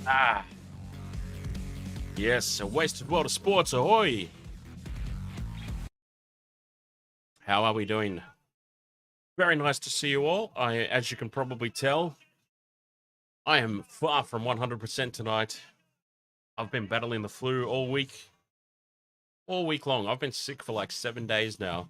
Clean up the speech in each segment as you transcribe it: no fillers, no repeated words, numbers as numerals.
Ah, yes, a wasted world of sports. Ahoy! How are we doing? Very nice to see you all. As you can probably tell, I am far from 100% tonight. I've been battling the flu all week long. I've been sick for like 7 days now.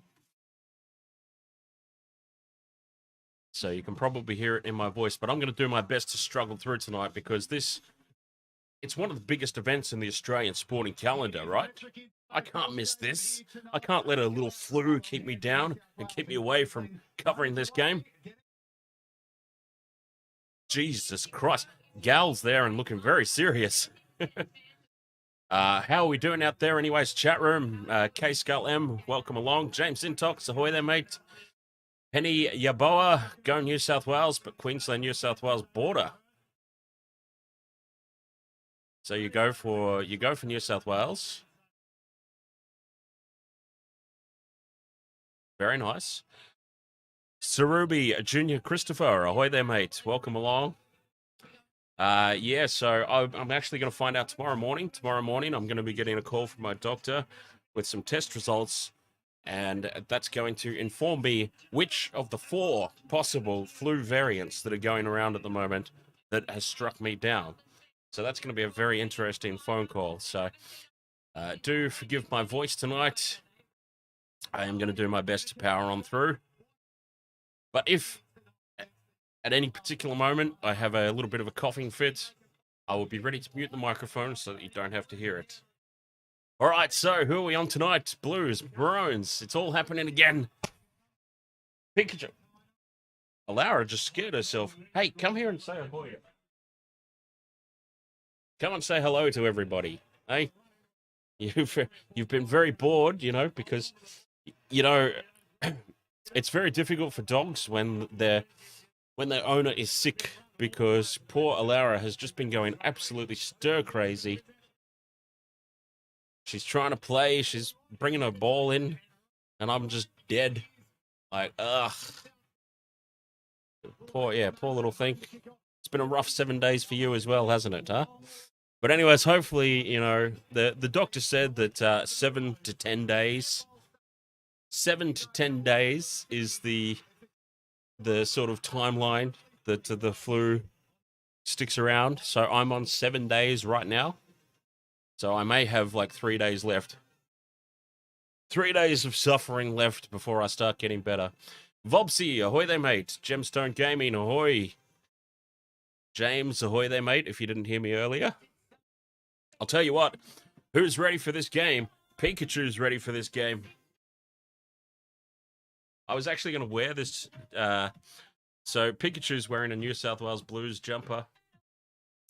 So you can probably hear it in my voice, but I'm going to do my best to struggle through tonight because it's one of the biggest events in the Australian sporting calendar, right? I can't miss this. I can't let a little flu keep me down and keep me away from covering this game. Jesus Christ. Gal's there and looking very serious. How are we doing out there anyways? Chat room, K Skull M, welcome along. James Intox, ahoy there, mate. Penny Yaboa, go New South Wales, but Queensland, New South Wales border. So you go for New South Wales. Very nice. Sarubi Junior Christopher, ahoy there, mate. Welcome along. Yeah, so I'm actually going to find out tomorrow morning. Tomorrow morning, I'm going to be getting a call from my doctor with some test results, and that's going to inform me which of the 4 possible flu variants that are going around at the moment that has struck me down. So that's going to be a very interesting phone call. So do forgive my voice tonight. I am going to do my best to power on through. But if at any particular moment I have a little bit of a coughing fit, I will be ready to mute the microphone so that you don't have to hear it. All right, so who are we on tonight? Blues, Maroons. It's all happening again. Pikachu. Alara just scared herself. Hey, come here and say ahoy. Come and say hello to everybody. Hey, you've been very bored, because it's very difficult for dogs when their owner is sick, because poor Alara has just been going absolutely stir crazy. She's trying to play, she's bringing her ball in, and I'm just dead. Like, ugh. Poor little thing. It's been a rough 7 days for you as well, hasn't it, huh? But anyways, hopefully, the doctor said that 7 to 10 days. 7 to 10 days is the sort of timeline that the flu sticks around. So I'm on 7 days right now. So I may have like 3 days left. 3 days of suffering left before I start getting better. Vobsy, ahoy there, mate. Gemstone Gaming, ahoy. James, ahoy there, mate, if you didn't hear me earlier. I'll tell you what, who's ready for this game? Pikachu's ready for this game. I was actually going to wear this. So Pikachu's wearing a New South Wales Blues jumper.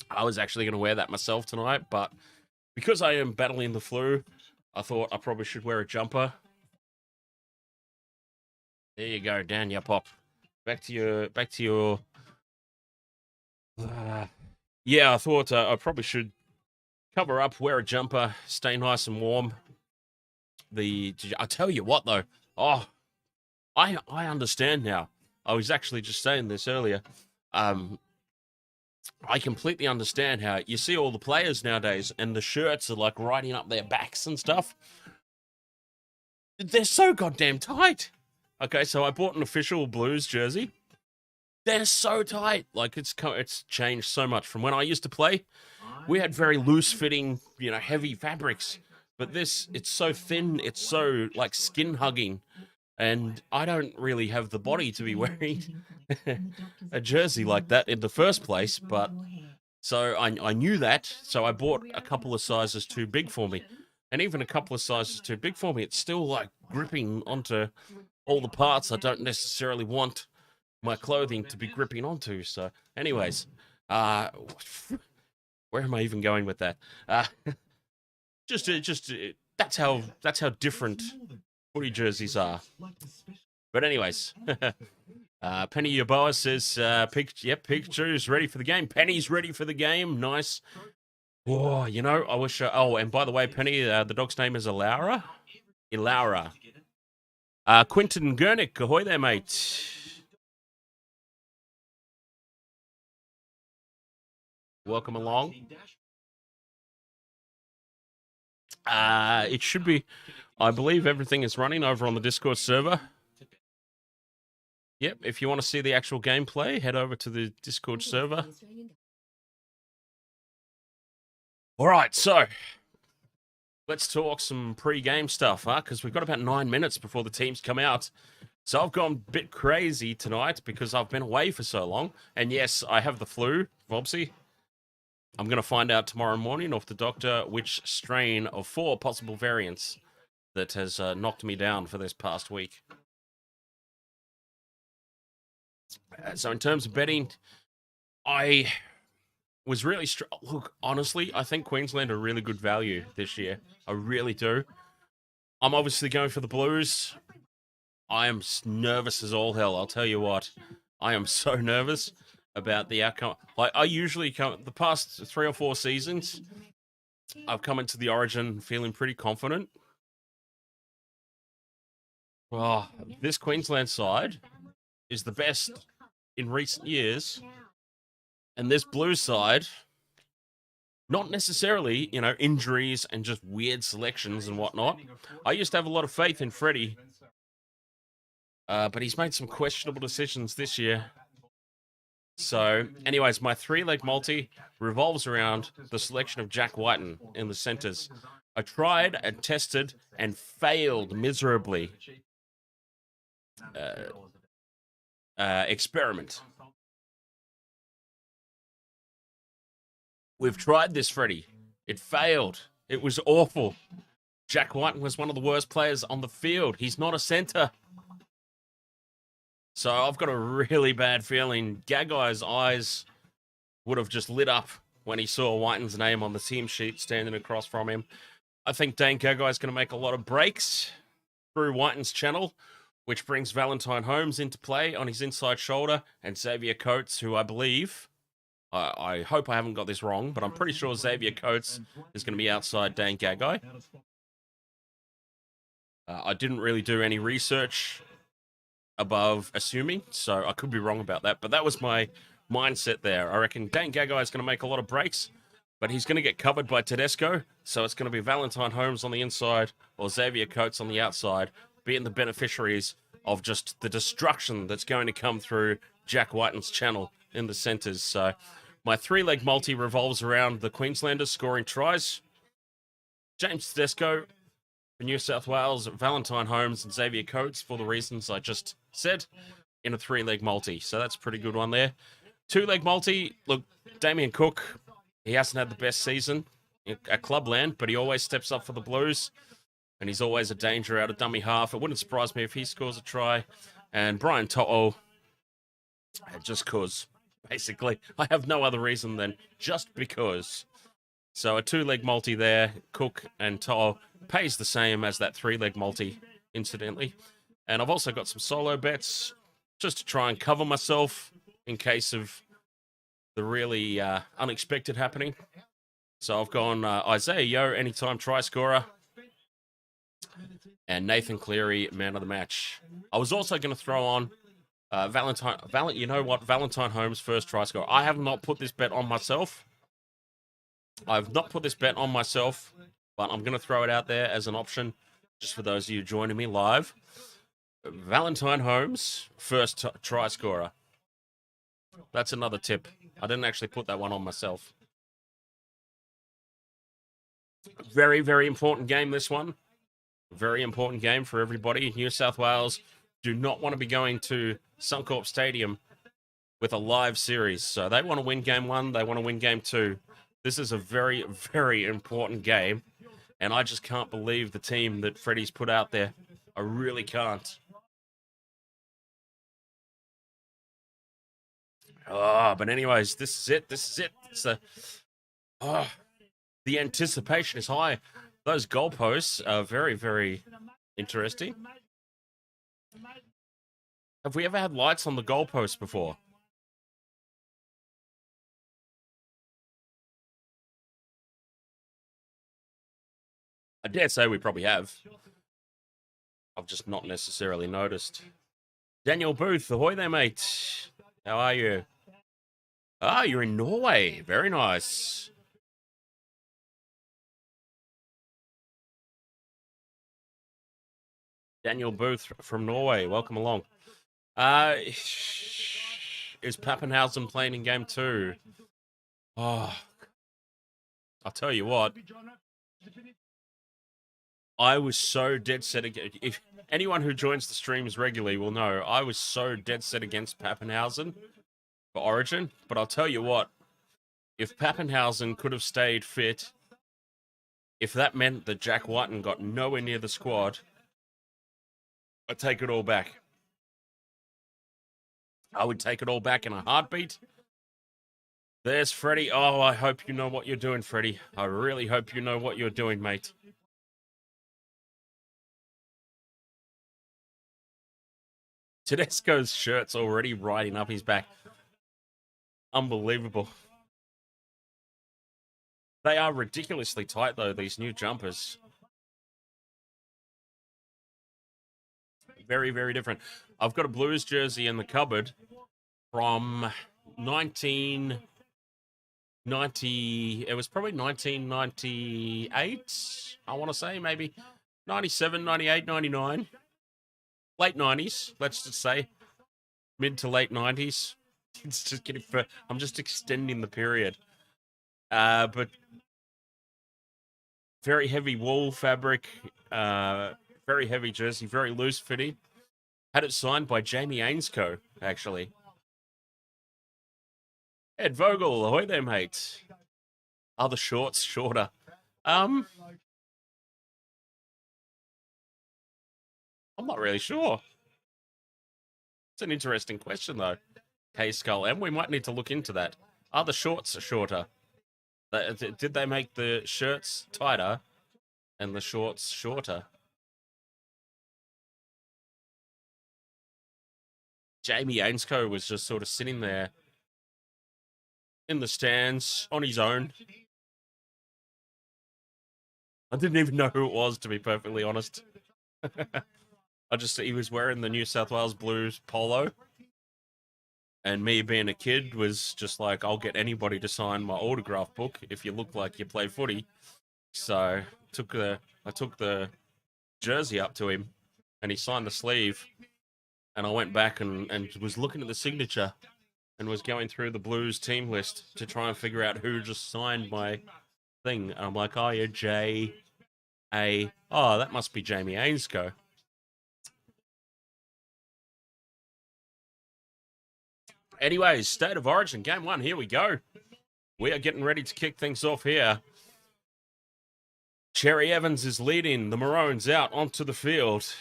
I was actually going to wear that myself tonight, but because I am battling the flu, I thought I probably should wear a jumper. There you go, Daniel Pop. Back to your. Yeah, I thought I probably should cover up, wear a jumper, stay nice and warm. I'll tell you what though. Oh, I understand now. I was actually just saying this earlier. I completely understand how you see all the players nowadays and the shirts are like riding up their backs and stuff. They're so goddamn tight. Okay, so I bought an official Blues jersey. They're so tight. Like, it's changed so much from when I used to play. We had very loose-fitting, heavy fabrics. But this, it's so thin, it's so, like, skin-hugging. And I don't really have the body to be wearing a jersey like that in the first place. But so I knew that, so I bought a couple of sizes too big for me. And even a couple of sizes too big for me, it's still, like, gripping onto all the parts I don't necessarily want my clothing to be gripping onto. So anyways, where am I even going with that? Just that's how different footy jerseys are. But anyways, Penny Yaboa says, Pikachu's ready for the game. Penny's ready for the game. Nice. Oh, I wish. And by the way, Penny, the dog's name is Ilaura. Quinton Gurnick, ahoy there, mate. Welcome along. It should be, I believe everything is running over on the Discord server. Yep, if you want to see the actual gameplay, head over to the Discord server. All right, so let's talk some pre-game stuff, huh? Because we've got about 9 minutes before the teams come out. So I've gone a bit crazy tonight because I've been away for so long. And yes, I have the flu, obviously. I'm going to find out tomorrow morning off the doctor which strain of 4 possible variants that has knocked me down for this past week. So in terms of betting, I was really... Look, honestly, I think Queensland are really good value this year. I really do. I'm obviously going for the Blues. I am nervous as all hell, I'll tell you what. I am so nervous about the outcome. Like, I usually come... The past 3 or 4 seasons, I've come into the Origin feeling pretty confident. Oh, this Queensland side is the best in recent years. And this Blues side, not necessarily, you know, injuries and just weird selections and whatnot. I used to have a lot of faith in Freddie. But he's made some questionable decisions this year. So, anyways, my 3-leg multi revolves around the selection of Jack Wighton in the centres. I tried and tested and failed miserably. Experiment. We've tried this, Freddie. It failed. It was awful. Jack Wighton was one of the worst players on the field. He's not a centre. So I've got a really bad feeling Gagai's eyes would have just lit up when he saw Wighton's name on the team sheet standing across from him. I think Dane Gagai's going to make a lot of breaks through Wighton's channel, which brings Valentine Holmes into play on his inside shoulder, and Xavier Coates, who I believe, I hope I haven't got this wrong, but I'm pretty sure Xavier Coates is going to be outside Dane Gagai. I didn't really do any research above assuming, so I could be wrong about that, but that was my mindset there. I reckon Dane Gagai is going to make a lot of breaks, but he's going to get covered by Tedesco, so it's going to be Valentine Holmes on the inside or Xavier Coates on the outside, being the beneficiaries of just the destruction that's going to come through Jack Wighton's channel in the centres. So my 3-leg multi revolves around the Queenslanders scoring tries. James Tedesco for New South Wales, Valentine Holmes and Xavier Coates for the reasons I just said in a 3-leg multi. So that's a pretty good one there. 2-leg multi, look, Damien Cook, he hasn't had the best season at Clubland, but he always steps up for the Blues, and he's always a danger out of dummy half. It wouldn't surprise me if he scores a try. And Brian To'o, just cause, basically. I have no other reason than just because. So a 2-leg multi there, Cook and To'o, pays the same as that 3-leg multi, incidentally. And I've also got some solo bets just to try and cover myself in case of the really unexpected happening. So I've gone Isaiah Yeo, anytime try scorer, and Nathan Cleary, man of the match. I was also going to throw on you know what? Valentine Holmes, first try scorer. I have not put this bet on myself. I've not put this bet on myself, but I'm going to throw it out there as an option, just for those of you joining me live. Valentine Holmes, first try scorer. That's another tip. I didn't actually put that one on myself. Very, very important game, this one. Very important game for everybody. New South Wales do not want to be going to Suncorp Stadium with a live series. So they want to win game 1. They want to win game 2. This is a very, very important game. And I just can't believe the team that Freddie's put out there. I really can't. Oh, but anyways, this is it. This is it. It's the anticipation is high. Those goalposts are very, very interesting. Have we ever had lights on the goalposts before? I dare say we probably have. I've just not necessarily noticed. Daniel Booth, ahoy there, mate. How are you? Ah, you're in Norway. Very nice. Daniel Booth from Norway. Welcome along. Is Pappenhausen playing in game 2? Oh, I'll tell you what. I was so dead set against. If anyone who joins the streams regularly will know, I was so dead set against Pappenhausen for Origin. But I'll tell you what. If Pappenhausen could have stayed fit, if that meant that Jack Wighton got nowhere near the squad, I'd take it all back. I would take it all back in a heartbeat. There's Freddie. Oh, I hope you know what you're doing, Freddie. I really hope you know what you're doing, mate. Tedesco's shirt's already riding up his back. Unbelievable. They are ridiculously tight, though, these new jumpers. Very, very different. I've got a Blues jersey in the cupboard from 1990. It was probably 1998, I want to say, maybe 97, 98, 99. Late 90s, let's just say. Mid to late 90s. It's just getting I'm just extending the period. But very heavy wool fabric, very heavy jersey, very loose fitting. Had it signed by Jamie Ainscough, actually. Ed Vogel, ahoy there, mate. Are the shorts shorter? I'm not really sure. It's an interesting question, though. K-Skull, and we might need to look into that. Are the shorts shorter? Did they make the shirts tighter and the shorts shorter? Jamie Ainscough was just sort of sitting there in the stands on his own. I didn't even know who it was, to be perfectly honest. He was wearing the New South Wales Blues polo. And me being a kid was just like, I'll get anybody to sign my autograph book if you look like you play footy. So I took the jersey up to him and he signed the sleeve. And I went back and was looking at the signature and was going through the Blues team list to try and figure out who just signed my thing. And I'm like, oh, yeah, J-A. Oh, that must be Jamie Ainscough. Anyways, State of Origin, Game 1, here we go. We are getting ready to kick things off here. Cherry Evans is leading the Maroons out onto the field.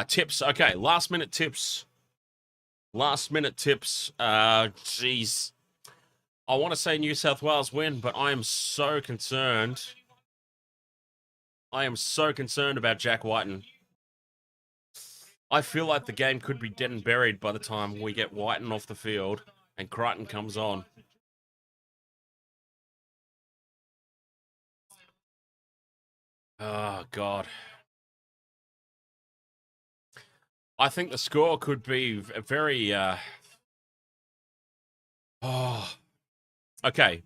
Tips. Okay, last minute tips. Jeez. I want to say New South Wales win, but I am so concerned. I am so concerned about Jack Wighton. I feel like the game could be dead and buried by the time we get Wighton off the field and Crichton comes on. Oh, God. I think the score could be very... Okay.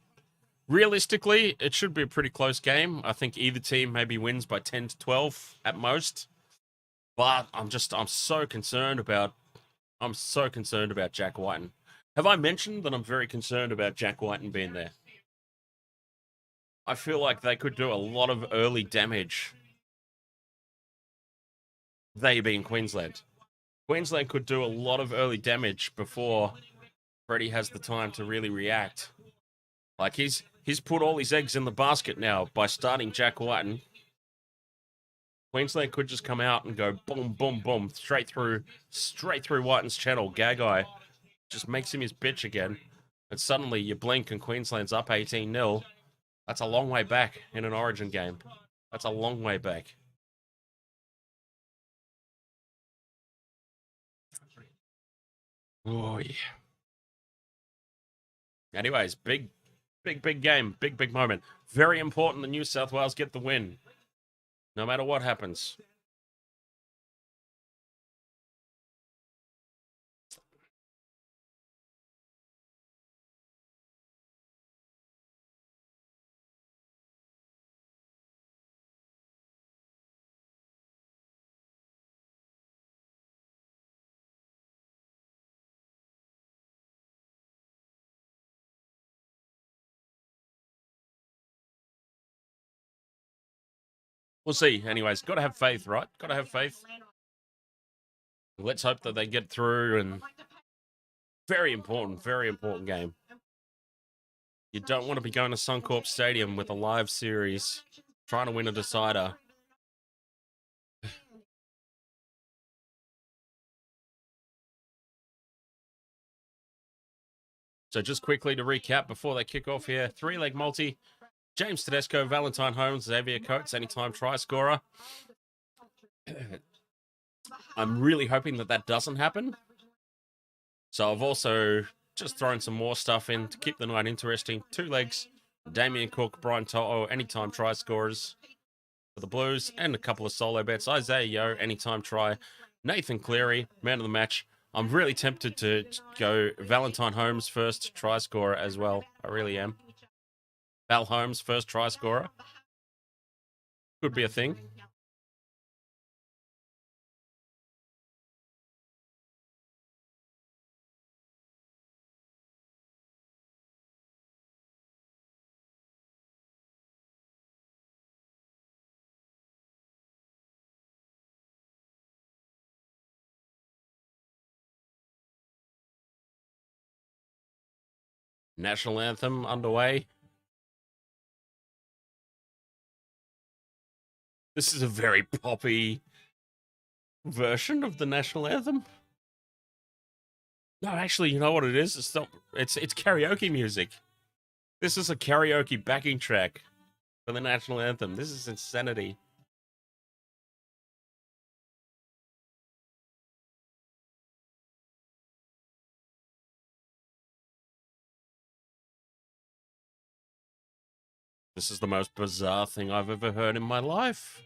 Realistically, it should be a pretty close game. I think either team maybe wins by 10 to 12 at most. But I'm so concerned about Jack Wighton. Have I mentioned that I'm very concerned about Jack Wighton being there? I feel like they could do a lot of early damage. They being Queensland. Queensland could do a lot of early damage before Freddie has the time to really react. Like he's put all his eggs in the basket now by starting Jack Wighton. Queensland could just come out and go boom, boom, boom, straight through Wighton's channel. Gagai just makes him his bitch again. And suddenly you blink and Queensland's up 18-0. That's a long way back in an Origin game. That's a long way back. Oh, yeah. Anyways, big game. Big moment. Very important the New South Wales get the win. No matter what happens. We'll see. Anyways, got to have faith, right? Got to have faith. Let's hope that they get through. And very important game. You don't want to be going to Suncorp Stadium with a live series, trying to win a decider. So just quickly to recap before they kick off here. 3-leg multi. James Tedesco, Valentine Holmes, Xavier Coates, anytime try scorer. I'm really hoping that doesn't happen. So I've also just thrown some more stuff in to keep the night interesting. 2 legs. Damien Cook, Brian To'o, anytime try scorers for the Blues. And a couple of solo bets. Isaiah Yeo, anytime try. Nathan Cleary, man of the match. I'm really tempted to go Valentine Holmes first try scorer as well. I really am. Val Holmes first try scorer. Could be a thing. National anthem underway. This is a very poppy version of the national anthem. No, actually, you know what it is? It's karaoke music. This is a karaoke backing track for the national anthem. This is insanity. This is the most bizarre thing I've ever heard in my life.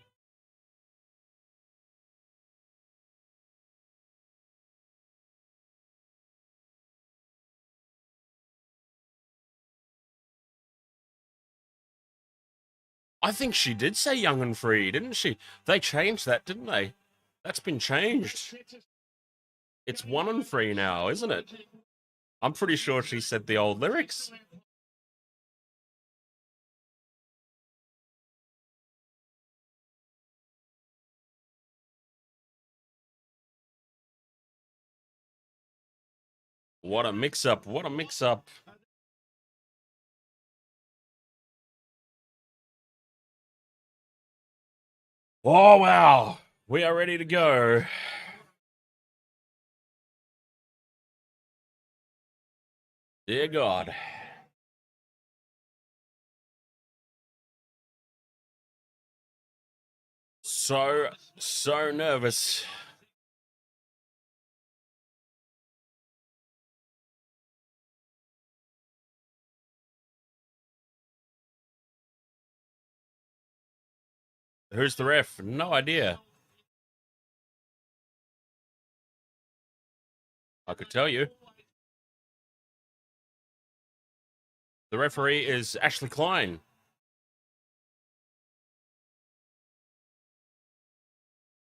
I think she did say young and free, didn't she? They changed that, didn't they? That's been changed. It's 1 and free now, isn't it? I'm pretty sure she said the old lyrics. What a mix-up. What a mix-up. Oh, wow. We are ready to go. Dear God. So nervous. Who's the ref? No idea. I could tell you. The referee is Ashley Klein.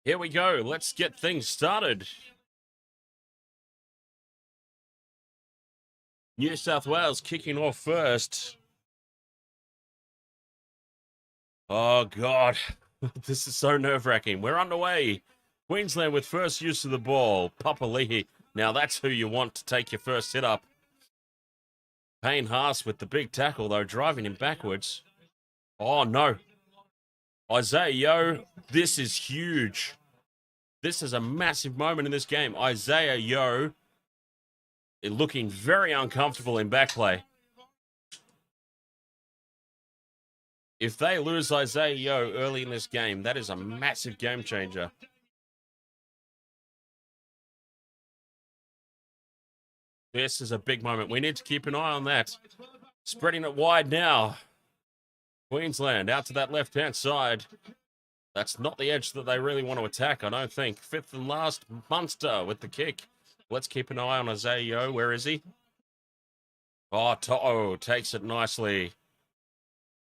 Here we go. Let's get things started. New South Wales kicking off first. Oh, God. This is so nerve-wracking. We're underway. Queensland with first use of the ball. Papali'i. Now that's who you want to take your first hit up. Payne Haas with the big tackle, though, driving him backwards. Oh, no. Isaiah Yeo, this is huge. This is a massive moment in this game. Isaiah Yeo looking very uncomfortable in back play. If they lose Isaiah Yeo early in this game, that is a massive game changer. This is a big moment. We need to keep an eye on that. Spreading it wide now. Queensland out to that left-hand side. That's not the edge that they really want to attack, I don't think. 5th and last, Munster with the kick. Let's keep an eye on Isaiah Yeo. Where is he? Oh, To'o takes it nicely.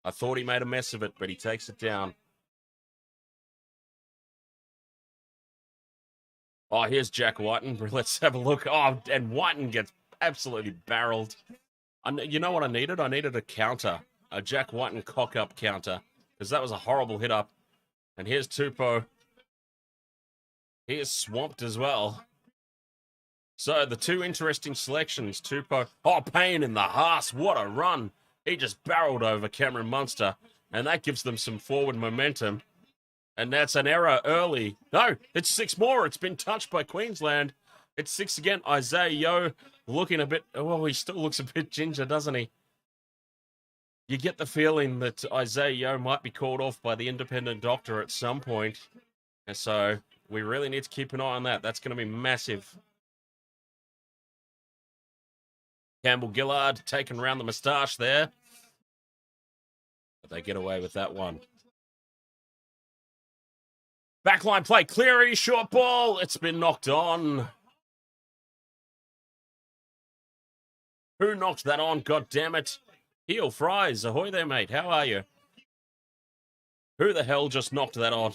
I thought he made a mess of it, but he takes it down. Oh, here's Jack Wighton. Let's have a look. Oh, and Wighton gets absolutely barreled. You know what I needed? I needed a counter. A Jack Wighton cock-up counter. Because that was a horrible hit-up. And here's Tupou. He is swamped as well. So the two interesting selections, Tupou. Oh, Payne in the Haas. What a run. He just barreled over Cameron Munster. And that gives them some forward momentum. And that's an error early. No, it's 6 more. It's been touched by Queensland. It's 6 again. Isaiah Yeo looking a bit... Oh, he still looks a bit ginger, doesn't he? You get the feeling that Isaiah Yeo might be called off by the independent doctor at some point. And so we really need to keep an eye on that. That's going to be massive. Campbell Gillard taking around the moustache there. But they get away with that one. Backline play. Cleary, short ball. It's been knocked on. Who knocked that on? God damn it. Heel Fries. Ahoy there, mate. How are you? Who the hell just knocked that on?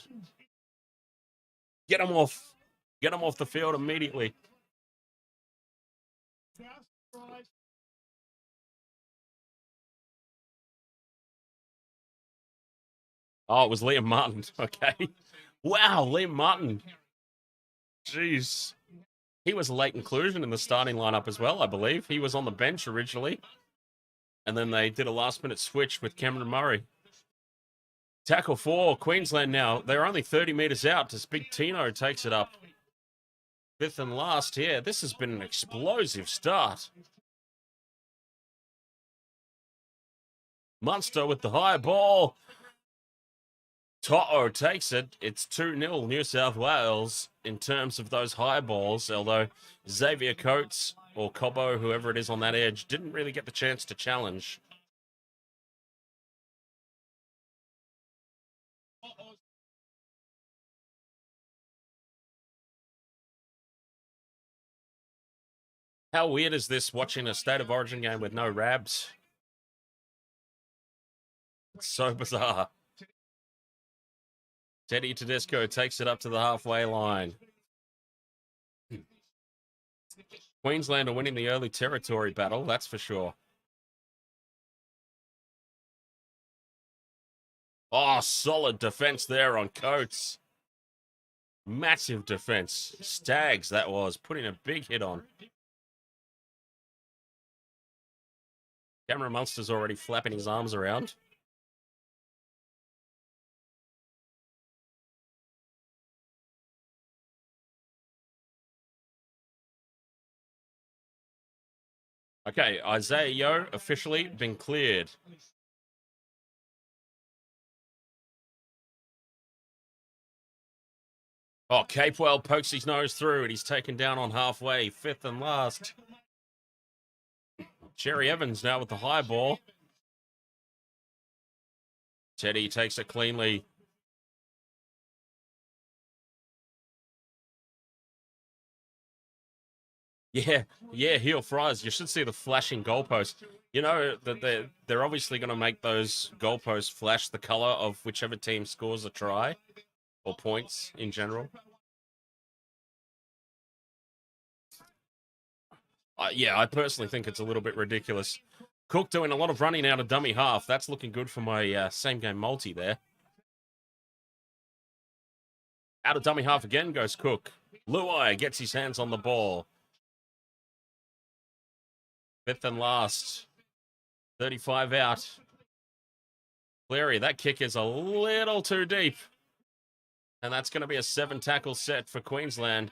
Get him off. Get him off the field immediately. Oh, it was Liam Martin. Okay. Wow, Liam Martin. Jeez. He was a late inclusion in the starting lineup as well, I believe. He was on the bench originally. And then they did a last-minute switch with Cameron Murray. Tackle 4, Queensland now. They're only 30 metres out as Big Tino takes it up. 5th and last here. This has been an explosive start. Munster with the high ball. To'o takes it. It's 2-0 New South Wales in terms of those high balls, although Xavier Coates or Cobbo, whoever it is on that edge, didn't really get the chance to challenge. How weird is this, watching a State of Origin game with no Rabs? It's so bizarre. Teddy Tedesco takes it up to the halfway line. Queensland are winning the early territory battle, that's for sure. Oh, solid defense there on Coates. Massive defense. Staggs, that was, putting a big hit on. Cameron Munster's already flapping his arms around. Okay, Isaiah Yeo officially been cleared. Oh, Capewell pokes his nose through and he's taken down on halfway. 5th and last. Cherry Evans now with the high ball. Teddy takes it cleanly. Yeah, heel fries. You should see the flashing goalpost. You know that they're obviously going to make those goalposts flash the color of whichever team scores a try or points in general. Yeah, I personally think it's a little bit ridiculous. Cook doing a lot of running out of dummy half. That's looking good for my same game multi there. Out of dummy half again goes Cook. Luai gets his hands on the ball. 5th and last. 35 out. Cleary, that kick is a little too deep. And that's going to be a 7-tackle set for Queensland.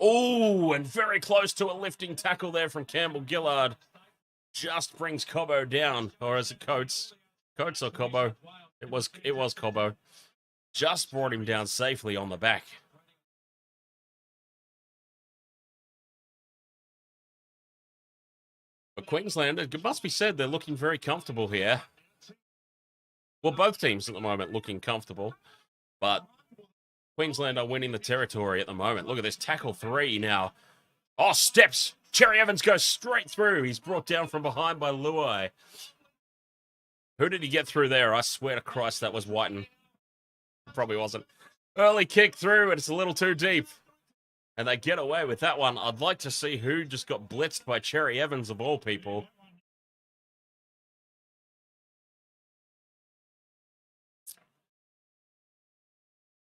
Oh, and very close to a lifting tackle there from Campbell Gillard. Just brings Cobbo down. Or is it Coates? Coates or Cobbo? It was Cobbo. Just brought him down safely on the back. But Queensland, it must be said, they're looking very comfortable here. Well, both teams at the moment looking comfortable. But Queensland are winning the territory at the moment. Look at this, tackle 3 now. Oh, steps. Cherry Evans goes straight through. He's brought down from behind by Luai. Who did he get through there? I swear to Christ, that was Wighton. Probably wasn't. Early kick through, and it's a little too deep. And they get away with that one. I'd like to see who just got blitzed by Cherry Evans, of all people.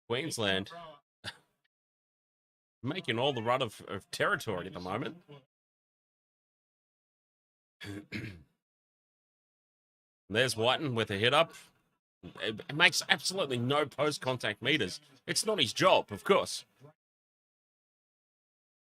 Queensland making all the run of territory at the moment. There's Wighton with a hit up. It makes absolutely no post-contact meters. It's not his job, of course.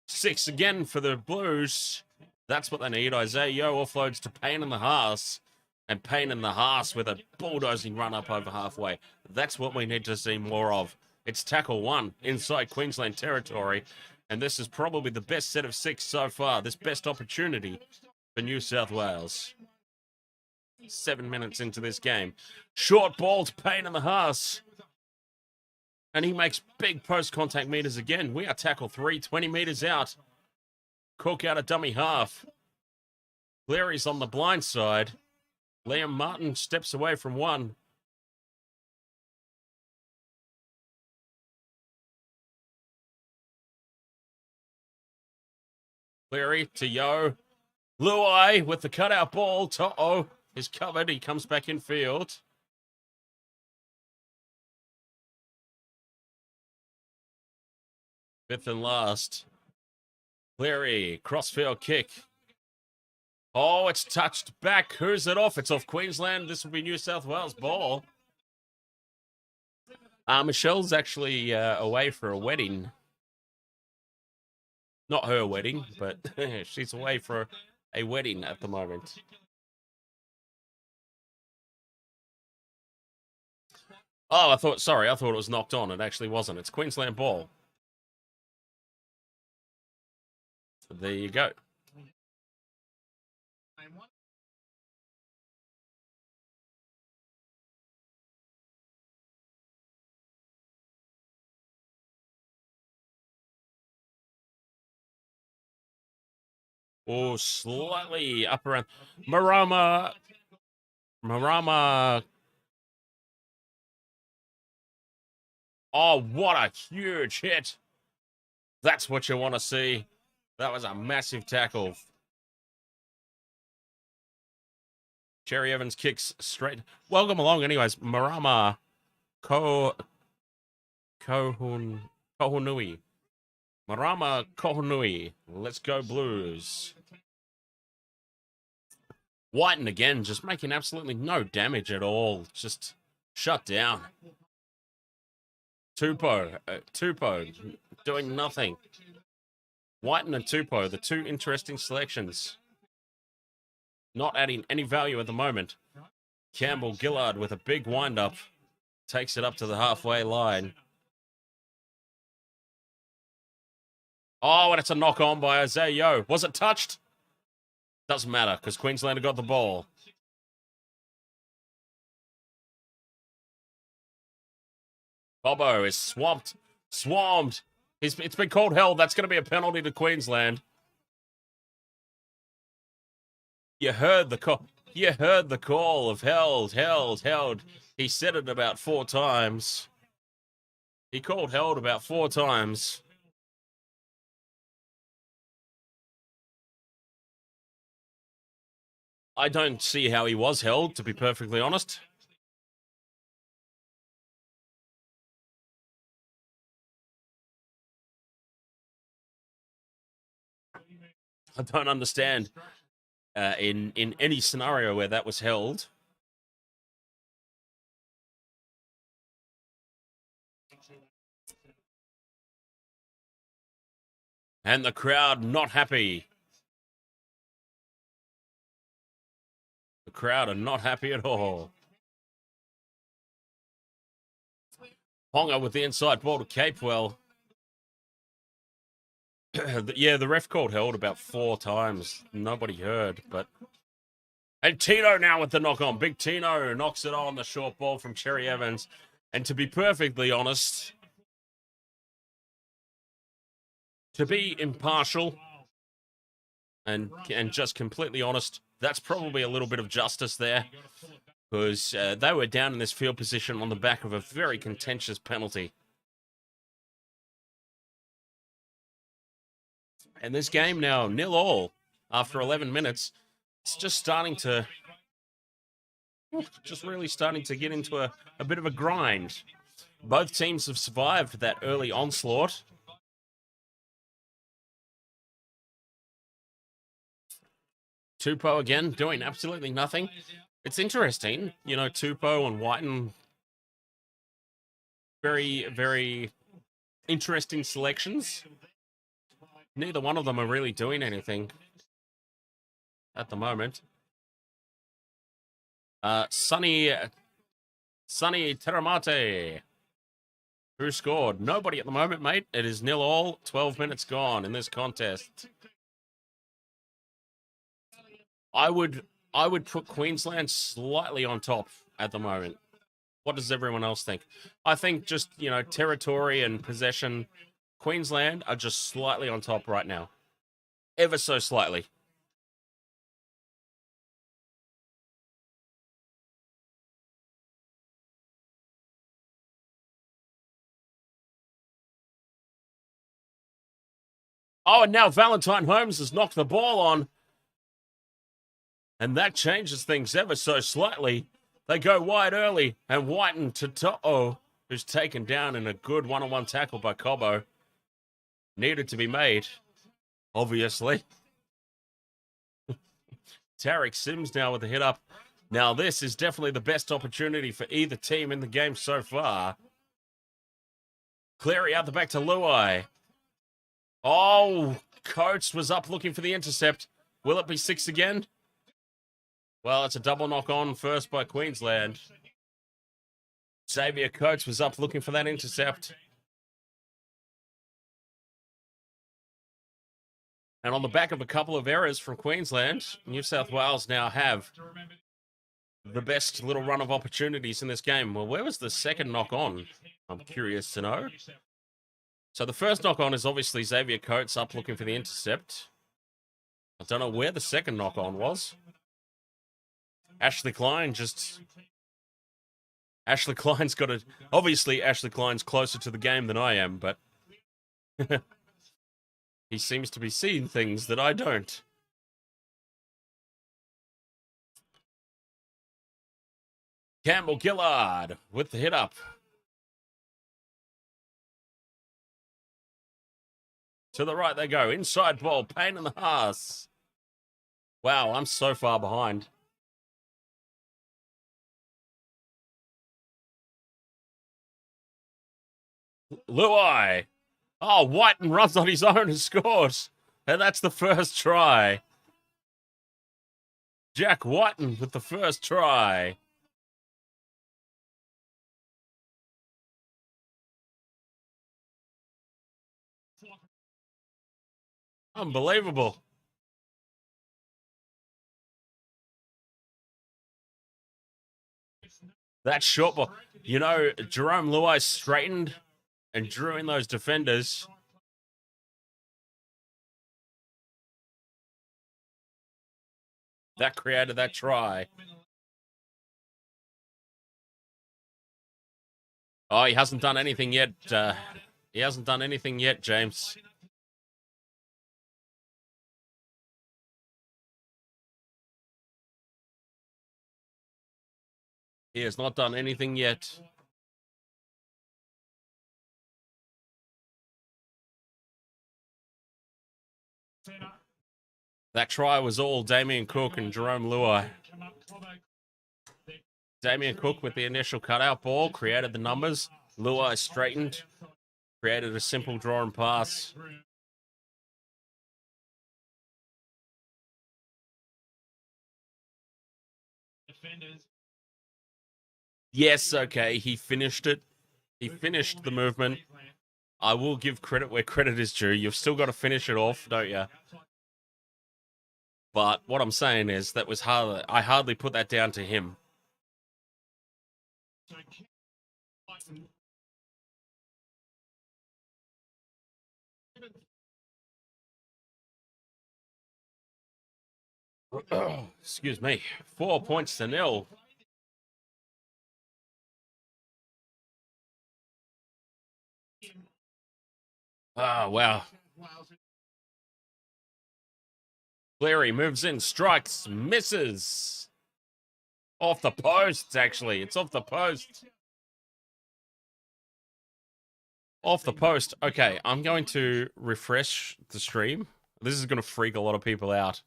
6 again for the Blues. That's what they need. Isaiah Yeo offloads to Payne in the Haas. And Payne in the Haas with a bulldozing run up over halfway. That's what we need to see more of. It's tackle 1 inside Queensland territory. And this is probably the best set of 6 so far. This best opportunity for New South Wales. 7 minutes into this game. Short ball to Payne in the Haas. And he makes big post-contact meters again. We are tackle 3, 20 meters out. Cook out a dummy half. Cleary's on the blind side. Liam Martin steps away from 1. Cleary to Yo. Luai with the cutout ball. To'o is covered. He comes back in field. Fifth and last. Cleary, crossfield kick. Oh, it's touched back. Who's it off? It's off Queensland. This will be New South Wales ball. Michelle's actually away for a wedding. Not her wedding, but she's away for a wedding at the moment. Oh, I thought it was knocked on. It actually wasn't. It's Queensland ball. There you go. Oh, slightly up around. Marama. Oh, what a huge hit. That's what you want to see. That was a massive tackle. Cherry Evans kicks straight. Welcome along anyways. Marama Kohunui. Marama Kohunui. Let's go Blues. Wighton again, just making absolutely no damage at all. Just shut down. Tupou doing nothing. Wighton and Tupou, the 2 interesting selections. Not adding any value at the moment. Campbell Gillard with a big wind-up. Takes it up to the halfway line. Oh, and it's a knock-on by Isaiah Yeo. Was it touched? Doesn't matter, because Queensland have got the ball. Cobbo is swamped. It's been called held. That's going to be a penalty to Queensland. You heard the call. You heard the call of held. He said it about 4 times. He called held about 4 times. I don't see how he was held, to be perfectly honest. I don't understand in any scenario where that was held. And the crowd not happy. The crowd are not happy at all. Ponga with the inside ball to Capewell. Yeah, the ref called held about 4 times. Nobody heard, but... And Tino now with the knock-on. Big Tino knocks it on the short ball from Cherry Evans. And to be perfectly honest, to be impartial and just completely honest, that's probably a little bit of justice there. Because they were down in this field position on the back of a very contentious penalty. And this game now, 0-0 after 11 minutes. It's just starting to... Just really starting to get into a bit of a grind. Both teams have survived that early onslaught. Tupou again doing absolutely nothing. It's interesting, you know, Tupou and Wighton, very, very interesting selections. Neither one of them are really doing anything at the moment. Sonny Teramate. Who scored? Nobody at the moment, mate. It is 0-all. 12 minutes gone in this contest. I would put Queensland slightly on top at the moment. What does everyone else think? I think just, you know, territory and possession, Queensland are just slightly on top right now. Ever so slightly. Oh, and now Valentine Holmes has knocked the ball on. And that changes things ever so slightly. They go wide early, and Wighton and Kotoni, who's taken down in a good one-on-one tackle by Cobbo, needed to be made, obviously. Tarek Sims now with the hit up. Now, this is definitely the best opportunity for either team in the game so far. Cleary out the back to Luai. Oh, Coates was up looking for the intercept. Will it be 6 again? Well, it's a double knock on first by Queensland. Xavier Coates was up looking for that intercept. And on the back of a couple of errors from Queensland, New South Wales now have the best little run of opportunities in this game. Well, where was the second knock on? I'm curious to know. So the first knock on is obviously Xavier Coates up looking for the intercept. I don't know where the second knock on was. Ashley Klein just... Ashley Klein's got a... Obviously, Ashley Klein's closer to the game than I am, but... he seems to be seeing things that I don't. Campbell Gillard with the hit up. To the right they go. Inside ball. Pain in the ass. Wow, I'm so far behind. Luai. Oh, Wighton runs on his own and scores. And that's the first try. Jack Wighton with the first try. Unbelievable. That short ball. You know, Jerome Luai straightened and drew in those defenders. That created that try. Oh, he hasn't done anything yet. He hasn't done anything yet, James. He has not done anything yet. That try was all Damien Cook and Jerome Luai. Damien Cook with the initial cutout ball created the numbers. Luai straightened, created a simple draw and pass. Yes, okay, he finished it. He finished the movement. I will give credit where credit is due. You've still got to finish it off, don't you? But what I'm saying is that was hard. I hardly put that down to him. Excuse me. 4 points to 0. Oh, wow. Cleary moves in, strikes, misses. Off the post, actually. It's off the post. Off the post. Okay, I'm going to refresh the stream. This is going to freak a lot of people out.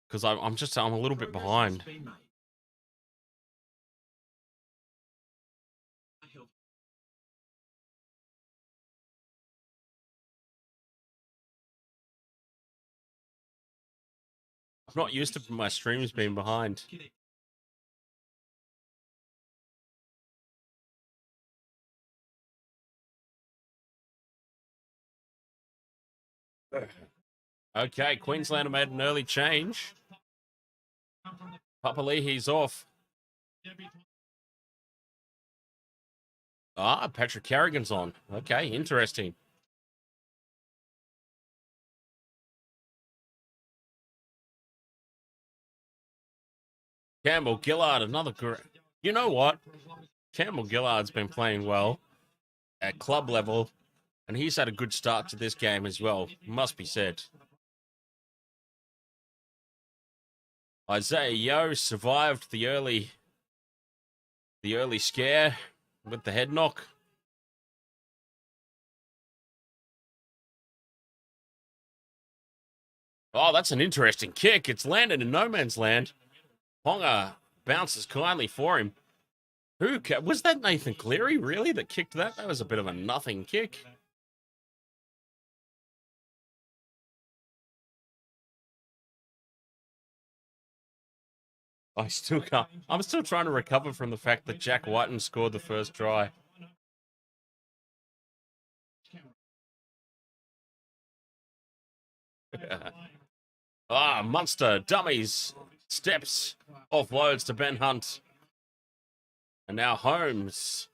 Because I'm a little bit behind. I'm not used to my streams being behind. Okay, Queensland made an early change. Papali'i's off. Ah, Patrick Carrigan's on. Okay, interesting. Campbell Gillard, another great. You know what? Campbell Gillard's been playing well at club level, and he's had a good start to this game as well, must be said. Isaiah Yeo survived the early scare with the head knock. Oh, that's an interesting kick. It's landed in no man's land. Ponga bounces kindly for him. Was that Nathan Cleary, really, that kicked that? That was a bit of a nothing kick. I'm still trying to recover from the fact that Jack Wighton scored the first try. Munster dummies, steps, offloads to Ben Hunt. And now Holmes.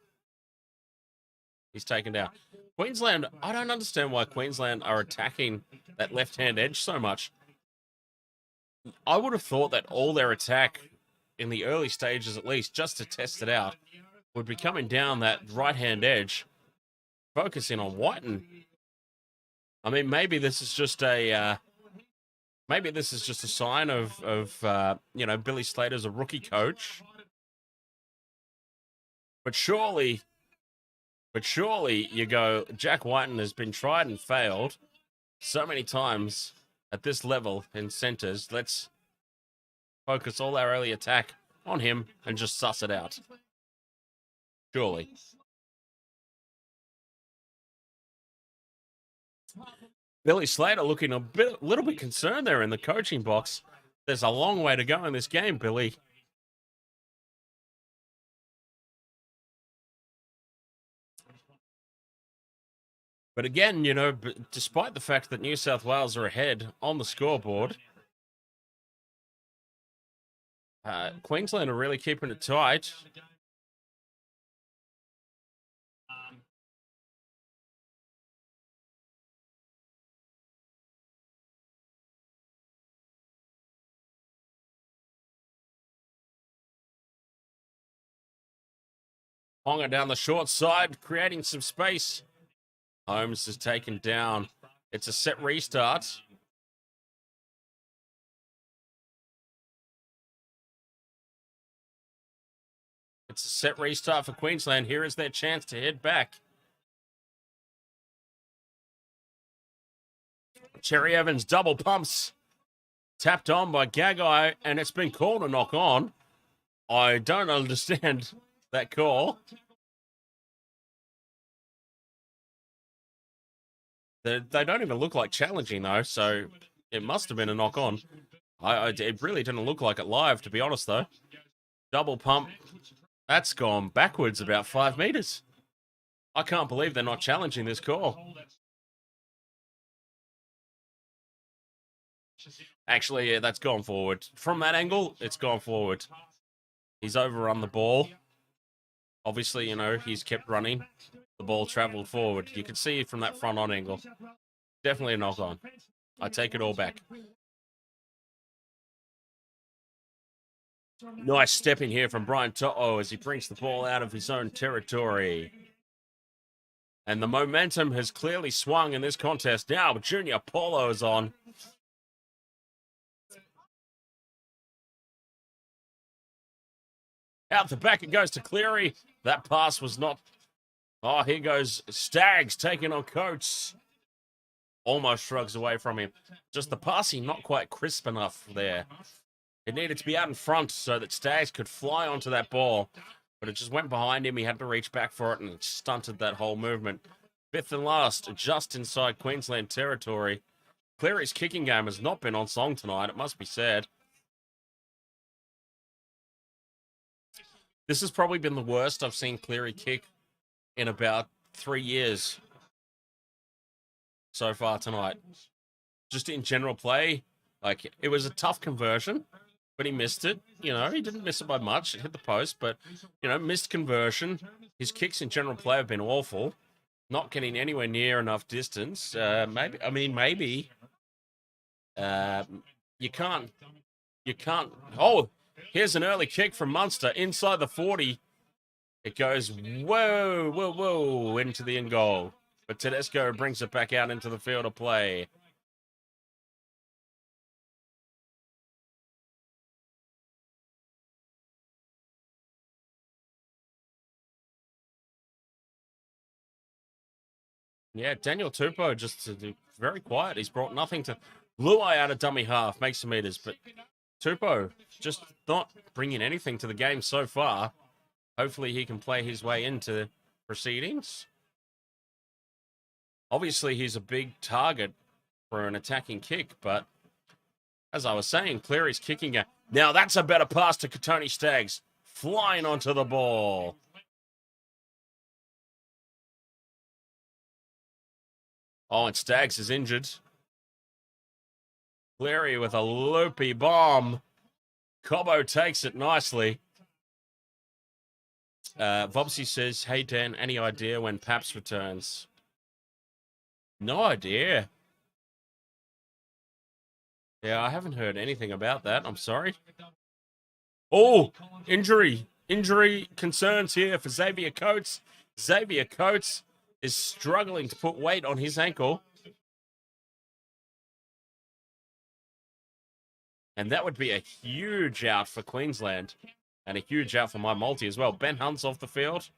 He's taken down. Queensland, I don't understand why Queensland are attacking that left-hand edge so much. I would have thought that all their attack, in the early stages at least, just to test it out, would be coming down that right-hand edge, focusing on Wighton. I mean, maybe this is just a sign of Billy Slater's a rookie coach. But surely you go, Jack Wighton has been tried and failed so many times at this level in centres. Let's focus all our early attack on him and just suss it out. Surely. Billy Slater looking a little bit concerned there in the coaching box. There's a long way to go in this game, Billy. But again, despite the fact that New South Wales are ahead on the scoreboard, Queensland are really keeping it tight. Ponga down the short side, creating some space. Holmes is taken down. It's a set restart. It's a set restart for Queensland. Here is their chance to head back. Cherry Evans double pumps. Tapped on by Gagai, and it's been called a knock on. I don't understand that call. They don't even look like challenging, though, so it must have been a knock on. It really didn't look like it live, to be honest, though. Double pump. That's gone backwards about 5 meters. I can't believe they're not challenging this call. Actually, yeah, that's gone forward. From that angle, it's gone forward. He's overrun the ball. Obviously, he's kept running. The ball traveled forward. You can see it from that front on angle. Definitely a knock on. I take it all back. Nice step in here from Brian To'o as he brings the ball out of his own territory. And the momentum has clearly swung in this contest now. Junior Paulo is on. Out the back it goes to Cleary. That pass was not Oh, here goes Staggs taking on Coates. Almost shrugs away from him. Just the passing not quite crisp enough there. It needed to be out in front so that Staggs could fly onto that ball. But it just went behind him. He had to reach back for it and it stunted that whole movement. Fifth and last, just inside Queensland territory. Cleary's kicking game has not been on song tonight, it must be said. This has probably been the worst I've seen Cleary kick in about 3 years so far tonight. Just in general play, like, it was a tough conversion, but he missed it. You know, he didn't miss it by much. It hit the post, but, you know, missed conversion. His kicks in general play have been awful. Not getting anywhere near enough distance. Maybe. You can't. Oh, here's an early kick from Munster inside the 40. It goes whoa into the in goal. But Tedesco brings it back out into the field of play. Yeah, Daniel Tupou just very quiet. He's brought nothing to Luai out of dummy half, makes some meters, but Tupou just not bringing anything to the game so far. Hopefully he can play his way into proceedings. Obviously, he's a big target for an attacking kick, but as I was saying, Cleary's kicking it. Now that's a better pass to Kotoni Staggs, flying onto the ball. Oh, and Staggs is injured. Cleary with a loopy bomb. Cobbo takes it nicely. Vobsy says, hey, Dan, any idea when Paps returns? No idea. Yeah, I haven't heard anything about that. I'm sorry. Oh, injury concerns here for Xavier Coates. Xavier Coates is struggling to put weight on his ankle. And that would be a huge out for Queensland. And a huge out for my multi as well. Ben Hunt's off the field.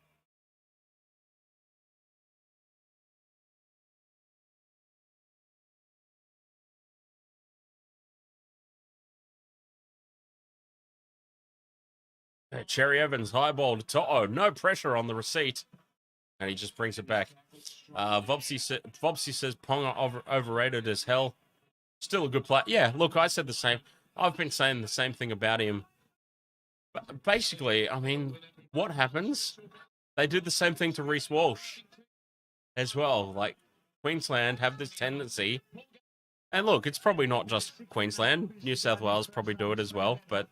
Cherry Evans highball to To'o. No pressure on the receipt. And he just brings it back. Vobsy says Ponga overrated as hell. Still a good player. Yeah, look, I said the same. I've been saying the same thing about him. But basically, I mean, what happens? They do the same thing to Reece Walsh as well. Like, Queensland have this tendency. And look, it's probably not just Queensland. New South Wales probably do it as well. But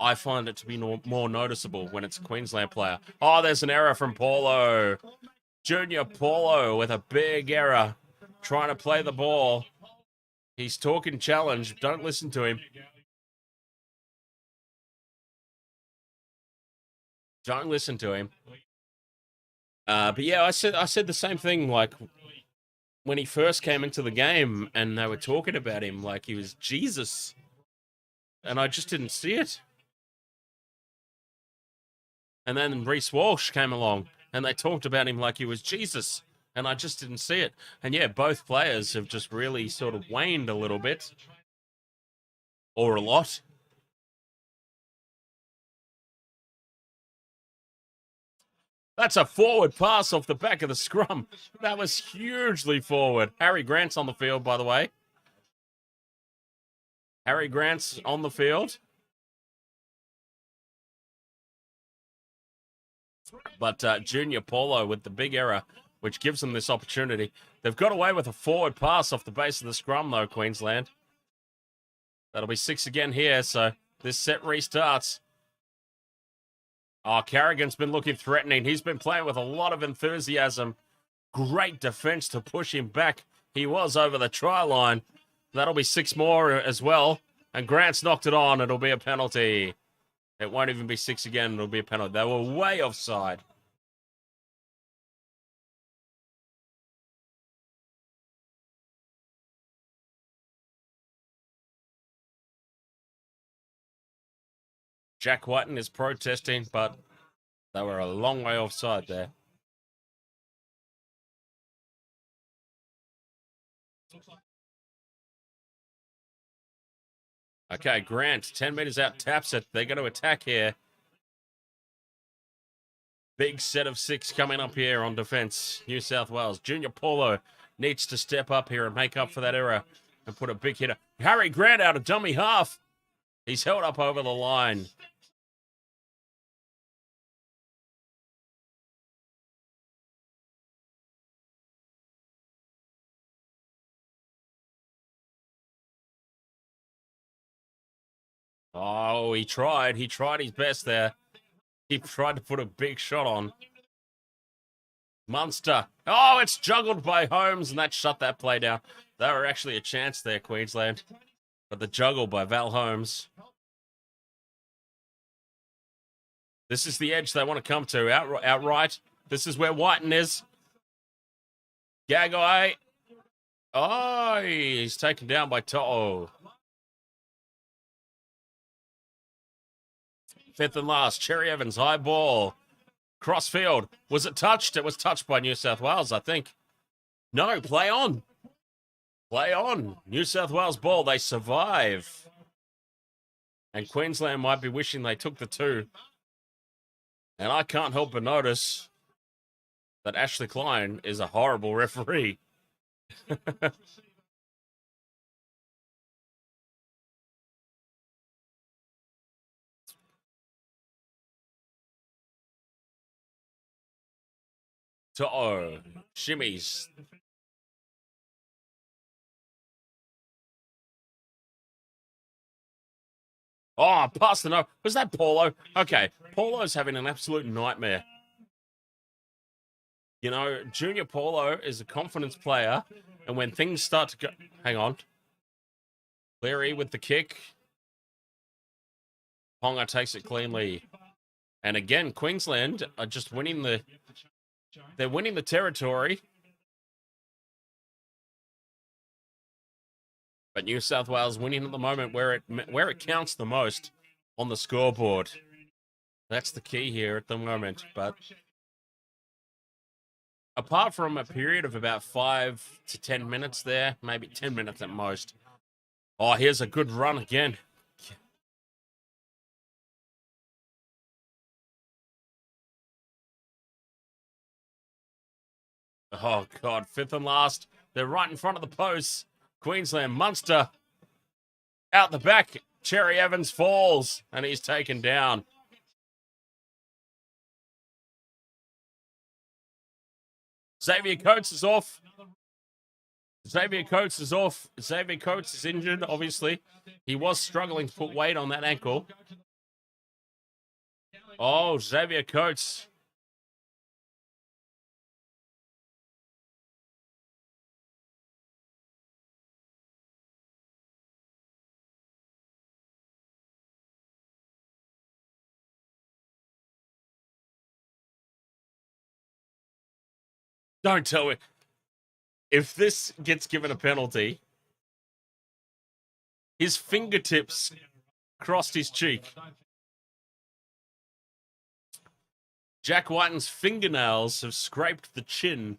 I find it to be more noticeable when it's a Queensland player. Oh, there's an error from Paulo. Junior Paulo with a big error. Trying to play the ball. He's talking challenge. Don't listen to him. Don't listen to him. But yeah, I said the same thing, like, when he first came into the game and they were talking about him like he was Jesus. And I just didn't see it. And then Reece Walsh came along and they talked about him like he was Jesus. And I just didn't see it. And yeah, both players have just really sort of waned a little bit. Or a lot. That's a forward pass off the back of the scrum. That was hugely forward. Harry Grant's on the field, by the way. Harry Grant's on the field. But Junior Paulo with the big error, which gives them this opportunity. They've got away with a forward pass off the base of the scrum, though, Queensland. That'll be 6 again here, so this set restarts. Oh, Carrigan's been looking threatening. He's been playing with a lot of enthusiasm. Great defense to push him back. He was over the try line. That'll be 6 more as well. And Grant's knocked it on. It'll be a penalty. It won't even be 6 again. It'll be a penalty. They were way offside. Jack Wighton is protesting, but they were a long way offside there. Okay, Grant, 10 meters out, taps it. They're going to attack here. Big set of 6 coming up here on defense. New South Wales. Junior Paulo needs to step up here and make up for that error and put a big hitter. Harry Grant out of dummy half. He's held up over the line. Oh, he tried. He tried his best there. He tried to put a big shot on. Munster. Oh, it's juggled by Holmes, and that shut that play down. They were actually a chance there, Queensland. But the juggle by Val Holmes. This is the edge they want to come to. Outright. This is where Wighton is. Gagai. Oh, he's taken down by To'o. Fifth and last. Cherry Evans, high ball. Crossfield. Was it touched? It was touched by New South Wales, I think. No, play on. Play on. New South Wales ball. They survive. And Queensland might be wishing they took the 2. And I can't help but notice that Ashley Klein is a horrible referee. To'o. Shimmies. Oh, past the no. Was that Paulo? Okay, Paulo's having an absolute nightmare. You know, Junior Paulo is a confidence player, and when things start to go... Hang on. Cleary with the kick. Ponga takes it cleanly. And again, Queensland are just winning the... They're winning the territory. But New South Wales winning at the moment where it counts the most on the scoreboard. That's the key here at the moment. But apart from a period of about 5 to 10 minutes there, maybe 10 minutes at most. Oh, here's a good run again. Oh, God. 5th and last. They're right in front of the posts. Queensland. Munster. Out the back. Cherry Evans falls. And he's taken down. Xavier Coates is off. Xavier Coates is off. Xavier Coates is injured, obviously. He was struggling to put weight on that ankle. Oh, Xavier Coates. Don't tell me. If this gets given a penalty, his fingertips crossed his cheek. Jack Wighton's fingernails have scraped the chin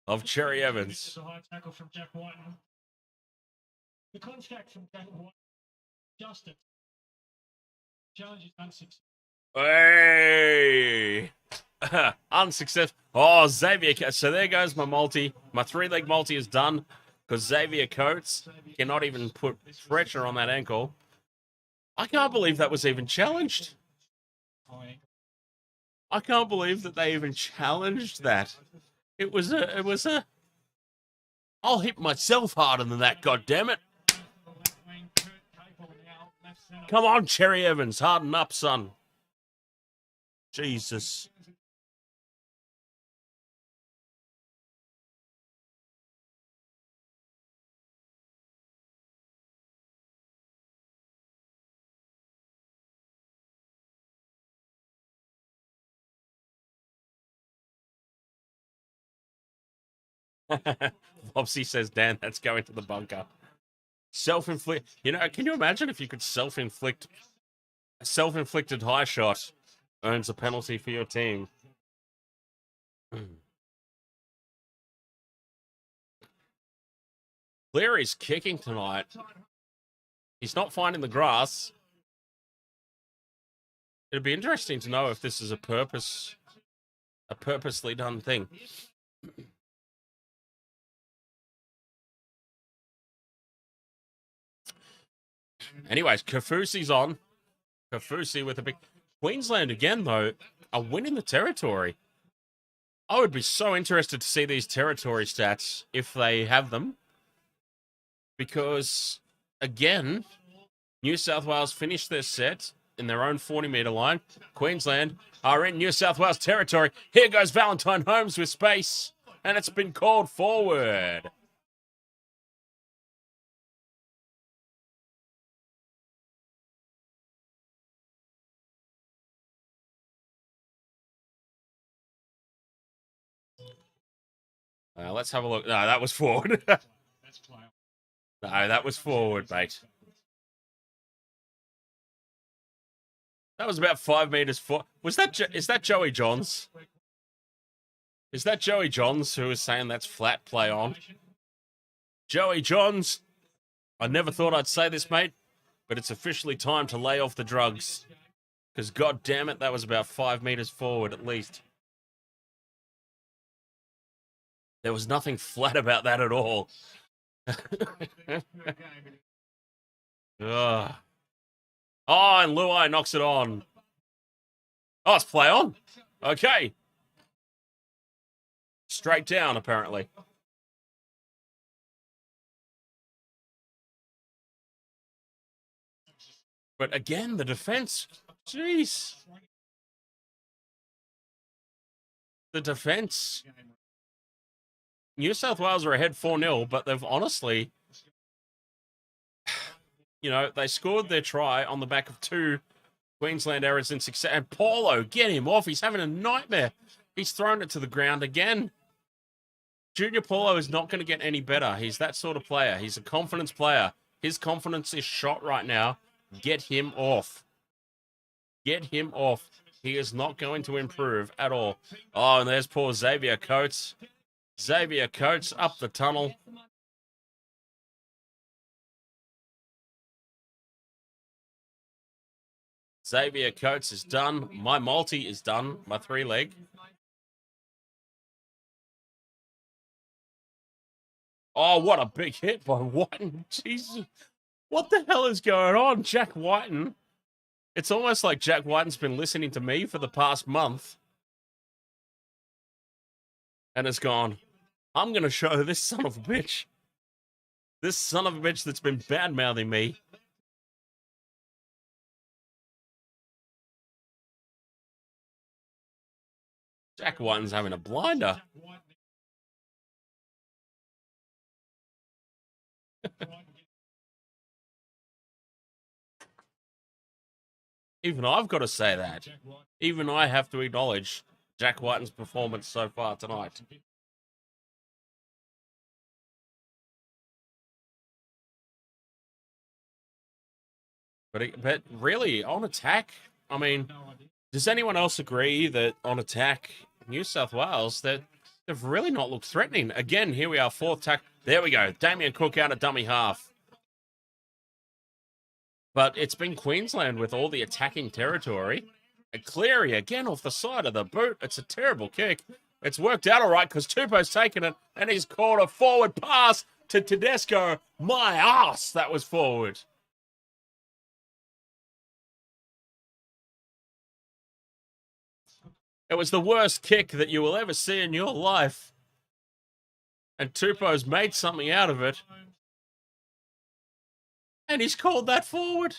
of Cherry Evans. A high tackle from Jack Wighton. The contact from Jack Wighton adjusted. Challenge is unsuccessful. Hey! Unsuccessful. Oh, Xavier. So there goes my multi. My 3-leg multi is done because Xavier Coates cannot even put pressure on that ankle. I can't believe that was even challenged. I can't believe that they even challenged that. It was a. I'll hit myself harder than that, goddammit. Come on, Cherry Evans. Harden up, son. Jesus. Bobsy says, Dan, that's going to the bunker. Self-inflict. You know, can you imagine if you could self-inflict a self-inflicted high shot earns a penalty for your team? Cleary's kicking tonight. He's not finding the grass. It'd be interesting to know if this is a purposely done thing. Anyways, Kafusi's on. Kafusi with a big... Queensland again, though, are winning the territory. I would be so interested to see these territory stats if they have them. Because, again, New South Wales finished their set in their own 40-metre line. Queensland are in New South Wales territory. Here goes Valentine Holmes with space. And it's been called forward. Let's have a look. No, that was forward. No, that was forward, mate. That was about 5 meters forward. Is that Joey Johns? Is that Joey Johns who was saying that's flat play on? Joey Johns, I never thought I'd say this, mate, but it's officially time to lay off the drugs. Because, god damn it, that was about 5 meters forward at least. There was nothing flat about that at all. Ugh. Oh, and Luai knocks it on. Oh, it's play on. Okay. Straight down, apparently. But again, the defense. Jeez. The defense. New South Wales are ahead 4-0, but they've honestly, you know, they scored their try on the back of 2 Queensland errors in success. And Paulo, get him off. He's having a nightmare. He's thrown it to the ground again. Junior Paulo is not going to get any better. He's that sort of player. He's a confidence player. His confidence is shot right now. Get him off. Get him off. He is not going to improve at all. Oh, and there's poor Xavier Coates. Xavier Coates up the tunnel. Xavier Coates is done. My multi is done. My 3-leg. Oh, what a big hit by Wighton. Jesus. What the hell is going on? Jack Wighton. It's almost like Jack Wighton's been listening to me for the past month. And has gone, I'm going to show this son of a bitch. This son of a bitch that's been bad-mouthing me. Jack Wighton's having a blinder. Even I've got to say that. Even I have to acknowledge Jack Wighton's performance so far tonight. But really, on attack, I mean, does anyone else agree that on attack, New South Wales, that they've really not looked threatening? Again, here we are, 4th tack. There we go. Damien Cook out at dummy half. But it's been Queensland with all the attacking territory. And Cleary again off the side of the boot. It's a terrible kick. It's worked out all right because Tupou's taken it and he's caught a forward pass to Tedesco. My ass, that was forward. It was the worst kick that you will ever see in your life. And Tupou's made something out of it. And he's called that forward.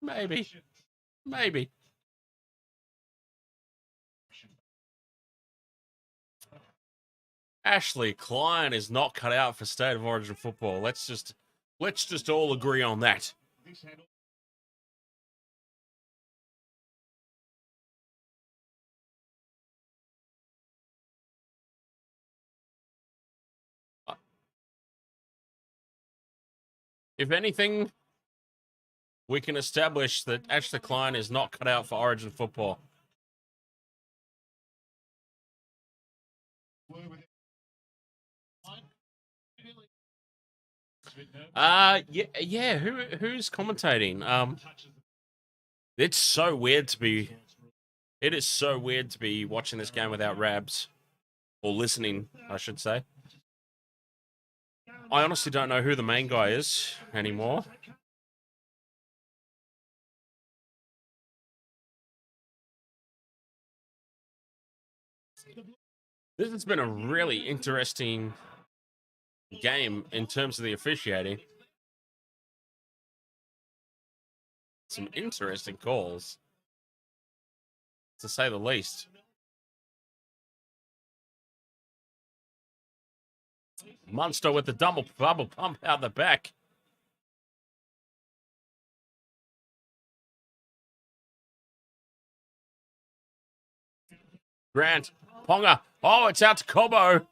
Maybe. Maybe. Ashley Klein is not cut out for State of Origin football. Let's just all agree on that. If anything, we can establish that Ashley Klein is not cut out for Origin football. Yeah. Who's commentating? It's so weird to be. It is so weird to be watching this game without Rabs, or listening, I should say. I honestly don't know who the main guy is anymore. This has been a really interesting game in terms of the officiating. Some interesting calls, to say the least. Munster with the double pump out the back. Grant, Ponga. Oh, it's out to Cobbo.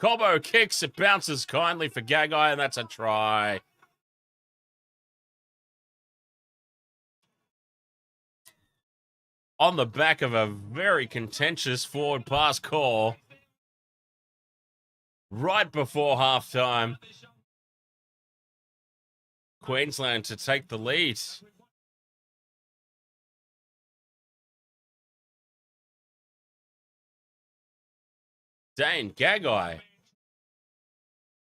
Cobbo kicks, it bounces kindly for Gagai, and that's a try. On the back of a very contentious forward pass call. Right before halftime. Queensland to take the lead. Dane Gagai.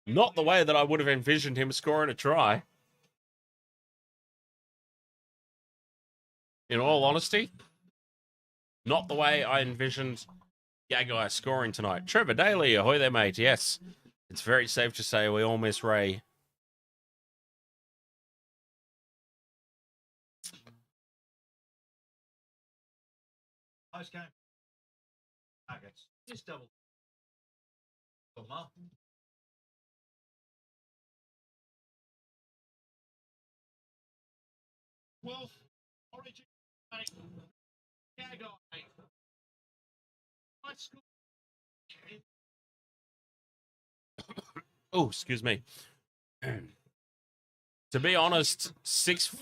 Not the way that I would have envisioned him scoring a try. In all honesty, not the way I envisioned Gagai scoring tonight. Trevor Daly, ahoy there, mate. Yes, it's very safe to say we all miss Ray. Nice game. Targets. Just double. Well, Origin. Gagai. Oh, excuse me. To be honest, 6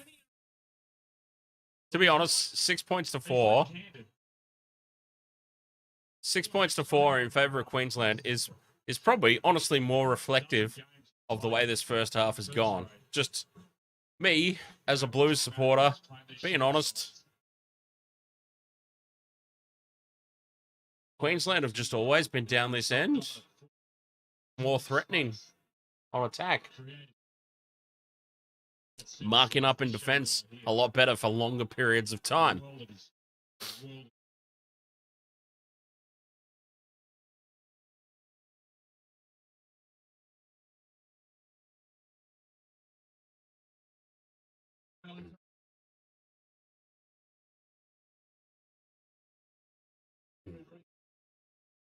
points to 4. 6 points to 4 in favour of Queensland is probably honestly more reflective of the way this first half has gone. Just me as a Blues supporter, being honest. Queensland have just always been down this end, more threatening on attack. Marking up in defence a lot better for longer periods of time.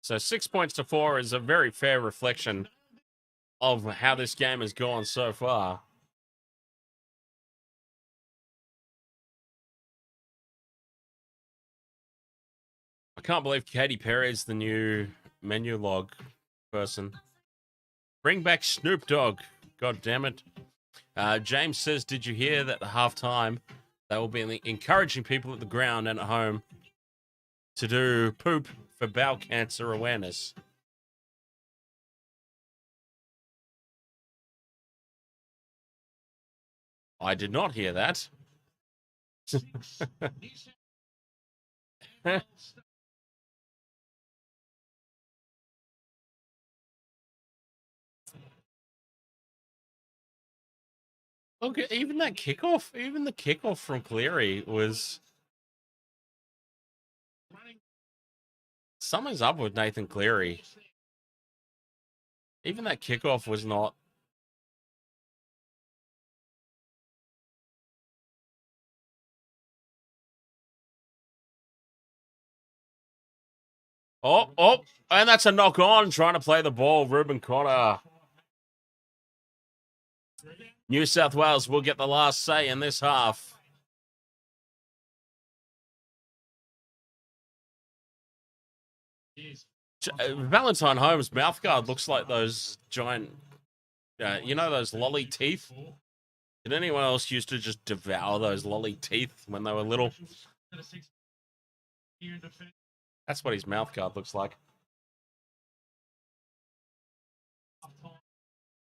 So 6 points to 4 is a very fair reflection of how this game has gone so far. I can't believe Katy Perry is the new menu log person. Bring back Snoop Dogg. God damn it. James says, did you hear that at halftime they will be encouraging people at the ground and at home to do poop for bowel cancer awareness? I did not hear that. Look, even the kickoff from Cleary was... Something's up with Nathan Cleary. Even that kickoff was not... Oh, and that's a knock on, trying to play the ball, Reuben Cotter. New South Wales will get the last say in this half. Valentine Holmes' mouthguard looks like those giant, those lolly teeth. Did anyone else used to just devour those lolly teeth when they were little? That's what his mouthguard looks like.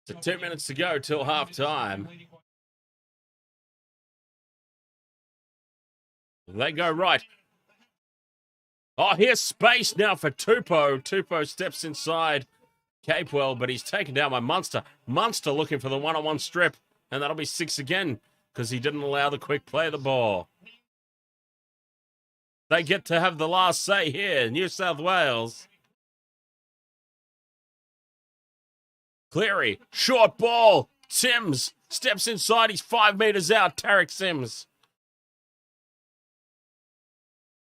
So 2 minutes to go till half time. They go right. Oh, here's space now for Tupou. Tupou steps inside Capewell, but he's taken down by Munster. Munster looking for the one-on-one strip, and that'll be 6 again because he didn't allow the quick play of the ball. They get to have the last say here, New South Wales. Cleary, short ball. Sims steps inside. He's 5 meters out. Tarek Sims.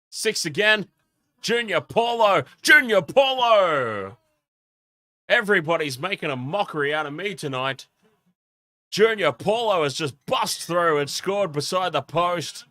6 again. Junior Paulo. Junior Paulo. Everybody's making a mockery out of me tonight. Junior Paulo has just bust through and scored beside the post.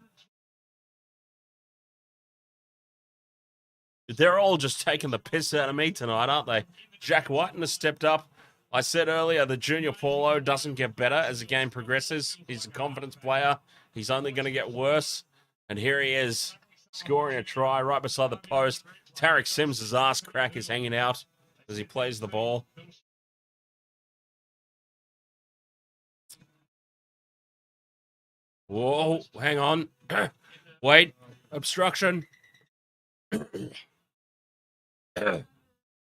They're all just taking the piss out of me tonight, aren't they? Jack Wighton has stepped up. I said earlier the Junior Paulo doesn't get better as the game progresses. He's a confidence player. He's only going to get worse. And here he is, scoring a try right beside the post. Tarek Sims' ass crack is hanging out as he plays the ball. Whoa, hang on. Wait, obstruction.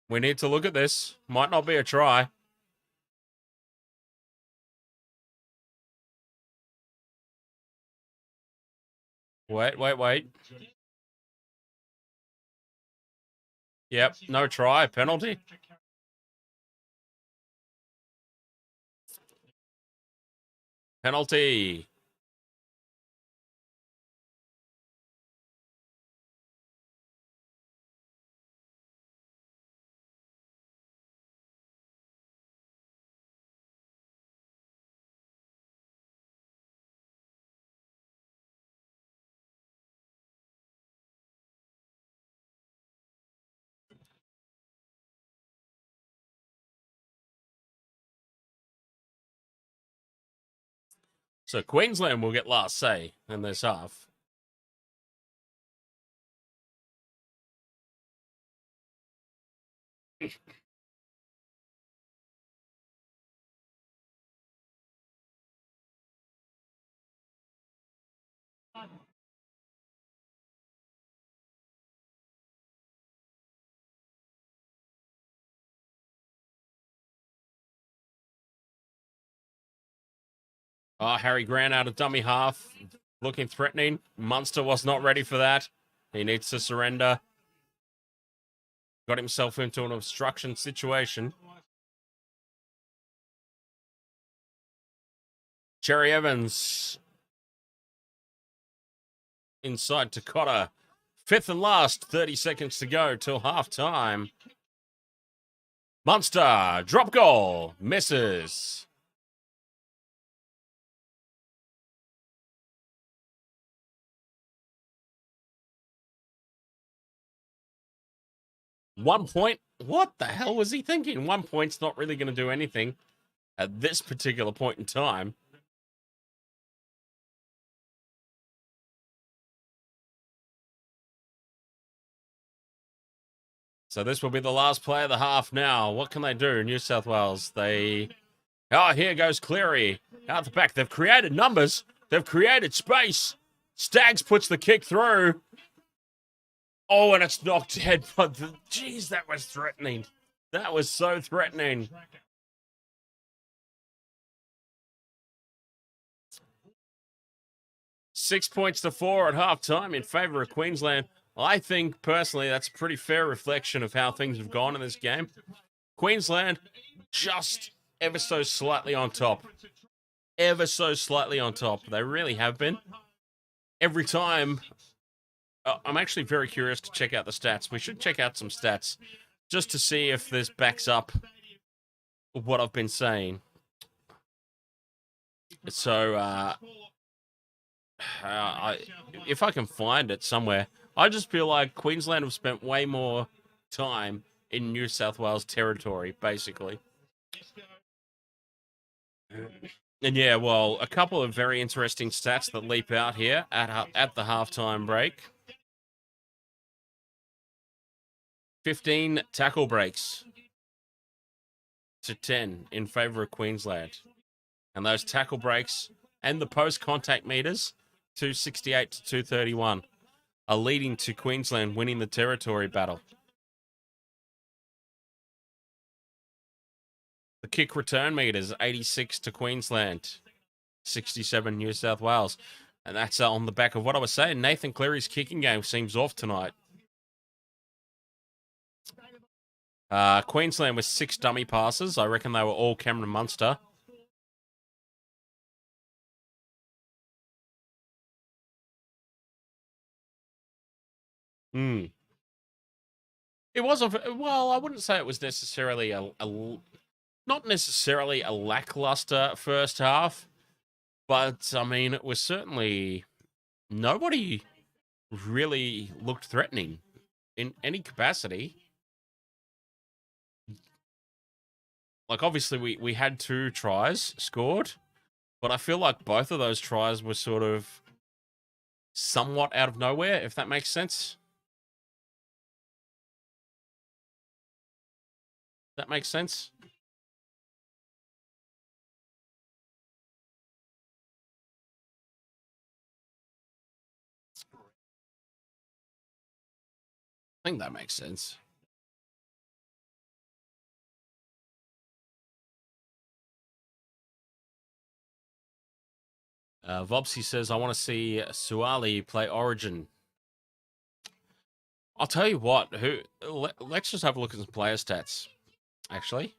We need to look at this. Might not be a try. Wait. Yep, no try. Penalty. Penalty. So Queensland will get last say in this half. Oh, Harry Grant out of dummy half, looking threatening. Munster was not ready for that. He needs to surrender. Got himself into an obstruction situation. Cherry Evans inside to Cotter. 5th and last, 30 seconds to go till half time. Munster, drop goal, misses. One point? What the hell was he thinking? 1 point's not really going to do anything at this particular point in time. So this will be the last play of the half now. What can they do, New South Wales? Oh, here goes Cleary. Out the back. They've created numbers. They've created space. Staggs puts the kick through. Oh, and it's knocked head. Jeez, that was threatening. That was so threatening. $6-4 at halftime in favour of Queensland. I think, personally, that's a pretty fair reflection of how things have gone in this game. Queensland just ever so slightly on top. Ever so slightly on top. They really have been. Every time... I'm actually very curious to check out the stats. We should check out some stats just to see if this backs up what I've been saying. So, if I can find it somewhere, I just feel like Queensland have spent way more time in New South Wales territory, basically. And yeah, well, a couple of very interesting stats that leap out here at the halftime break. 15 tackle breaks to 10 in favour of Queensland. And those tackle breaks and the post-contact meters, 268 to 231, are leading to Queensland winning the territory battle. The kick return meters, 86 to Queensland, 67 New South Wales. And that's on the back of what I was saying. Nathan Cleary's kicking game seems off tonight. Queensland with 6 dummy passes. I reckon they were all Cameron Munster. It was well, I wouldn't say it was necessarily not necessarily a lackluster first half, but I mean, it was certainly nobody really looked threatening in any capacity. Like, obviously, we had 2 tries scored, but I feel like both of those tries were sort of somewhat out of nowhere, if that makes sense. That makes sense? I think that makes sense. Vobsy says, I want to see Suali play Origin. I'll tell you what, let's just have a look at some player stats, actually.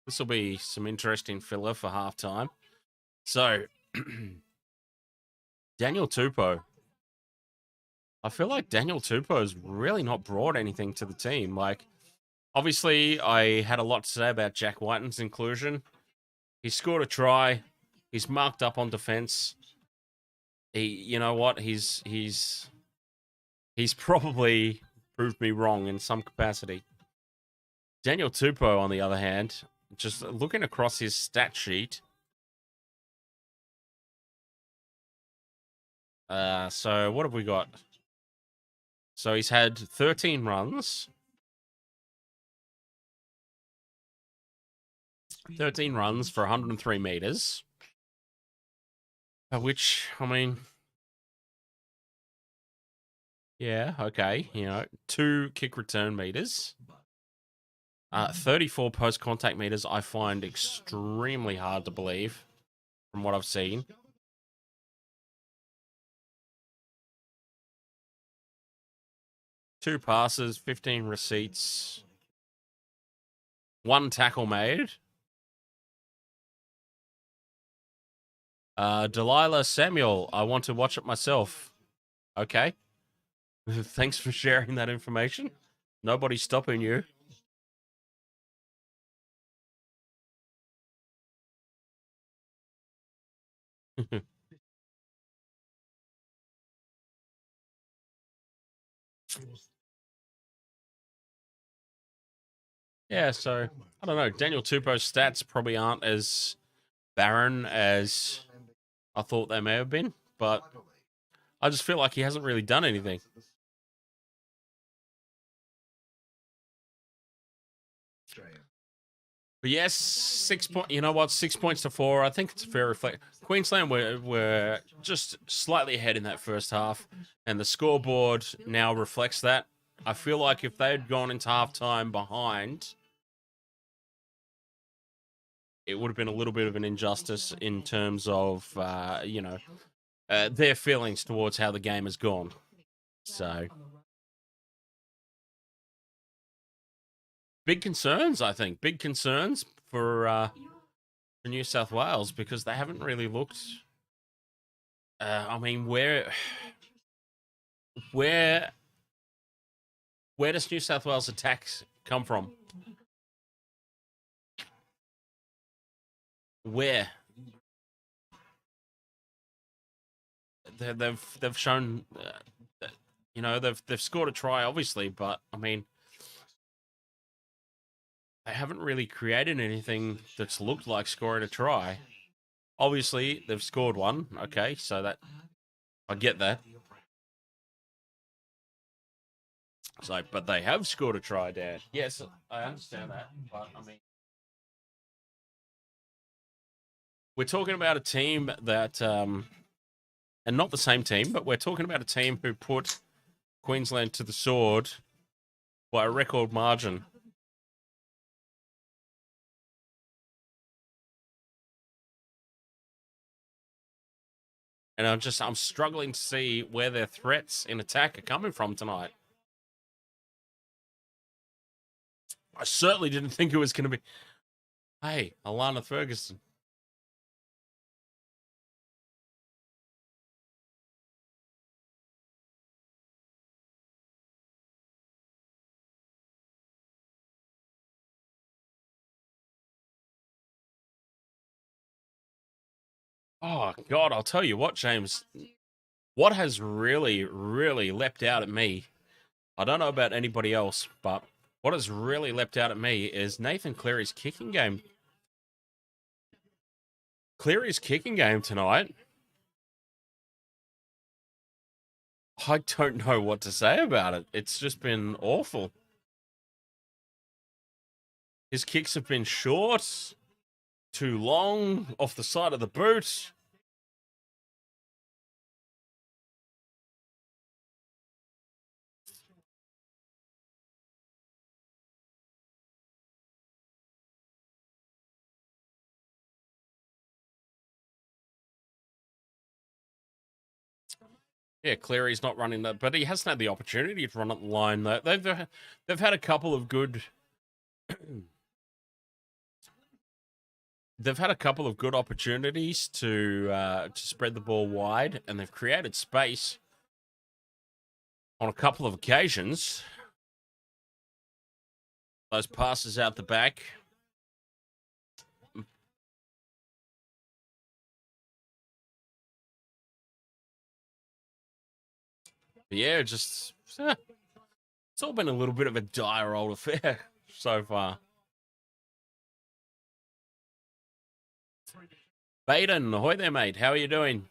This will be some interesting filler for halftime. So, Daniel Tupou. I feel like Daniel Tupou's really not brought anything to the team. Like, obviously, I had a lot to say about Jack Wighton's inclusion. He scored a try. He's marked up on defense. You know what? He's probably proved me wrong in some capacity. Daniel Tupou, on the other hand, just looking across his stat sheet. So what have we got? So he's had 13 runs. 13 runs for 103 meters. Which, I mean, yeah, okay. 2 kick return meters. 34 post-contact meters I find extremely hard to believe from what I've seen. Two passes, 15 receipts. 1 tackle made. Delilah Samuel, I want to watch it myself. Okay. Thanks for sharing that information. Nobody's stopping you. Yeah, so, I don't know. Daniel Tupou's stats probably aren't as barren as I thought they may have been, but I just feel like he hasn't really done anything. But yes, 6 points. You know what? 6 points to 4. I think it's a fair reflect. Queensland were just slightly ahead in that first half, and the scoreboard now reflects that. I feel like if they had gone into halftime behind, it would have been a little bit of an injustice in terms of their feelings towards how the game has gone. So, big concerns, I think. Big concerns for New South Wales because they haven't really looked. I mean, where does New South Wales attacks come from? Where they've shown, they've scored a try, obviously, but I mean, they haven't really created anything that's looked like scoring a try. Obviously, they've scored one. Okay, so that I get that. So, but they have scored a try, Dad. Yes, I understand that, but I mean, we're talking about a team that, and not the same team, but we're talking about a team who put Queensland to the sword by a record margin. And I'm struggling to see where their threats in attack are coming from tonight. I certainly didn't think it was going to be. Hey, Alana Ferguson. Oh, God, I'll tell you what, James. What has really, really leapt out at me, I don't know about anybody else, but what has really leapt out at me is Nathan Cleary's kicking game. Cleary's kicking game tonight. I don't know what to say about it. It's just been awful. His kicks have been short, too long, off the side of the boot. Yeah, Cleary's not running that, but he hasn't had the opportunity to run up the line. Though they've had a couple of good. They've had a couple of good opportunities to spread the ball wide, and they've created space on a couple of occasions. Those passes out the back. But yeah, just it's all been a little bit of a dire old affair so far. Baden, ahoy there, mate. How are you doing?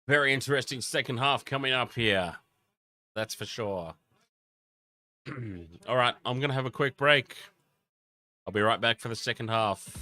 Very interesting second half coming up here. That's for sure. All right, I'm going to have a quick break. I'll be right back for the second half.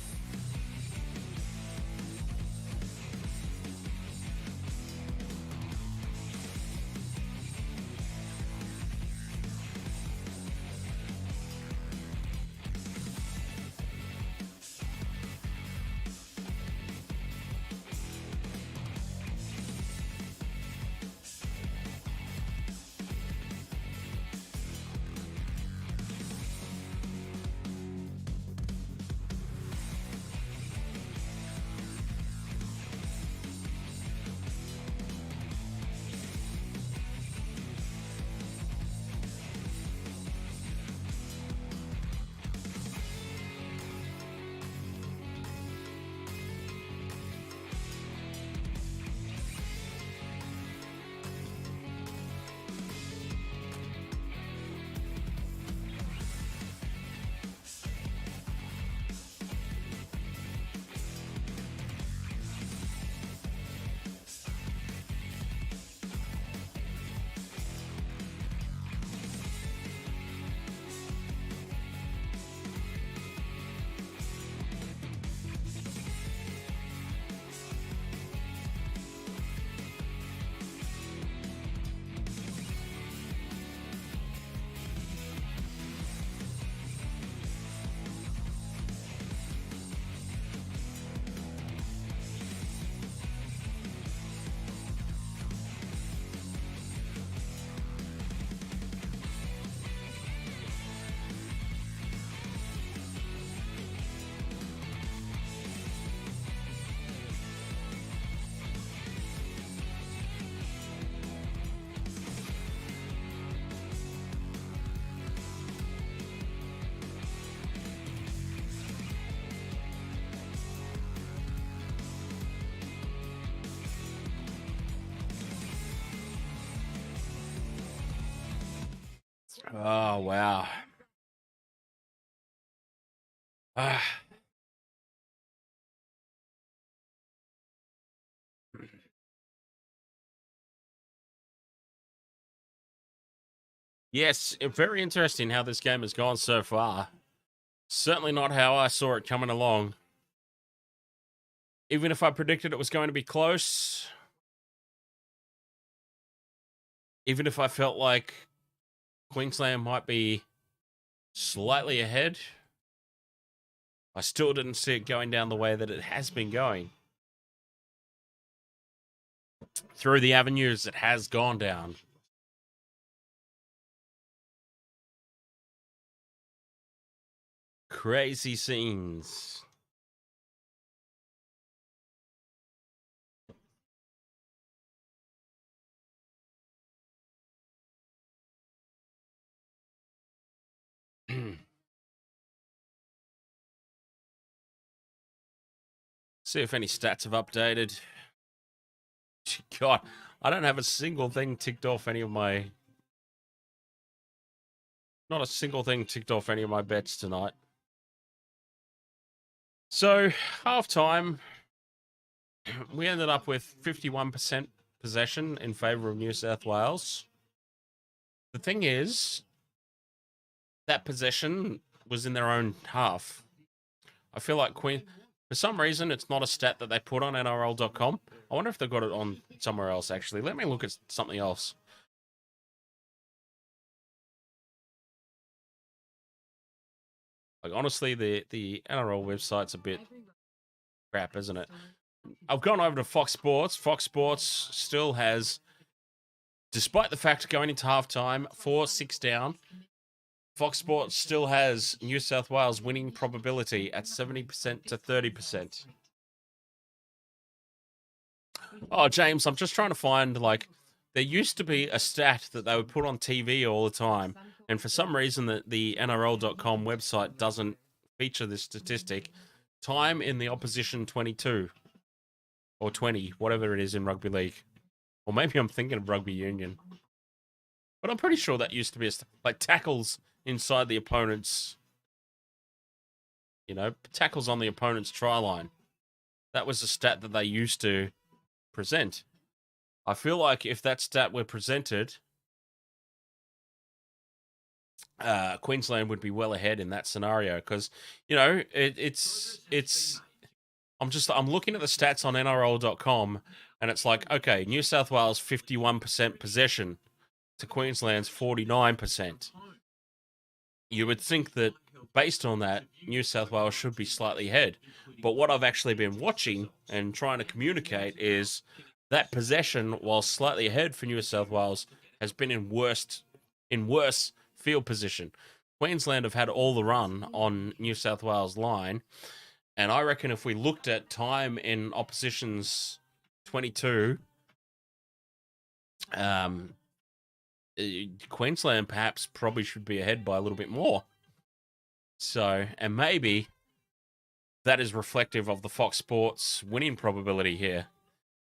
Oh, wow. Ah. Yes, very interesting how this game has gone so far. Certainly not how I saw it coming along. Even if I predicted it was going to be close, even if I felt like Queensland might be slightly ahead, I still didn't see it going down the way that it has been going. Through the avenues it has gone down. Crazy scenes. See if any stats have updated. God, I don't have a single thing ticked off any of my... Not a single thing ticked off any of my bets tonight. So, halftime, we ended up with 51% possession in favour of New South Wales. The thing is, that possession was in their own half. I feel like for some reason, it's not a stat that they put on NRL.com. I wonder if they've got it on somewhere else, actually. Let me look at something else. Like, honestly, the NRL website's a bit crap, isn't it? I've gone over to Fox Sports. Fox Sports still has, despite the fact going into halftime, 4-6 down, Fox Sports still has New South Wales winning probability at 70% to 30%. Oh, James, I'm just trying to find, like, there used to be a stat that they would put on TV all the time, and for some reason the NRL.com website doesn't feature this statistic. Time in the opposition 22 or 20, whatever it is in rugby league. Or maybe I'm thinking of rugby union. But I'm pretty sure that used to be like tackles inside the opponent's, tackles on the opponent's try line. That was a stat that they used to present. I feel like if that stat were presented, Queensland would be well ahead in that scenario because, I'm looking at the stats on NRL.com and it's like, okay, New South Wales 51% possession to Queensland's 49%. You would think that based on that, New South Wales should be slightly ahead. But what I've actually been watching and trying to communicate is that possession, while slightly ahead for New South Wales, has been in worse field position. Queensland have had all the run on New South Wales line, and I reckon if we looked at time in opposition's 22, Queensland perhaps probably should be ahead by a little bit more. So, and maybe that is reflective of the Fox Sports winning probability here.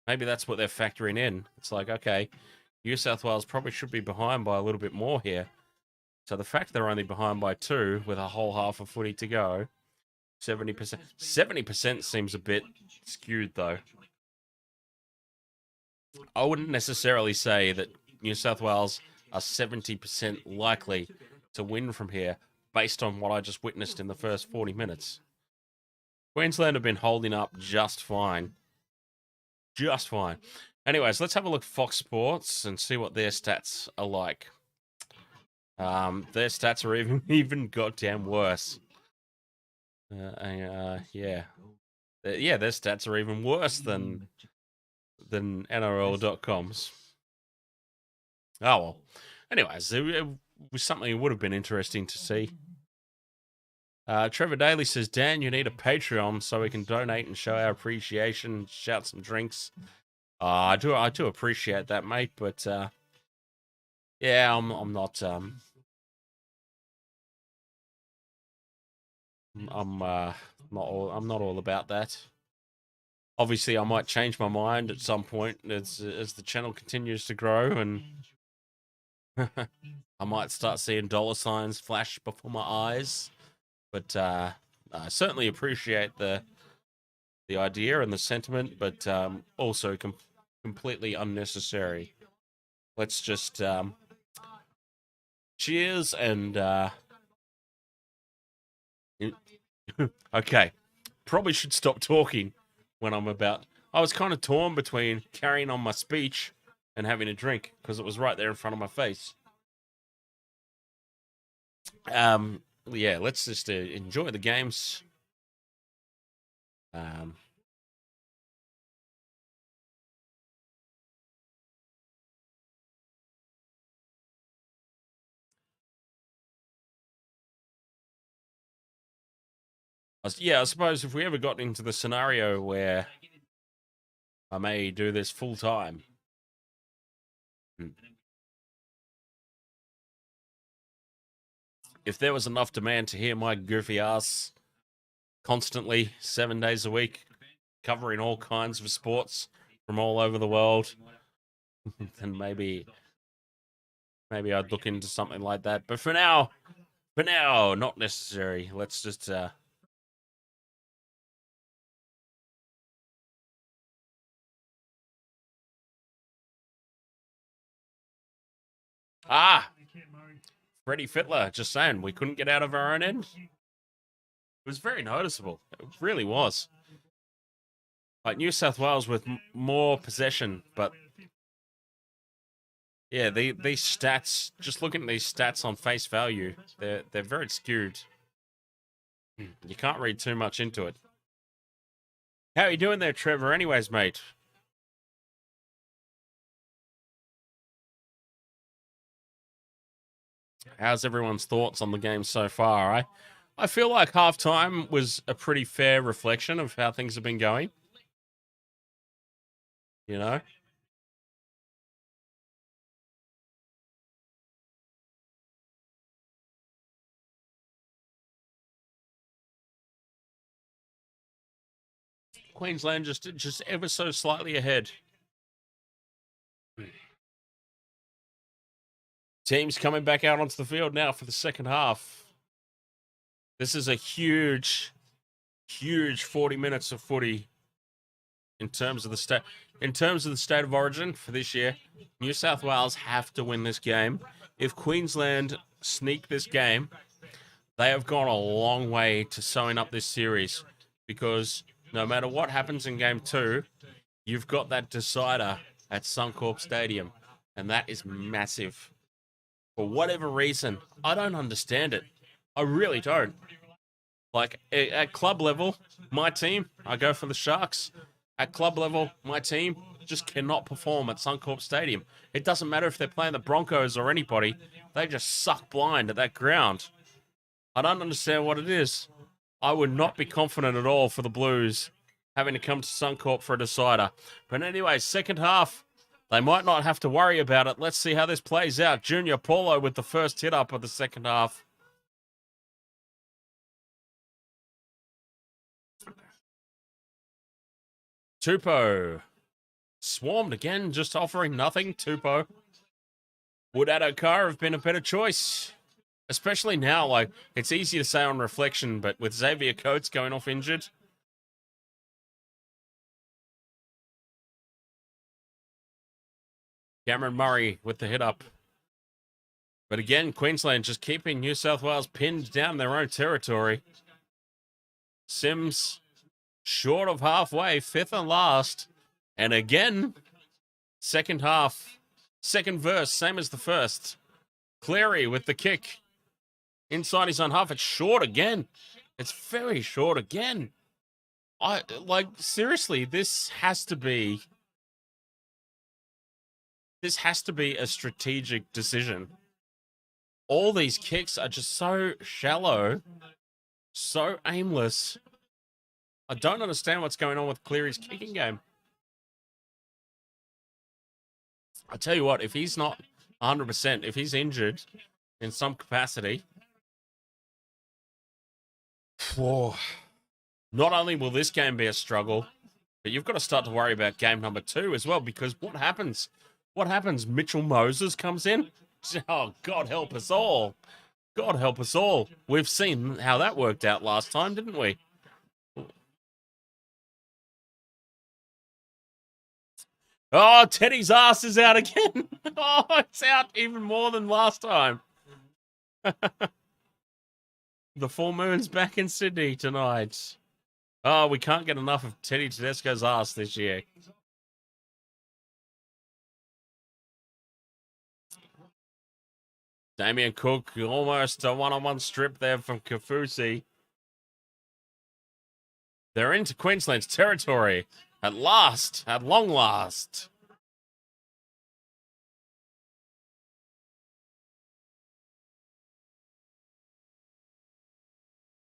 Maybe that's what they're factoring in. It's like, okay, New South Wales probably should be behind by a little bit more here. So the fact they're only behind by 2 with a whole half of footy to go, 70%. 70% seems a bit skewed, though. I wouldn't necessarily say that New South Wales are 70% likely to win from here based on what I just witnessed in the first 40 minutes. Queensland have been holding up just fine. Just fine. Anyways, let's have a look at Fox Sports and see what their stats are like. Their stats are even goddamn worse. Yeah. Their stats are even worse than NRL.com's. Oh, well. Anyways, it was something that would have been interesting to see. Trevor Daly says, Dan, you need a Patreon so we can donate and show our appreciation, shout some drinks. I do appreciate that, mate, but yeah, I'm not I'm not all about that. Obviously, I might change my mind at some point as the channel continues to grow, and I might start seeing dollar signs flash before my eyes. But I certainly appreciate the idea and the sentiment, but also completely unnecessary. Let's just cheers and okay. Probably should stop talking when I'm about. I was kind of torn between carrying on my speech and having a drink because it was right there in front of my face. Yeah, let's just enjoy the games. I suppose if we ever got into the scenario where I may do this full time. If there was enough demand to hear my goofy ass constantly, 7 days a week, covering all kinds of sports from all over the world, then maybe I'd look into something like that. But for now, not necessary. Let's just Freddie Fittler, just saying, we couldn't get out of our own end. It was very noticeable. It really was. Like New South Wales with more possession, but yeah, these stats. Just looking at these stats on face value, they're very skewed. You can't read too much into it. How are you doing there, Trevor? Anyways, mate. How's everyone's thoughts on the game so far? I feel like halftime was a pretty fair reflection of how things have been going. You know? Queensland just ever so slightly ahead. Teams coming back out onto the field now for the second half. This is a huge 40 minutes of footy in terms of the state of origin for this year. New South Wales have to win this game. If Queensland sneak this game, they have gone a long way to sewing up this series, because no matter what happens in game 2, you've got that decider at Accor Stadium, and that is massive. For whatever reason, I don't understand it. I really don't. Like, at club level, my team, I go for the Sharks. At club level, my team just cannot perform at Suncorp Stadium. It doesn't matter if they're playing the Broncos or anybody. They just suck blind at that ground. I don't understand what it is. I would not be confident at all for the Blues having to come to Suncorp for a decider. But anyway, second half, they might not have to worry about it. Let's see how this plays out. Junior Paulo with the first hit up of the second half. Tupou swarmed again, just offering nothing. Tupou. Would Addo-Carr have been a better choice? Especially now, like, it's easy to say on reflection, but with Xavier Coates going off injured. Cameron Murray with the hit up. But again, Queensland just keeping New South Wales pinned down their own territory. Sims short of halfway, fifth and last. And again, second half, second verse, same as the first. Cleary with the kick. Inside his own half, it's short again. It's very short again. Seriously, this has to be a strategic decision. All these kicks are just so shallow, so aimless. I don't understand what's going on with Cleary's kicking game. I tell you what, if he's not 100%, if he's injured in some capacity, not only will this game be a struggle, but you've got to start to worry about game number 2 as well, because what happens? Mitchell Moses comes in? Oh, God help us all. God help us all. We've seen how that worked out last time, didn't we? Oh, Teddy's ass is out again. Oh, it's out even more than last time. The full moon's back in Sydney tonight. Oh, we can't get enough of Teddy Tedesco's ass this year. Damien Cook, almost a one-on-one strip there from Kafusi. They're into Queensland's territory. At last. At long last.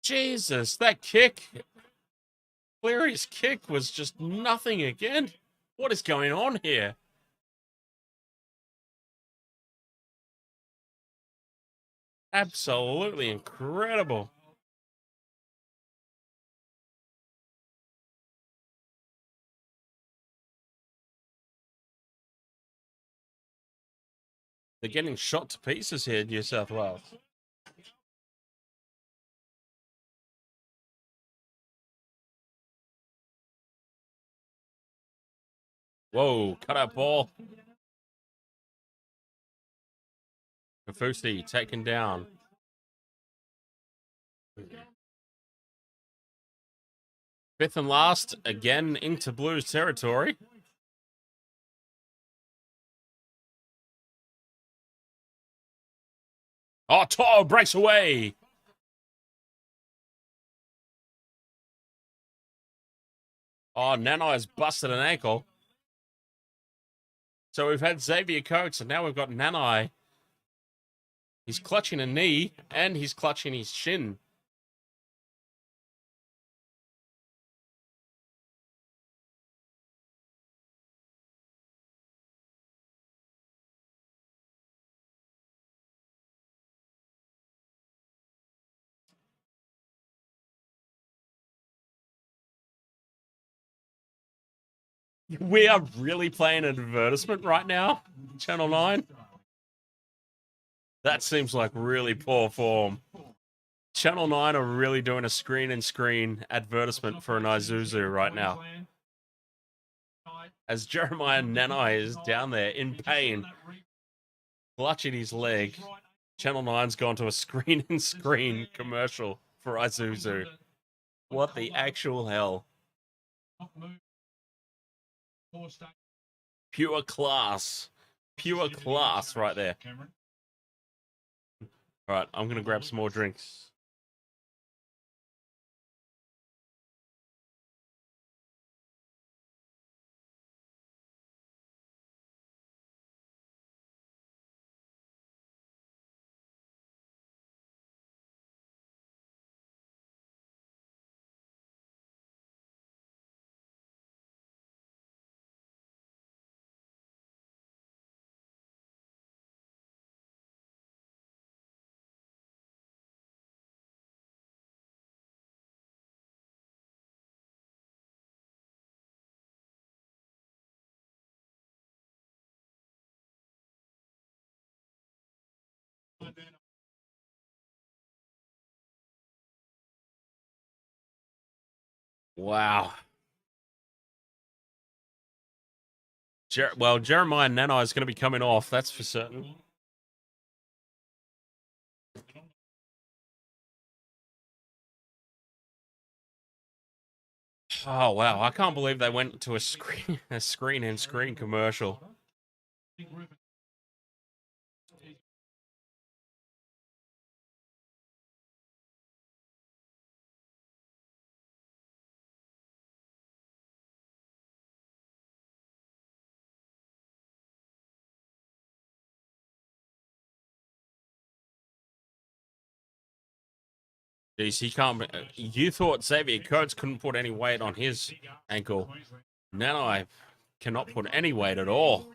Jesus, that kick. Cleary's kick was just nothing again. What is going on here? Absolutely incredible. They're getting shot to pieces here in New South Wales. Whoa, cut out ball. Kafusi taken down. Fifth and last, again into Blues territory. Oh, To'o breaks away. Oh, Nanai has busted an ankle. So we've had Xavier Coates, and now we've got Nanai. He's clutching a knee, and he's clutching his shin. We are really playing an advertisement right now, Channel 9. That seems like really poor form. Channel 9 are really doing a screen-and-screen advertisement for an Isuzu right now. As Jeremiah Nanai is down there in pain, clutching his leg, Channel 9's gone to a screen-and-screen commercial for Isuzu. What the actual hell? Pure class. Pure class right there. All right, I'm going to grab some more drinks. Wow. Well, Jeremiah Nanai is going to be coming off, that's for certain. Oh, wow. I can't believe they went to a screen commercial. Jeez, he can't. You thought Xavier Coates couldn't put any weight on his ankle. Nanai cannot put any weight at all.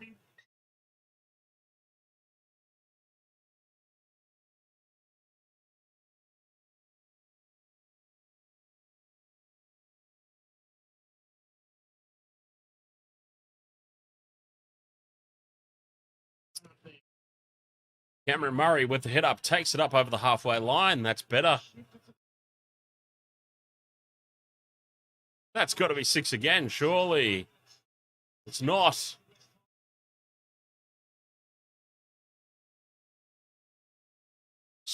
Cameron Murray with the hit up takes it up over the halfway line. That's better. That's got to be 6 again, surely. It's not.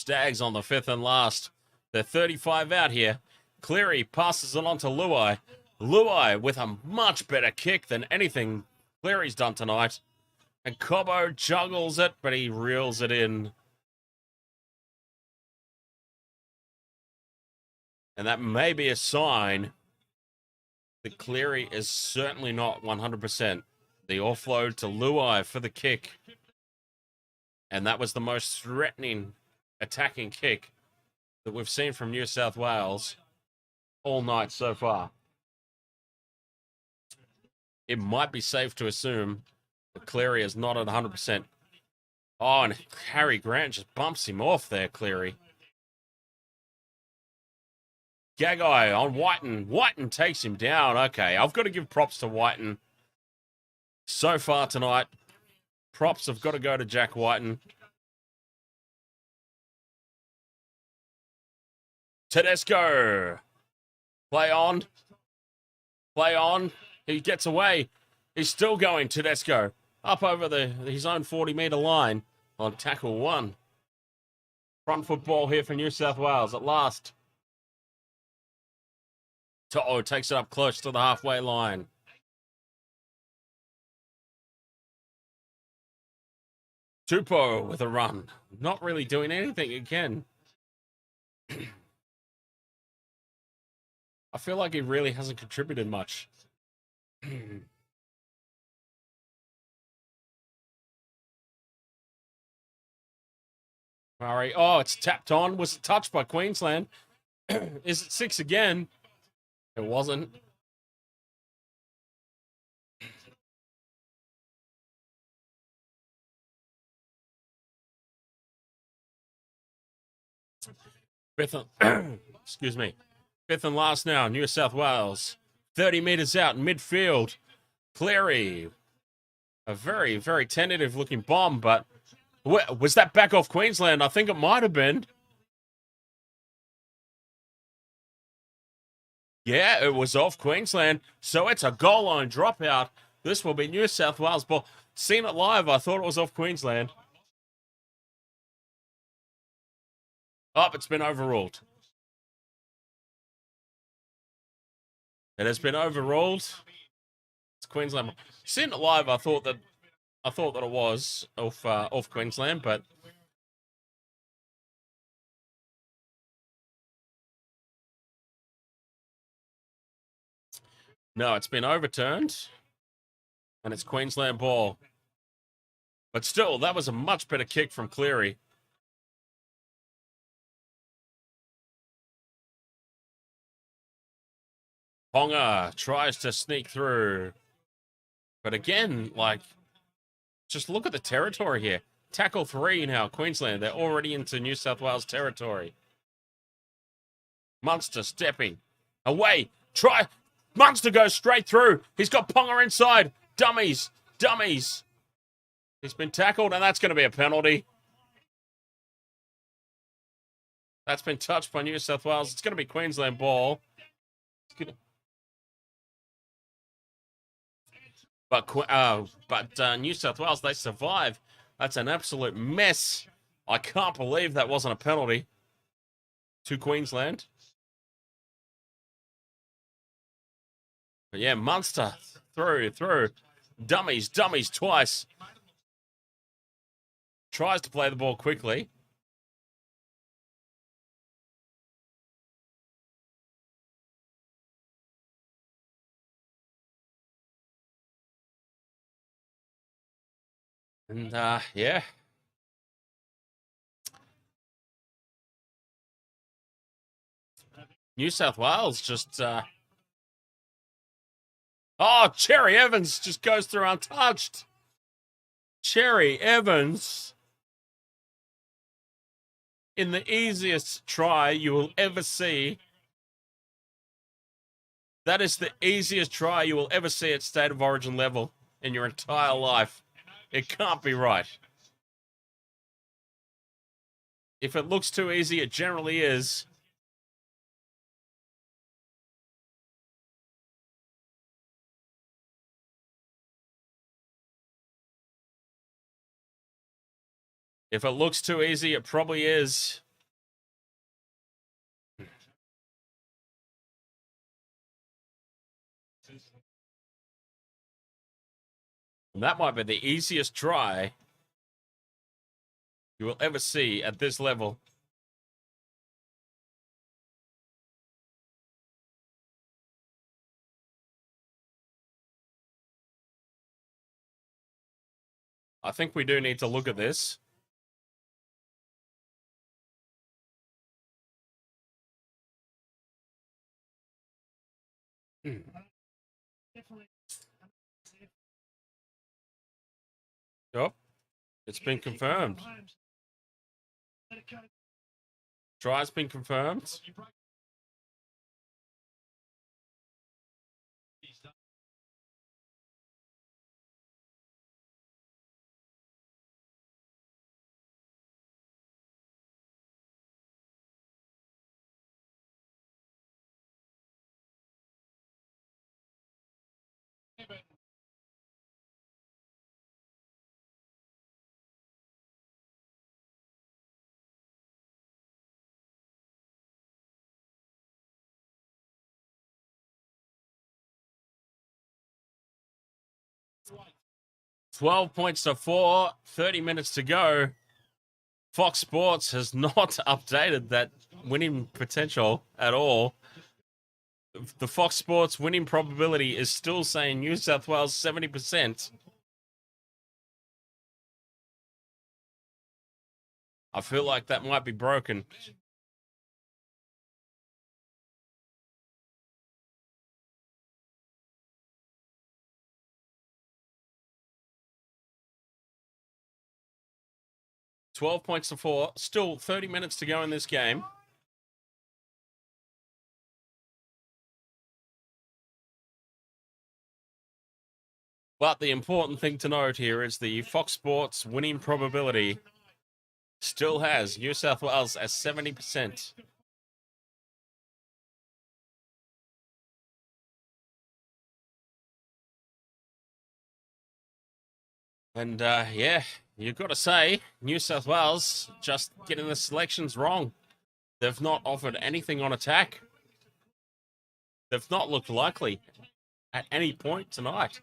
Staggs on the 5th and last. They're 35 out here. Cleary passes it on to Luai. Luai with a much better kick than anything Cleary's done tonight. And Cobbo juggles it, but he reels it in. And that may be a sign that Cleary is certainly not 100%. The offload to Luai for the kick. And that was the most threatening attacking kick that we've seen from New South Wales all night so far. It might be safe to assume that Cleary is not at 100%. Oh, and Harry Grant just bumps him off there, Cleary. Gagai on Wighton. Wighton takes him down. Okay, I've got to give props to Wighton. So far tonight, props have got to go to Jack Wighton. Tedesco. Play on. Play on. He gets away. He's still going, Tedesco. Up over his own 40-metre line on tackle 1. Front football here for New South Wales at last. To'o takes it up close to the halfway line. Tupou with a run. Not really doing anything again. I feel like he really hasn't contributed much. Murray. Oh, it's tapped on. Was touched by Queensland. Is it 6 again? It wasn't. Excuse me. 5th and last now, New South Wales. 30 metres out in midfield. Cleary. A very, very tentative looking bomb, but was that back off Queensland? I think it might have been. Yeah, it was off Queensland. So it's a goal line dropout. This will be New South Wales ball. Seen it live. I thought it was off Queensland. Oh, it's been overruled. It has been overruled. It's Queensland. Seen it live. I thought that it was off Queensland, but no, it's been overturned, and it's Queensland ball. But still, that was a much better kick from Cleary. Ponga tries to sneak through. But again, just look at the territory here. Tackle 3 now, Queensland. They're already into New South Wales territory. Munster stepping. Away. Munster goes straight through. He's got Ponga inside. Dummies. He's been tackled, and that's going to be a penalty. That's been touched by New South Wales. It's going to be Queensland ball. But New South Wales, they survive. That's an absolute mess. I can't believe that wasn't a penalty to Queensland. But yeah, Munster through. Dummies twice. Tries to play the ball quickly. And, yeah. New South Wales just, Oh, Cherry Evans just goes through untouched. Cherry Evans. In the easiest try you will ever see. That is the easiest try you will ever see at State of Origin level in your entire life. It can't be right. If it looks too easy, it generally is. If it looks too easy, it probably is. And that might be the easiest try you will ever see at this level. I think we do need to look at this. Yep. It's been confirmed. Try's been confirmed. $12 points to 4, 30 minutes to go. Fox Sports has not updated that winning potential at all. The Fox Sports winning probability is still saying New South Wales 70%. I feel like that might be broken. $12 points to 4. Still 30 minutes to go in this game. But the important thing to note here is the Fox Sports winning probability still has New South Wales as 70%. And yeah, you've got to say, New South Wales just getting the selections wrong. They've not offered anything on attack. They've not looked likely at any point tonight.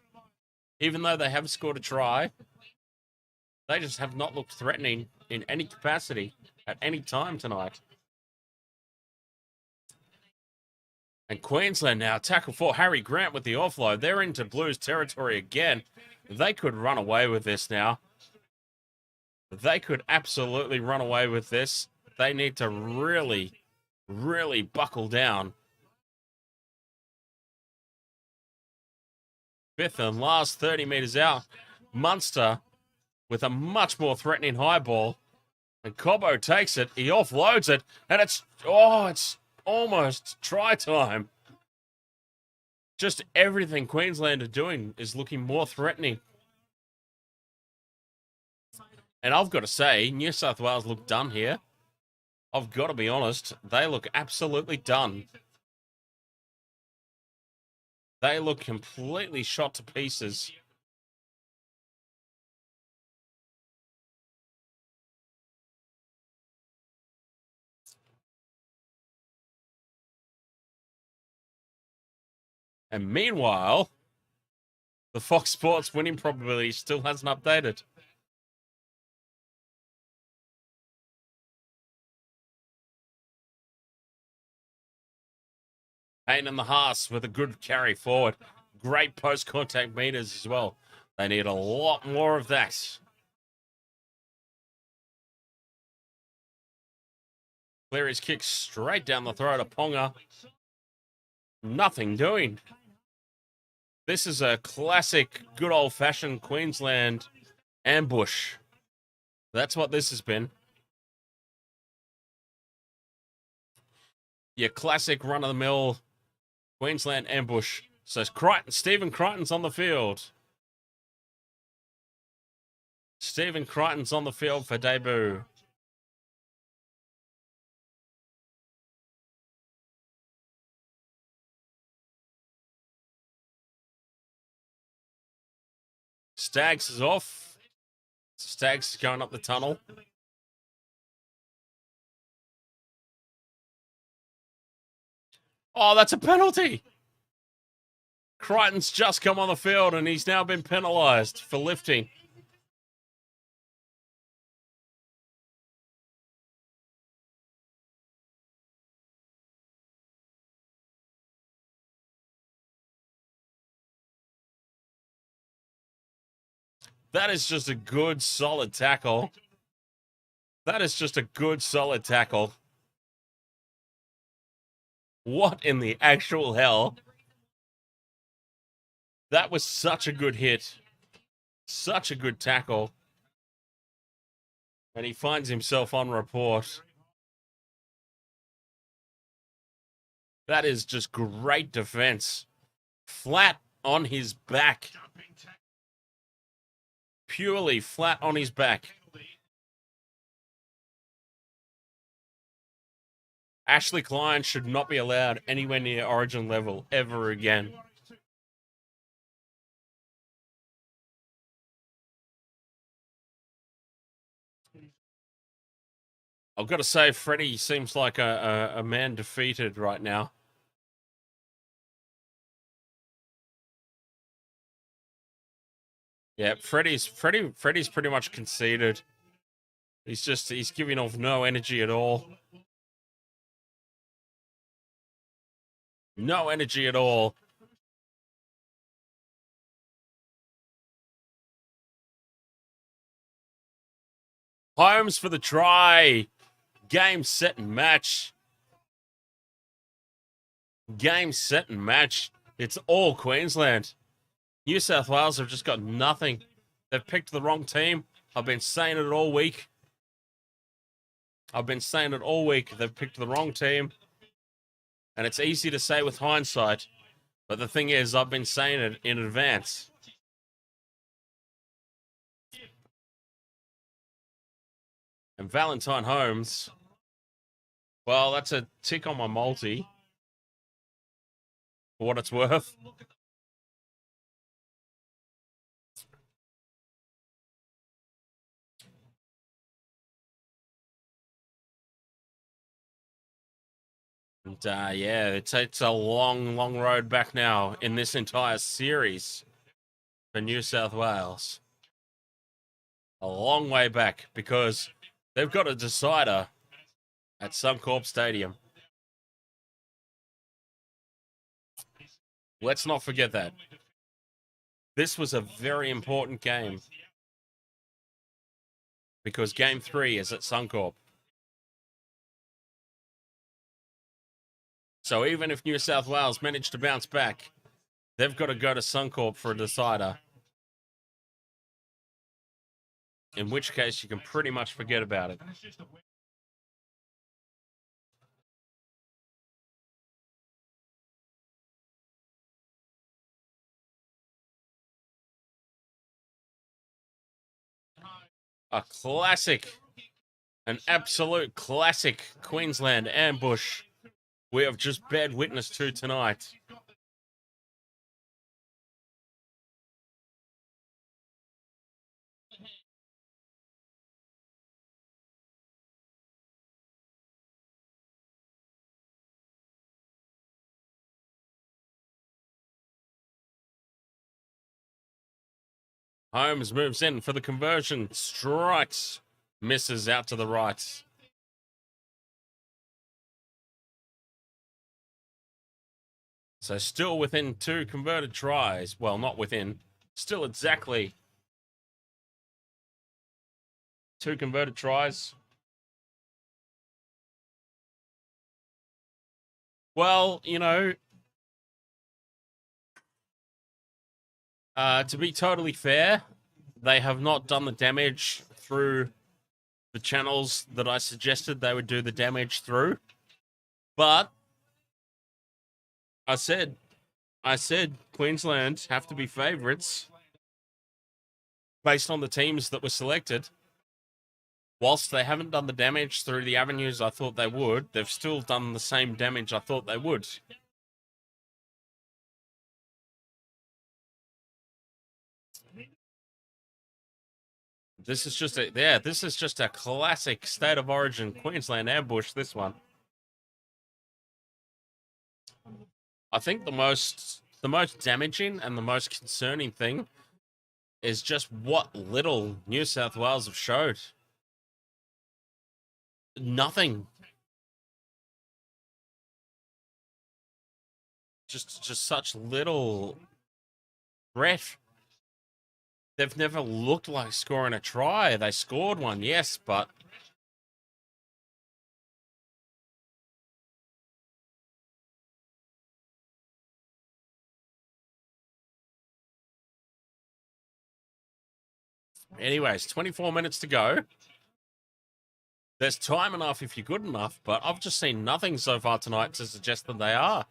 Even though they have scored a try, they just have not looked threatening in any capacity at any time tonight. And Queensland now tackle for Harry Grant with the offload. They're into Blues territory again. They could run away with this now. They could absolutely run away with this. They need to really, really buckle down. Fifth and last 30 metres out. Munster with a much more threatening high ball. And Cobbo takes it. He offloads it. And it's almost try time. Just everything Queensland are doing is looking more threatening. And I've got to say, New South Wales look done here. I've got to be honest. They look absolutely done. They look completely shot to pieces. And meanwhile, the Fox Sports winning probability still hasn't updated. Payne and the Haas with a good carry forward. Great post-contact meters as well. They need a lot more of that. Cleary's kick straight down the throat of Ponga. Nothing doing. This is a classic, good old-fashioned Queensland ambush. That's what this has been. Your classic run-of-the-mill Queensland ambush. So Stephen Crichton's on the field. Stephen Crichton's on the field for debut. Staggs is off. Staggs is going up the tunnel. Oh, that's a penalty. Crichton's just come on the field and he's now been penalised for lifting. That is just a good, solid tackle. That is just a good, solid tackle. What in the actual hell? That was such a good hit. Such a good tackle. And he finds himself on report. That is just great defense. Flat on his back. Purely flat on his back. Ashley Klein should not be allowed anywhere near Origin level ever again. I've got to say, Freddie seems like a man defeated right now. Yeah, Freddie's pretty much conceded. He's giving off no energy at all. No energy at all. Holmes for the try. Game, set, and match. Game, set, and match. It's all Queensland. New South Wales have just got nothing. They've picked the wrong team. I've been saying it all week. They've picked the wrong team. And it's easy to say with hindsight. But the thing is, I've been saying it in advance. And Valentine Holmes, well, that's a tick on my multi. For what it's worth. And, yeah, it's a long, long road back now in this entire series for New South Wales. A long way back because they've got a decider at Accor Stadium. Let's not forget that. This was a very important game because Game 3 is at Suncorp. So even if New South Wales managed to bounce back, they've got to go to Suncorp for a decider. In which case, you can pretty much forget about it. A classic, an absolute classic Queensland ambush we have just bared witness to tonight. Holmes moves in for the conversion, strikes, misses out to the right. So still within 2 converted tries. Well, not within. Still exactly 2 converted tries. Well, you know, to be totally fair, they have not done the damage through the channels that I suggested they would do the damage through. But I said Queensland have to be favourites based on the teams that were selected. Whilst they haven't done the damage through the avenues I thought they would, they've still done the same damage I thought they would. This is just a classic State of Origin Queensland ambush, this one. I think the most the most damaging and the most concerning thing is just what little New South Wales have showed. Nothing. Just such little threat. They've never looked like scoring a try. They scored one, yes, but anyways, 24 minutes to go. There's time enough if you're good enough, but I've just seen nothing so far tonight to suggest that they are.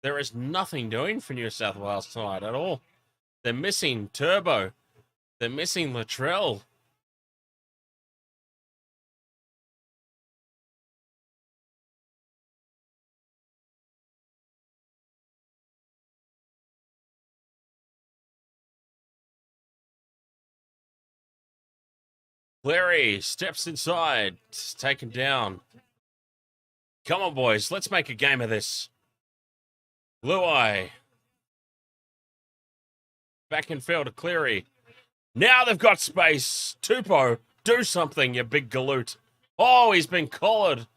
There is nothing doing for New South Wales tonight at all. They're missing Turbo. They're missing Latrell. Cleary steps inside, taken down. Come on, boys, let's make a game of this. Luai. Back in field to Cleary. Now they've got space. Tupou, do something, you big galoot. Oh, he's been collared.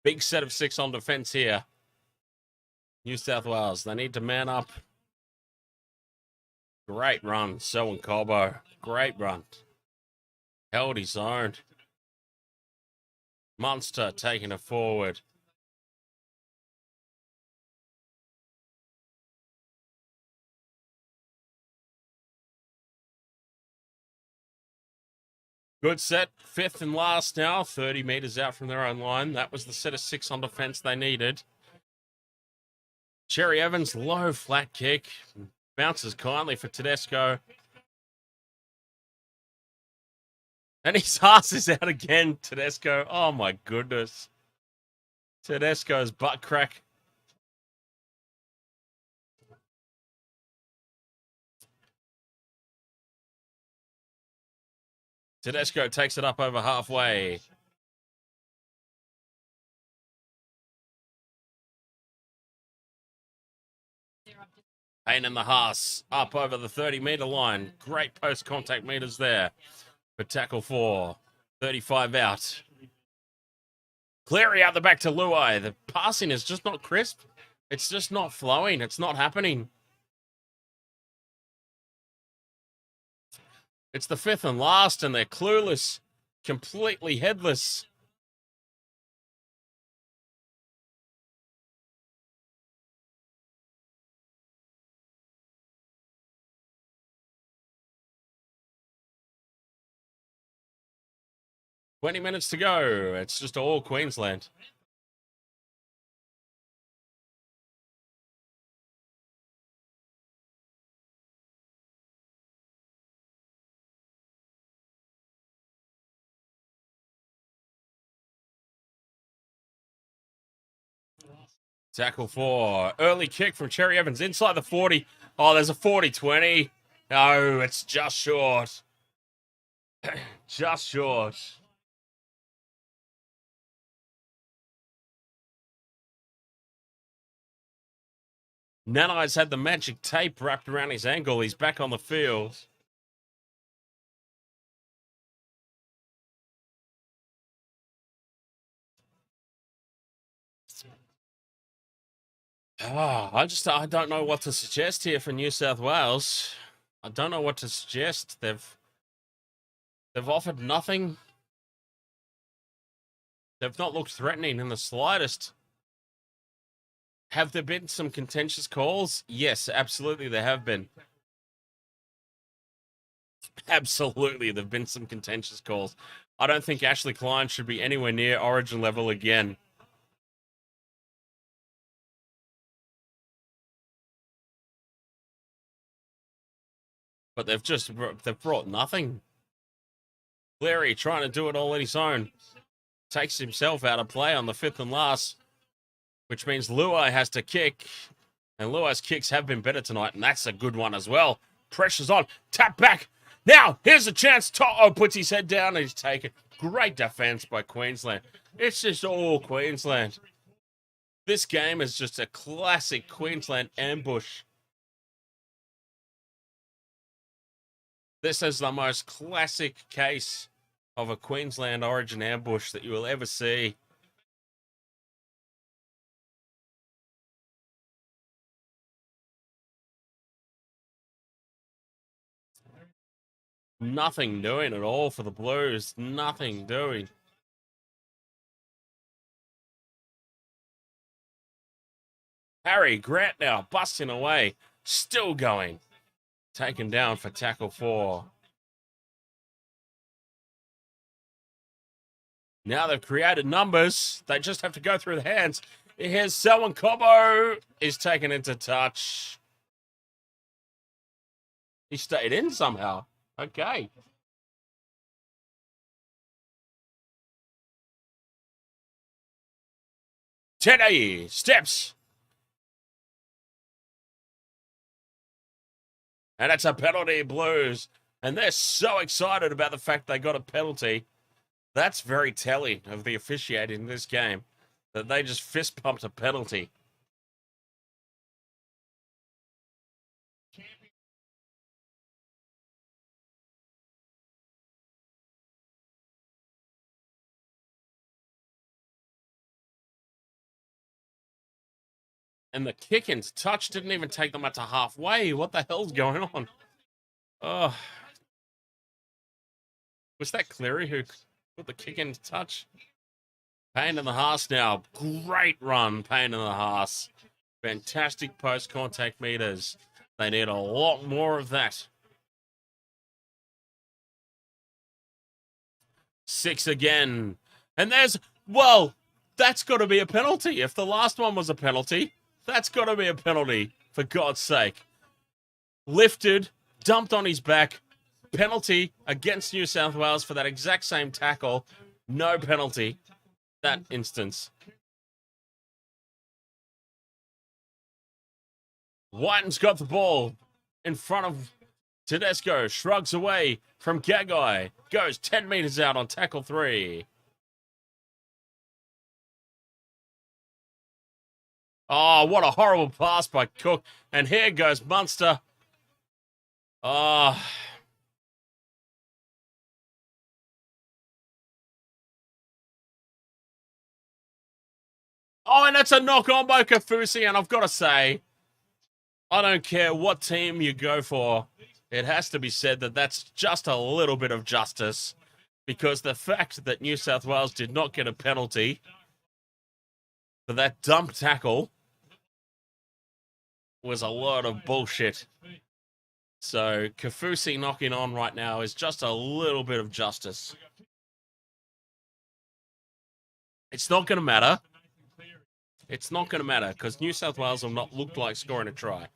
Big set of 6 on defense here. New South Wales, they need to man up. Great run, Selwyn Cobbo. Great run. Held his own. Munster taking it forward. Good set, 5th and last now, 30 metres out from their own line. That was the set of 6 on defence they needed. Cherry Evans, low flat kick. Bounces kindly for Tedesco. And his ass is out again, Tedesco. Oh my goodness. Tedesco's butt crack. Tedesco takes it up over halfway. Payne in the Haas up over the 30-metre line. Great post-contact meters there for tackle 4. 35 out. Cleary out the back to Luai. The passing is just not crisp. It's just not flowing. It's not happening. It's the 5th and last, and they're clueless. Completely headless. "20 minutes to go. It's just all Queensland." Tackle 4. Early kick from Cherry Evans inside the 40. Oh, there's a 40-20. No, it's just short. Just short. Nanai's had the magic tape wrapped around his ankle. He's back on the field. I don't know what to suggest here for New South Wales. I don't know what to suggest. They've offered nothing. They've not looked threatening in the slightest. Have there been some contentious calls? Yes, absolutely there have been. Absolutely, there have been some contentious calls. I don't think Ashley Klein should be anywhere near Origin level again. But they've brought nothing. Cleary trying to do it all on his own. Takes himself out of play on the 5th and last, which means Luai has to kick. And Luai's kicks have been better tonight, and that's a good one as well. Pressure's on. Tap back. Now, here's a chance. To'o puts his head down and he's taken. Great defense by Queensland. It's just all Queensland. This game is just a classic Queensland ambush. This is the most classic case of a Queensland origin ambush that you will ever see. Nothing doing at all for the Blues. Nothing doing. Harry Grant now busting away. Still going. Taken down for tackle 4. Now they've created numbers. They just have to go through the hands. Here's Selwyn Cobbo is taken into touch. He stayed in somehow. Okay. Teddy steps. And it's a penalty, Blues. And they're so excited about the fact they got a penalty. That's very telling of the officiating in this game, that they just fist pumped a penalty. And the kick into touch didn't even take them up to halfway. What the hell's going on? Oh. Was that Cleary who put the kick into touch? Payne in the Haas now. Great run, Payne in the Haas. Fantastic post-contact meters. They need a lot more of that. 6 again. And there's, well, that's got to be a penalty. If the last one was a penalty, that's got to be a penalty, for God's sake. Lifted, dumped on his back. Penalty against New South Wales for that exact same tackle. No penalty. That instance. Wighton's got the ball in front of Tedesco. Shrugs away from Gagai. Goes 10 meters out on tackle 3. Oh, what a horrible pass by Cook. And here goes Munster. Oh. Oh, and that's a knock on by Kaufusi. And I've got to say, I don't care what team you go for. It has to be said that that's just a little bit of justice. Because the fact that New South Wales did not get a penalty for that dump tackle was a lot of bullshit. So Kaufusi knocking on right now is just a little bit of justice. It's not going to matter. It's not going to matter because New South Wales have not looked like scoring a try.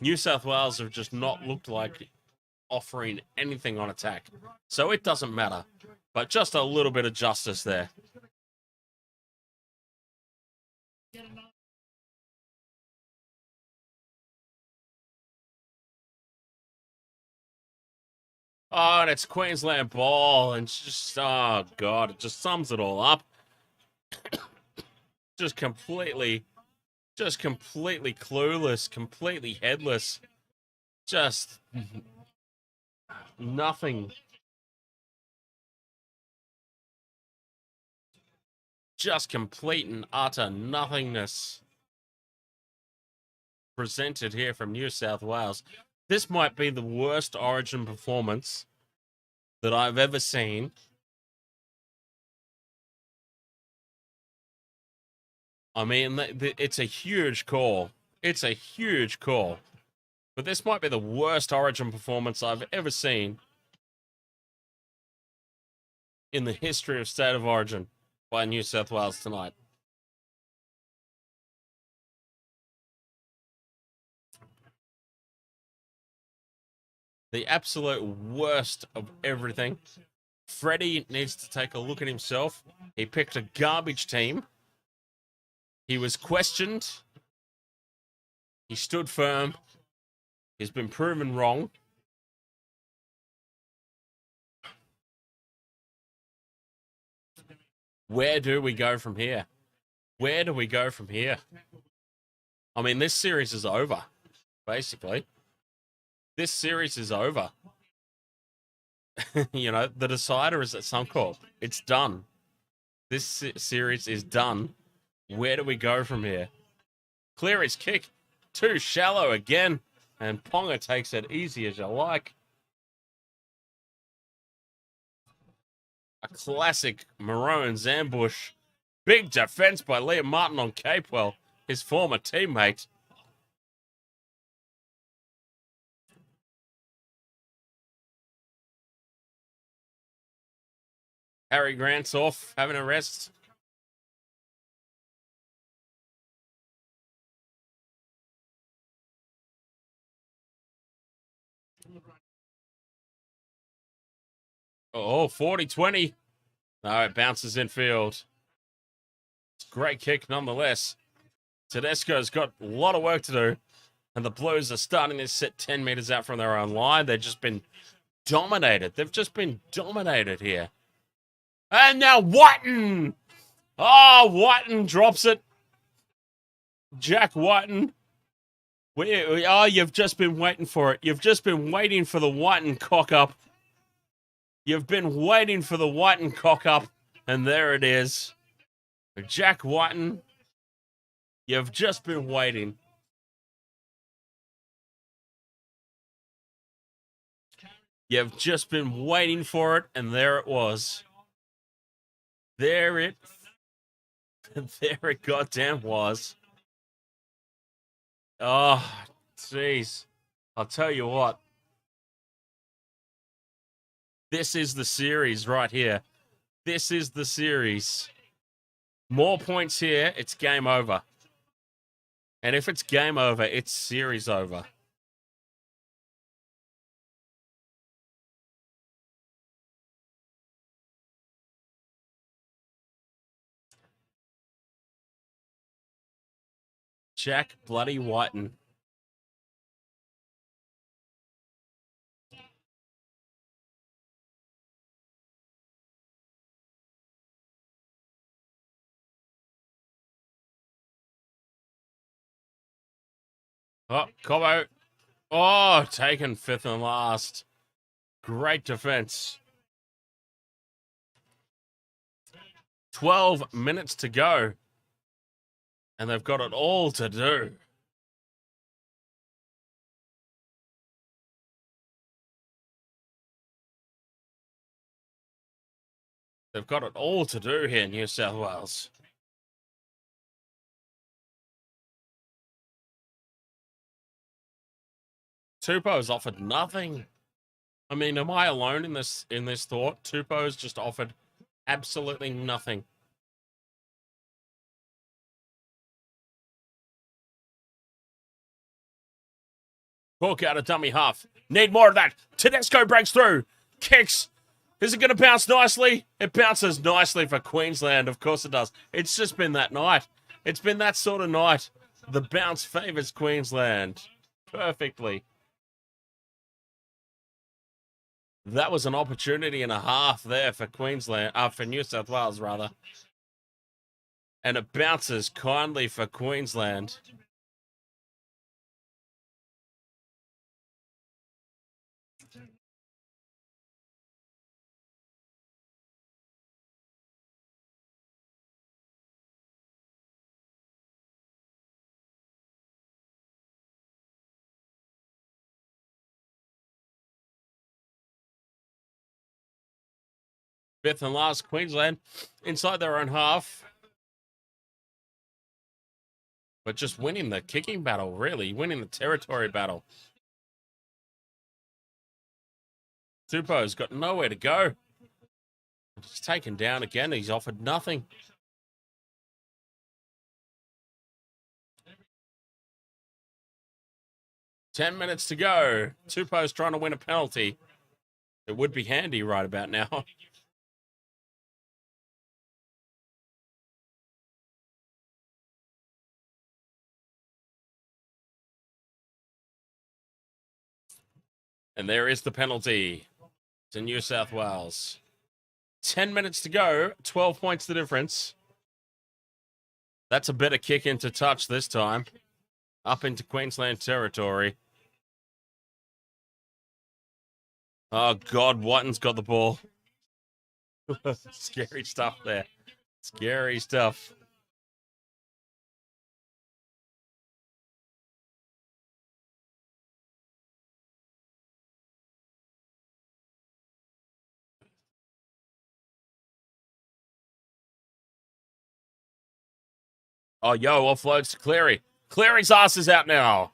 New South Wales have just not looked like offering anything on attack. So it doesn't matter. But just a little bit of justice there. Oh, and it's Queensland ball, and just, oh, God, it just sums it all up. just completely clueless, completely headless. Just nothing. Just complete and utter nothingness presented here from New South Wales. This might be the worst Origin performance that I've ever seen. I mean, it's a huge call. It's a huge call. But this might be the worst Origin performance I've ever seen in the history of State of Origin by New South Wales tonight. The absolute worst of everything. Freddie needs to take a look at himself. He picked a garbage team. He was questioned. He stood firm. He's been proven wrong. Where do we go from here? Where do we go from here? I mean, this series is over, basically. This series is over. You know, the decider is at Suncorp. It's done. This series is done. Where do we go from here? Clear his kick. Too shallow again. And Ponga takes it easy as you like. A classic Maroons ambush. Big defense by Liam Martin on Capewell, his former teammate. Harry Grant's off, having a rest. Oh, 40-20. No, it bounces in field. It's a great kick nonetheless. Tedesco's got a lot of work to do. And the Blues are starting this set 10 metres out from their own line. They've just been dominated. They've just been dominated here. And now Wighton. Oh, Wighton drops it. Jack Wighton. Oh, you've just been waiting for it. You've just been waiting for the Wighton cock-up. You've been waiting for the Wighton cock-up. And there it is. Jack Wighton. You've just been waiting. You've just been waiting for it, and there it was. There it goddamn was. Oh, jeez. I'll tell you what. This is the series right here. This is the series. More points here, it's game over. And if it's game over, it's series over. Jack bloody Wighton. Oh, Cobbo. Oh, taken fifth and last. Great defense. 12 minutes to go. And they've got it all to do. They've got it all to do here, New South Wales. Tupou's offered nothing. I mean, am I alone in this thought? Tupou's just offered absolutely nothing. Hook out a dummy half. Need more of that. Tedesco breaks through. Kicks. Is it going to bounce nicely? It bounces nicely for Queensland. Of course it does. It's just been that night. It's been that sort of night. The bounce favours Queensland perfectly. That was an opportunity and a half there for Queensland, for New South Wales rather. And it bounces kindly for Queensland. Fifth and last, Queensland inside their own half. But just winning the kicking battle, really. Winning the territory battle. Tupou's got nowhere to go. He's taken down again. He's offered nothing. Ten minutes to go. Tupou's trying to win a penalty. It would be handy right about now. And there is the penalty to New South Wales. 10 minutes to go, 12 points the difference. That's a better kick into touch this time. Up into Queensland territory. Oh, God, Wighton's got the ball. Scary stuff there. Scary stuff. Oh, yo, offloads to Cleary. Cleary's ass is out now.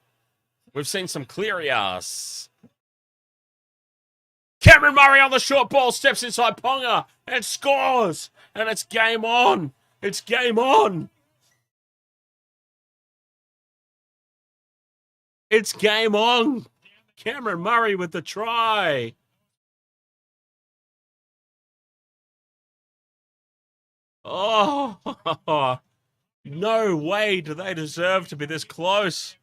We've seen some Cleary ass. Cameron Murray on the short ball, steps inside Ponga and scores. And it's game on. It's game on. It's game on. Cameron Murray with the try. Oh, no way do they deserve to be this close.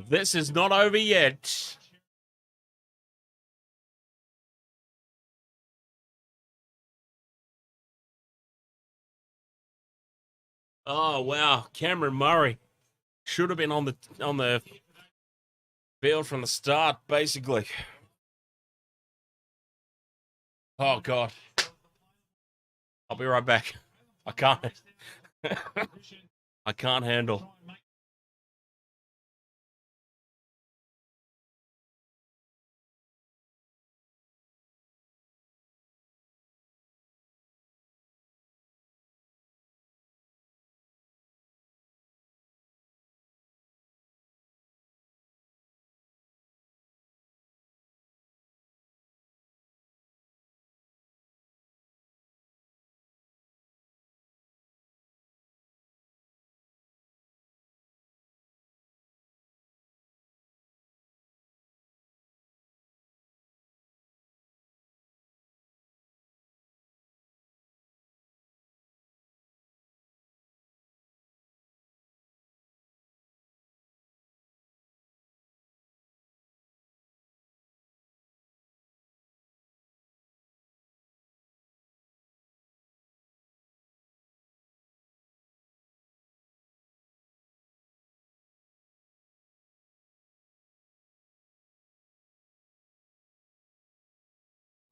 This is not over yet. Oh, wow. Cameron Murray should have been on the field from the start, basically. Oh, God. I'll be right back. I can't. I can't handle.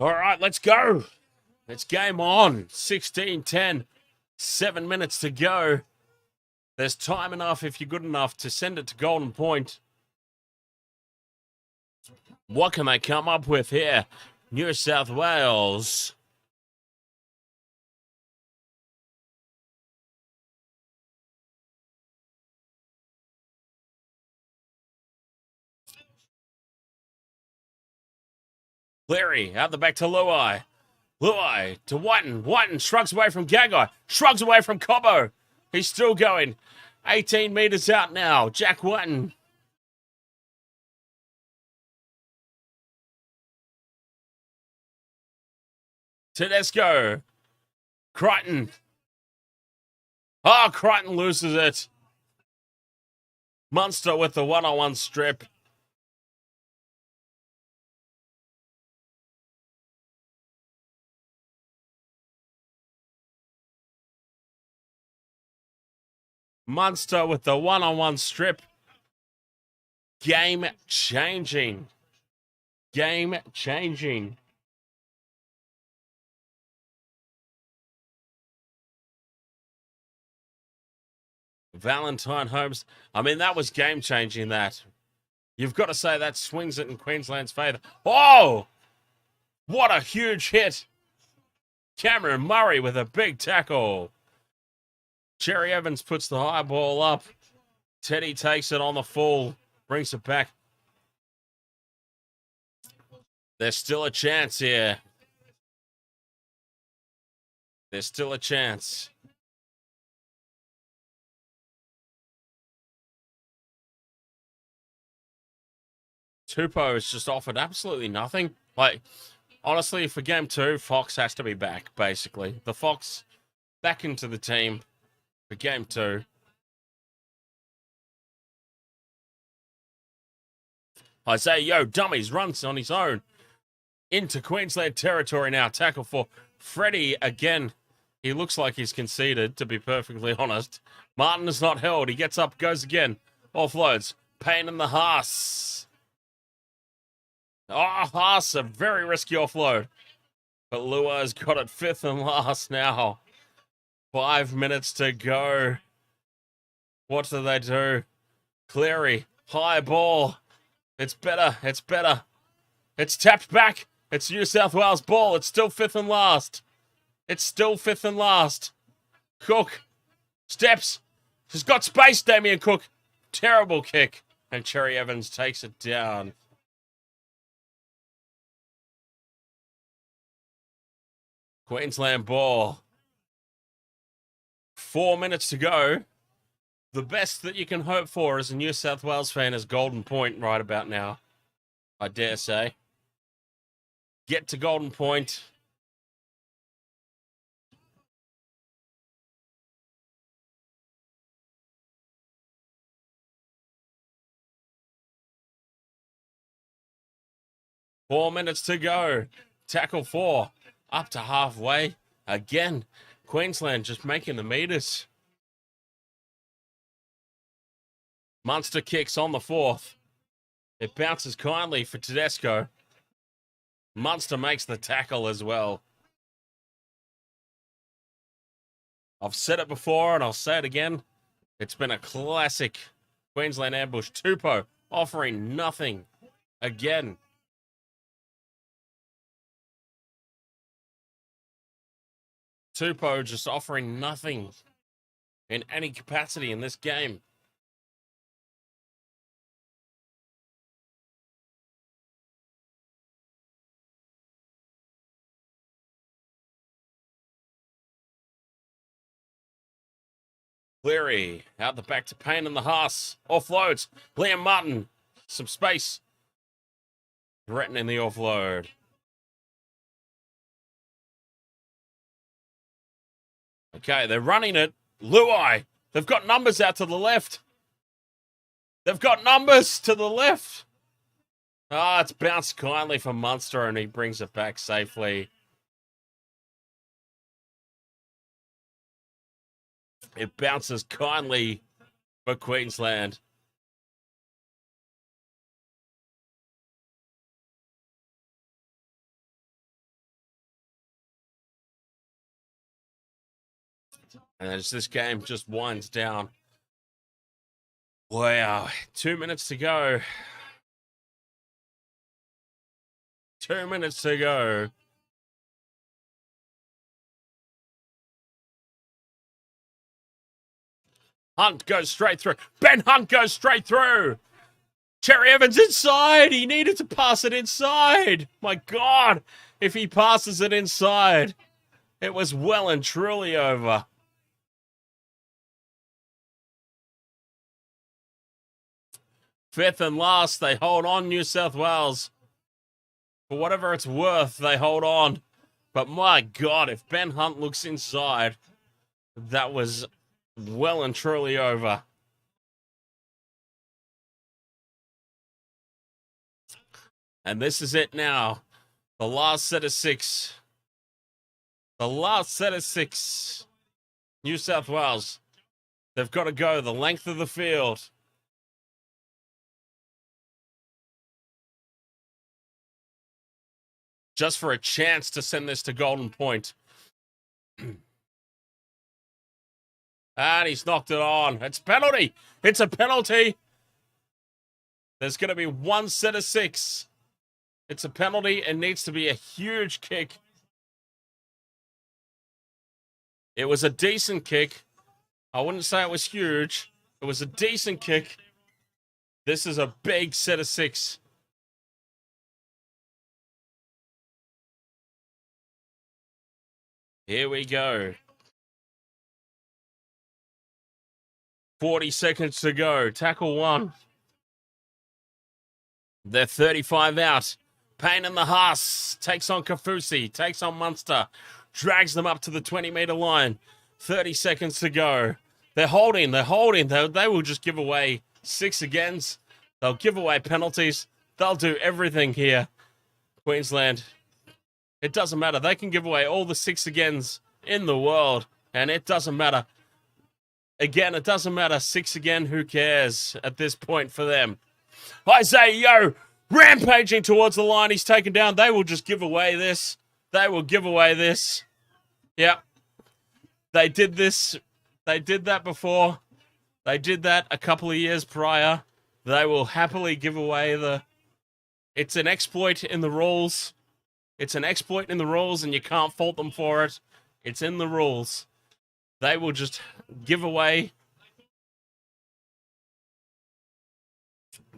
All right, let's go. It's game on. 16-10. 7 minutes to go. There's time enough if you're good enough to send it to Golden Point. What can they come up with here? New South Wales. Cleary out the back to Luai. Luai to Wighton. Wighton shrugs away from Gagai. Shrugs away from Cobbo. He's still going. 18 metres out now. Jack Wighton. Tedesco. Crichton. Oh, Crichton loses it. Munster with the one-on-one strip. Munster with the one-on-one strip. Game changing. Game changing. Valentine Holmes. I mean, that was game changing, that. You've got to say that swings it in Queensland's favour. Oh! What a huge hit. Cameron Murray with a big tackle. Cherry Evans puts the high ball up. Teddy takes it on the full. Brings it back. There's still a chance here. There's still a chance. Tupou has just offered absolutely nothing. Like, honestly, for game 2, Fox has to be back, basically. The Fox back into the team for game 2. Isaiah Yo, dummies, runs on his own. Into Queensland territory now. Tackle for Freddie again. He looks like he's conceded, to be perfectly honest. Martin is not held. He gets up, goes again. Offloads. Pain in the Haas. Oh, Haas, a very risky offload. But Lua's got it fifth and last now. 5 minutes to go. What do they do? Cleary, high ball. It's better. It's better. It's tapped back. It's New South Wales ball. It's still fifth and last. It's still fifth and last. Cook steps. He's got space, Damien Cook. Terrible kick. And Cherry Evans takes it down. Queensland ball. 4 minutes to go. The best that you can hope for as a New South Wales fan is Golden Point right about now. I dare say. Get to Golden Point. Four minutes to go. Tackle 4. Up to halfway. Again. Queensland just making the meters. Munster kicks on the 4th. It bounces kindly for Tedesco. Munster makes the tackle as well. I've said it before and I'll say it again. It's been a classic Queensland ambush. Tupou offering nothing again. Tupou just offering nothing in any capacity in this game. Cleary out the back to Payne in the Haas. Offloads. Liam Martin. Some space. Threatening the offload. Okay, they're running it. Luai. They've got numbers out to the left. They've got numbers to the left. Ah, it's bounced kindly for Munster and he brings it back safely. It bounces kindly for Queensland. And as this game just winds down. Wow, 2 minutes to go. 2 minutes to go. Hunt goes straight through. Ben Hunt goes straight through. Cherry Evans inside. He needed to pass it inside. My God, if he passes it inside, it was well and truly over. Fifth and last, they hold on, New South Wales. For whatever it's worth, they hold on. But my God, if Ben Hunt looks inside, that was well and truly over. And this is it now. The last set of 6. The last set of 6. New South Wales. They've got to go the length of the field. Just for a chance to send this to Golden Point. And he's knocked it on. It's penalty. It's a penalty. There's going to be one set of 6. It's a penalty. It needs to be a huge kick. It was a decent kick. I wouldn't say it was huge. It was a decent kick. This is a big set of 6. Here we go. 40 seconds to go. Tackle 1. They're 35 out. Payne in the Haas. Takes on Kafusi. Takes on Munster. Drags them up to the 20-meter line. 30 seconds to go. They're holding. They're holding. They will just give away 6 agains. They'll give away penalties. They'll do everything here. Queensland. It doesn't matter. They can give away all the 6 agains in the world, and it doesn't matter. Again, it doesn't matter. 6 again, who cares at this point for them? Isaiah Yo rampaging towards the line. He's taken down. They will just give away this. They will give away this. Yep. They did this. They did that before. They did that a couple of years prior. They will happily give away the... It's an exploit in the rules. It's an exploit in the rules, and you can't fault them for it. It's in the rules. They will just give away...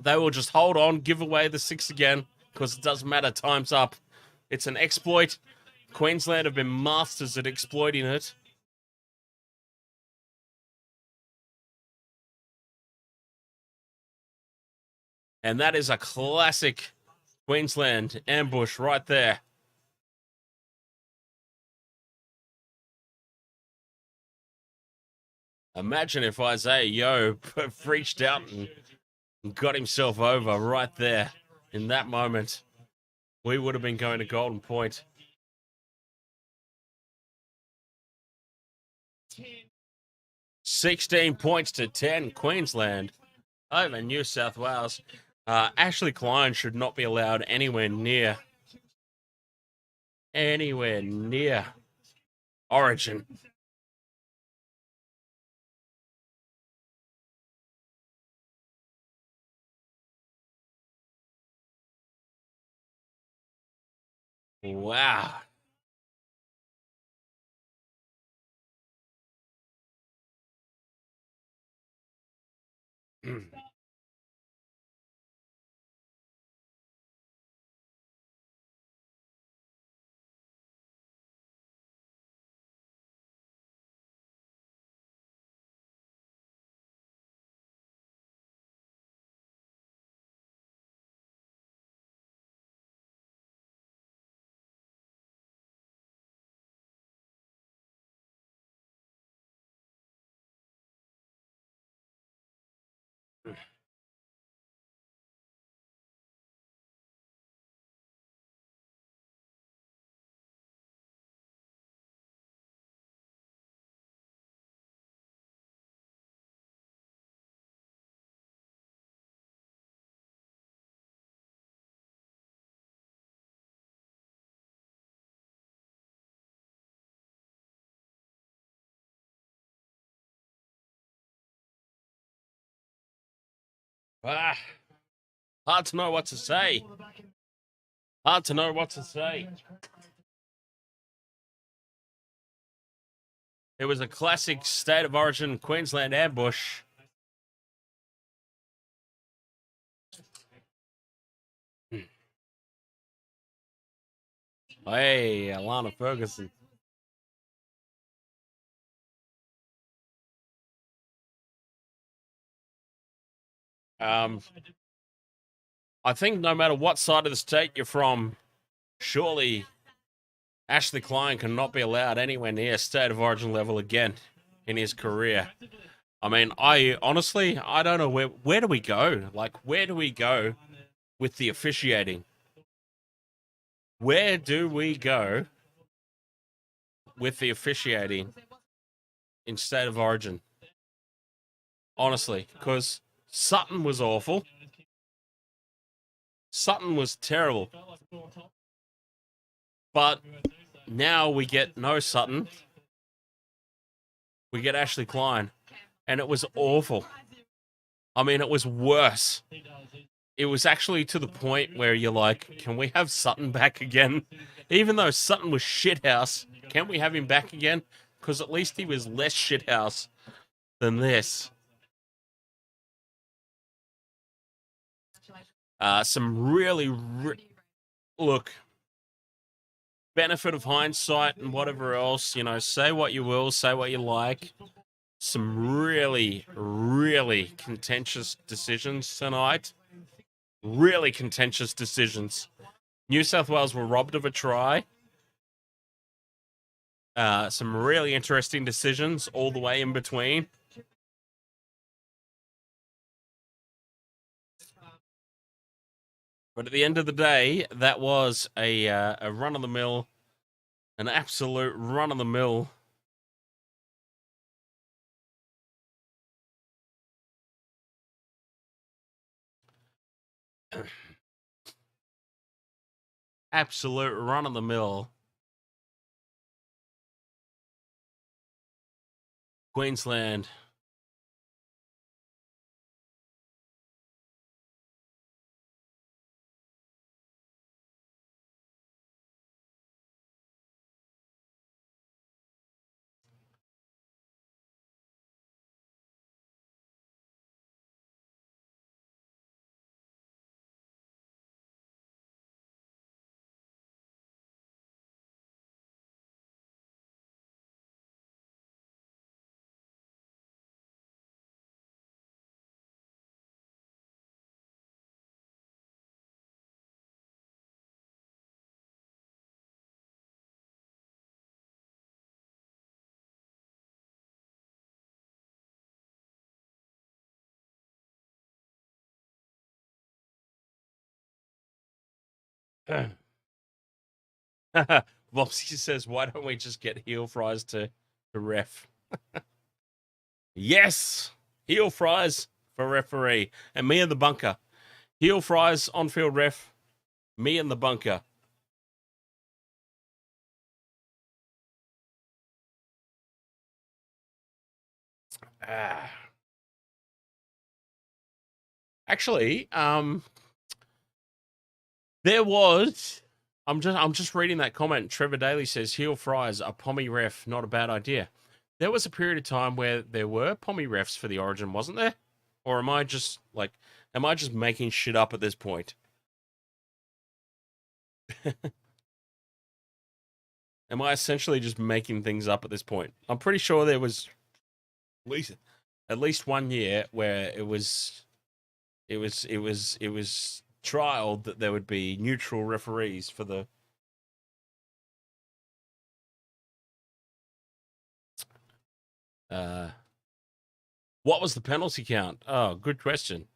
They will just hold on, give away the 6 again, because it doesn't matter, time's up. It's an exploit. Queensland have been masters at exploiting it. And that is a classic Queensland ambush right there. Imagine if Isaiah Yo reached out and got himself over right there in that moment. We would have been going to Golden Point. 16 points to 10, Queensland over New South Wales. Ashley Klein should not be allowed anywhere near Origin. Wow. Hard to know what to say. Hard to know what to say. It was a classic State of Origin Queensland ambush. Hey, Alana Ferguson. I think no matter what side of the state you're from, surely Ashley Klein cannot be allowed anywhere near State of Origin level again in his career. I mean, I don't know where do we go? Like, where do we go with the officiating? Where do we go with the officiating in State of Origin? Honestly, because Sutton was awful. Sutton was terrible. But now we get no Sutton. We get Ashley Klein. And it was awful. I mean, it was worse. It was actually to the point where you're like, can we have Sutton back again? Even though Sutton was shithouse, can we have him back again? Because at least he was less shithouse than this. Some really, look, benefit of hindsight and whatever else, you know, say what you will, say what you like. Some really, really contentious decisions tonight. Really contentious decisions. New South Wales were robbed of a try. Some really interesting decisions all the way in between. But at the end of the day, that was a run of the mill, an absolute run of the mill. Absolute run of the mill. Queensland. Vopsy says, why don't we just get heel fries to ref? Yes! Heel fries for referee. And me in the bunker. Heel fries, on-field ref. Me in the bunker. Actually, there was. I'm just reading that comment. Trevor Daly says heel fries are pommy ref, not a bad idea. There was a period of time where there were pommy refs for the Origin, wasn't there? Or am I just making shit up at this point? Am I essentially just making things up at this point? I'm pretty sure there was at least 1 year where it was trialed that there would be neutral referees for the. What was the penalty count? Oh, good question.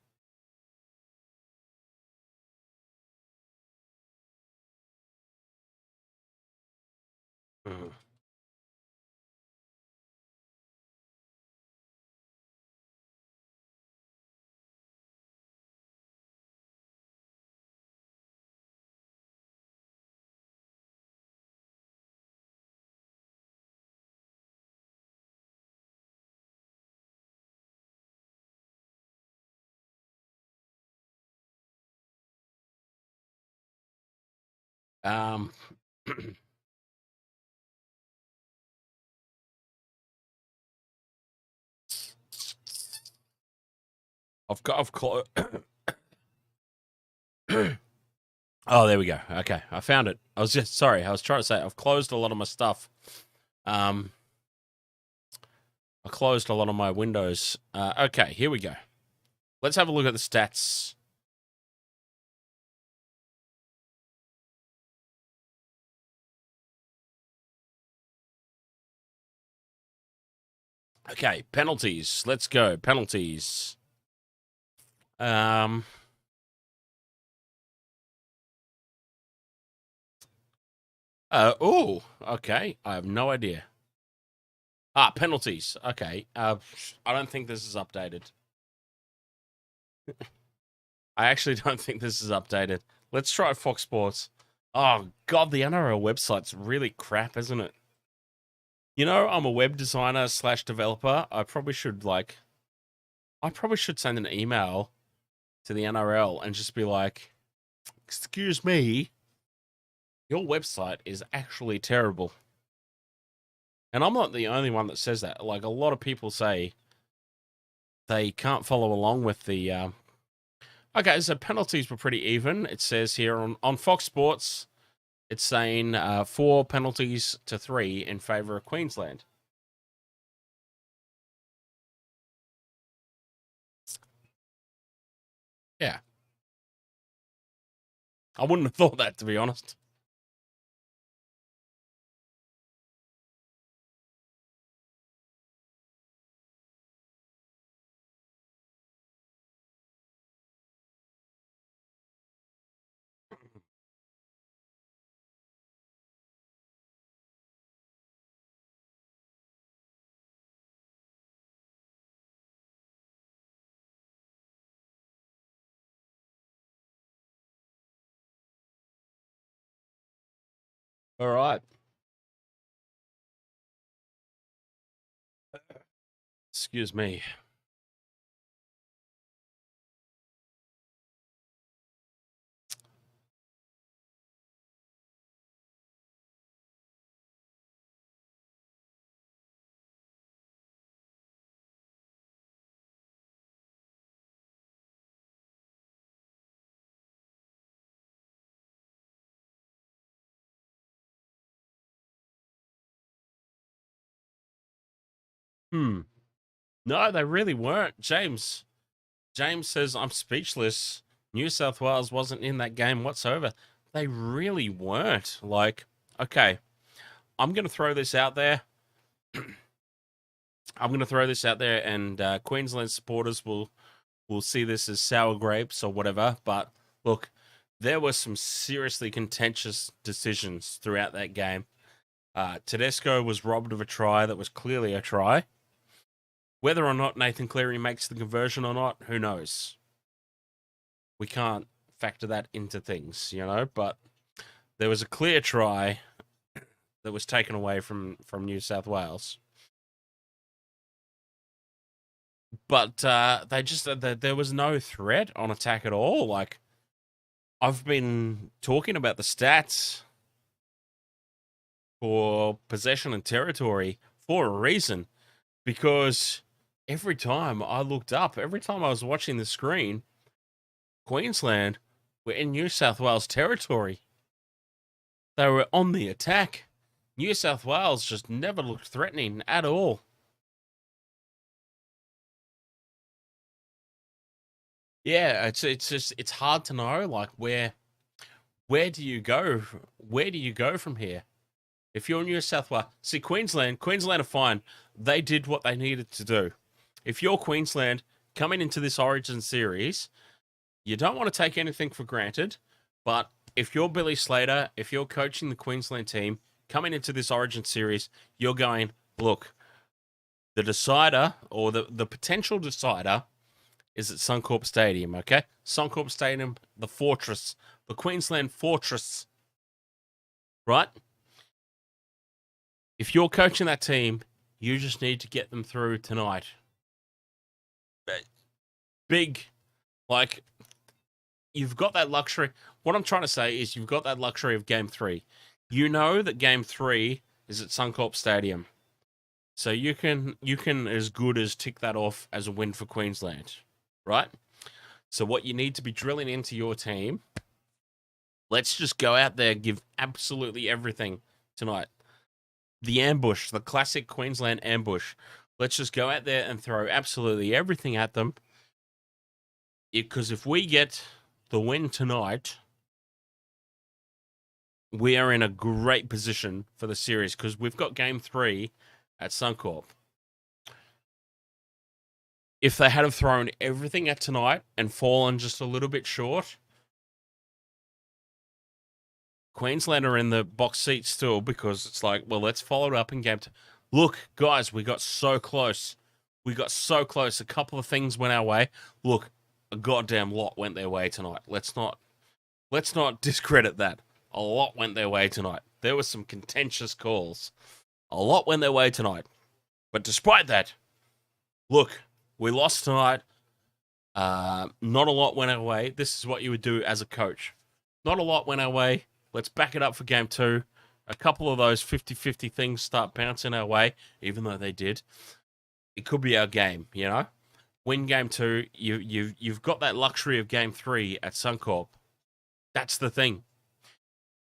Um, I've closed. Oh, there we go. Okay, I found it. I was trying to say I've closed a lot of my stuff. I closed a lot of my windows. Okay, here we go. Let's have a look at the stats. Okay, penalties. Let's go. Penalties. Oh, okay. I have no idea. Penalties. Okay. I don't think this is updated. I actually don't think this is updated. Let's try Fox Sports. Oh, God, the NRL website's really crap, isn't it? You know, I'm a web designer / developer. I probably should send an email to the NRL and just be like, excuse me, your website is actually terrible. And I'm not the only one that says that. Like, a lot of people say they can't follow along with the. Okay, so penalties were pretty even. It says here on Fox Sports, it's saying 4 penalties to 3 in favour of Queensland. Yeah. I wouldn't have thought that, to be honest. All right. Excuse me. No, they really weren't. James says I'm speechless. New South Wales wasn't in that game whatsoever. They really weren't. Like, okay, I'm gonna throw this out there. And Queensland supporters will see this as sour grapes or whatever. But look, there were some seriously contentious decisions throughout that game. Tedesco was robbed of a try that was clearly a try. Whether or not Nathan Cleary makes the conversion or not, who knows? We can't factor that into things, but there was a clear try that was taken away from New South Wales. But there was no threat on attack at all. Like, I've been talking about the stats for possession and territory for a reason, because every time I looked up, every time I was watching the screen, Queensland were in New South Wales territory. They were on the attack. New South Wales just never looked threatening at all. Yeah, it's hard to know, like, where do you go? Where do you go from here? If you're New South Wales, see, Queensland are fine. They did what they needed to do. If you're Queensland coming into this Origin series, you don't want to take anything for granted, but if you're Billy Slater, if you're coaching the Queensland team coming into this Origin series, you're going, look, the decider, or the potential decider, is at Suncorp Stadium, okay? Suncorp Stadium, the fortress, the Queensland fortress, right? If you're coaching that team, you just need to get them through tonight. Big, like, you've got that luxury. What I'm trying to say is you've got that luxury of Game 3. You know that Game 3 is at Suncorp Stadium. So you can as good as tick that off as a win for Queensland, right? So what you need to be drilling into your team, let's just go out there, give absolutely everything tonight. The ambush, the classic Queensland ambush. Let's just go out there and throw absolutely everything at them. Because if we get the win tonight, we are in a great position for the series, because we've got Game 3 at Suncorp. If they had have thrown everything at tonight and fallen just a little bit short, Queensland are in the box seat still, because it's like, well, let's follow it up in Game 2. Look, guys, we got so close. We got so close. A couple of things went our way. Look, a goddamn lot went their way tonight. Let's not discredit that. A lot went their way tonight. There were some contentious calls. A lot went their way tonight. But despite that, look, we lost tonight. Not a lot went our way. This is what you would do as a coach. Not a lot went our way. Let's back it up for Game 2. A couple of those 50-50 things start bouncing our way, even though they did. It could be our game, Win Game 2, you've got that luxury of Game 3 at Suncorp. That's the thing.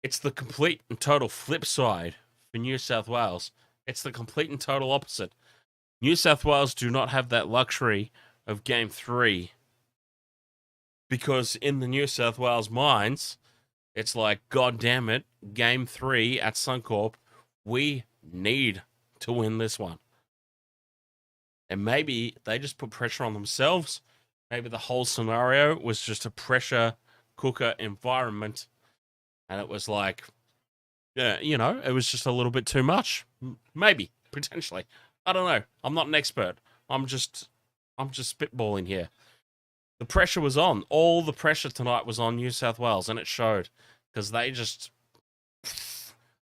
It's the complete and total flip side for New South Wales. It's the complete and total opposite. New South Wales do not have that luxury of Game 3, because in the New South Wales minds, it's like, God damn it, Game 3 at Suncorp, we need to win this one. And maybe they just put pressure on themselves. Maybe the whole scenario was just a pressure cooker environment. And it was like, yeah, it was just a little bit too much. Maybe, potentially. I don't know. I'm not an expert. I'm just spitballing here. The pressure was on. All the pressure tonight was on New South Wales, and it showed, because they just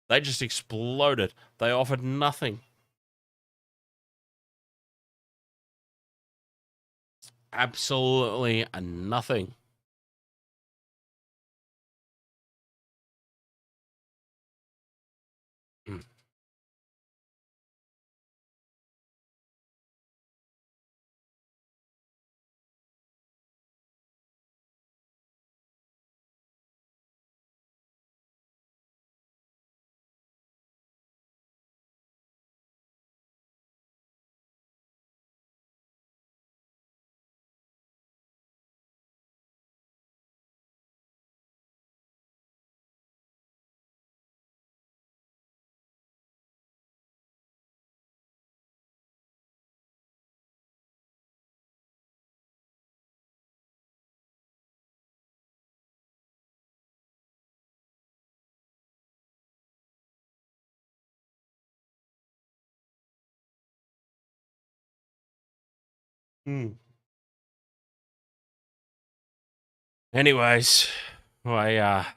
They just exploded. They offered nothing. Absolutely nothing. Mm. Mm. Anyways, wow.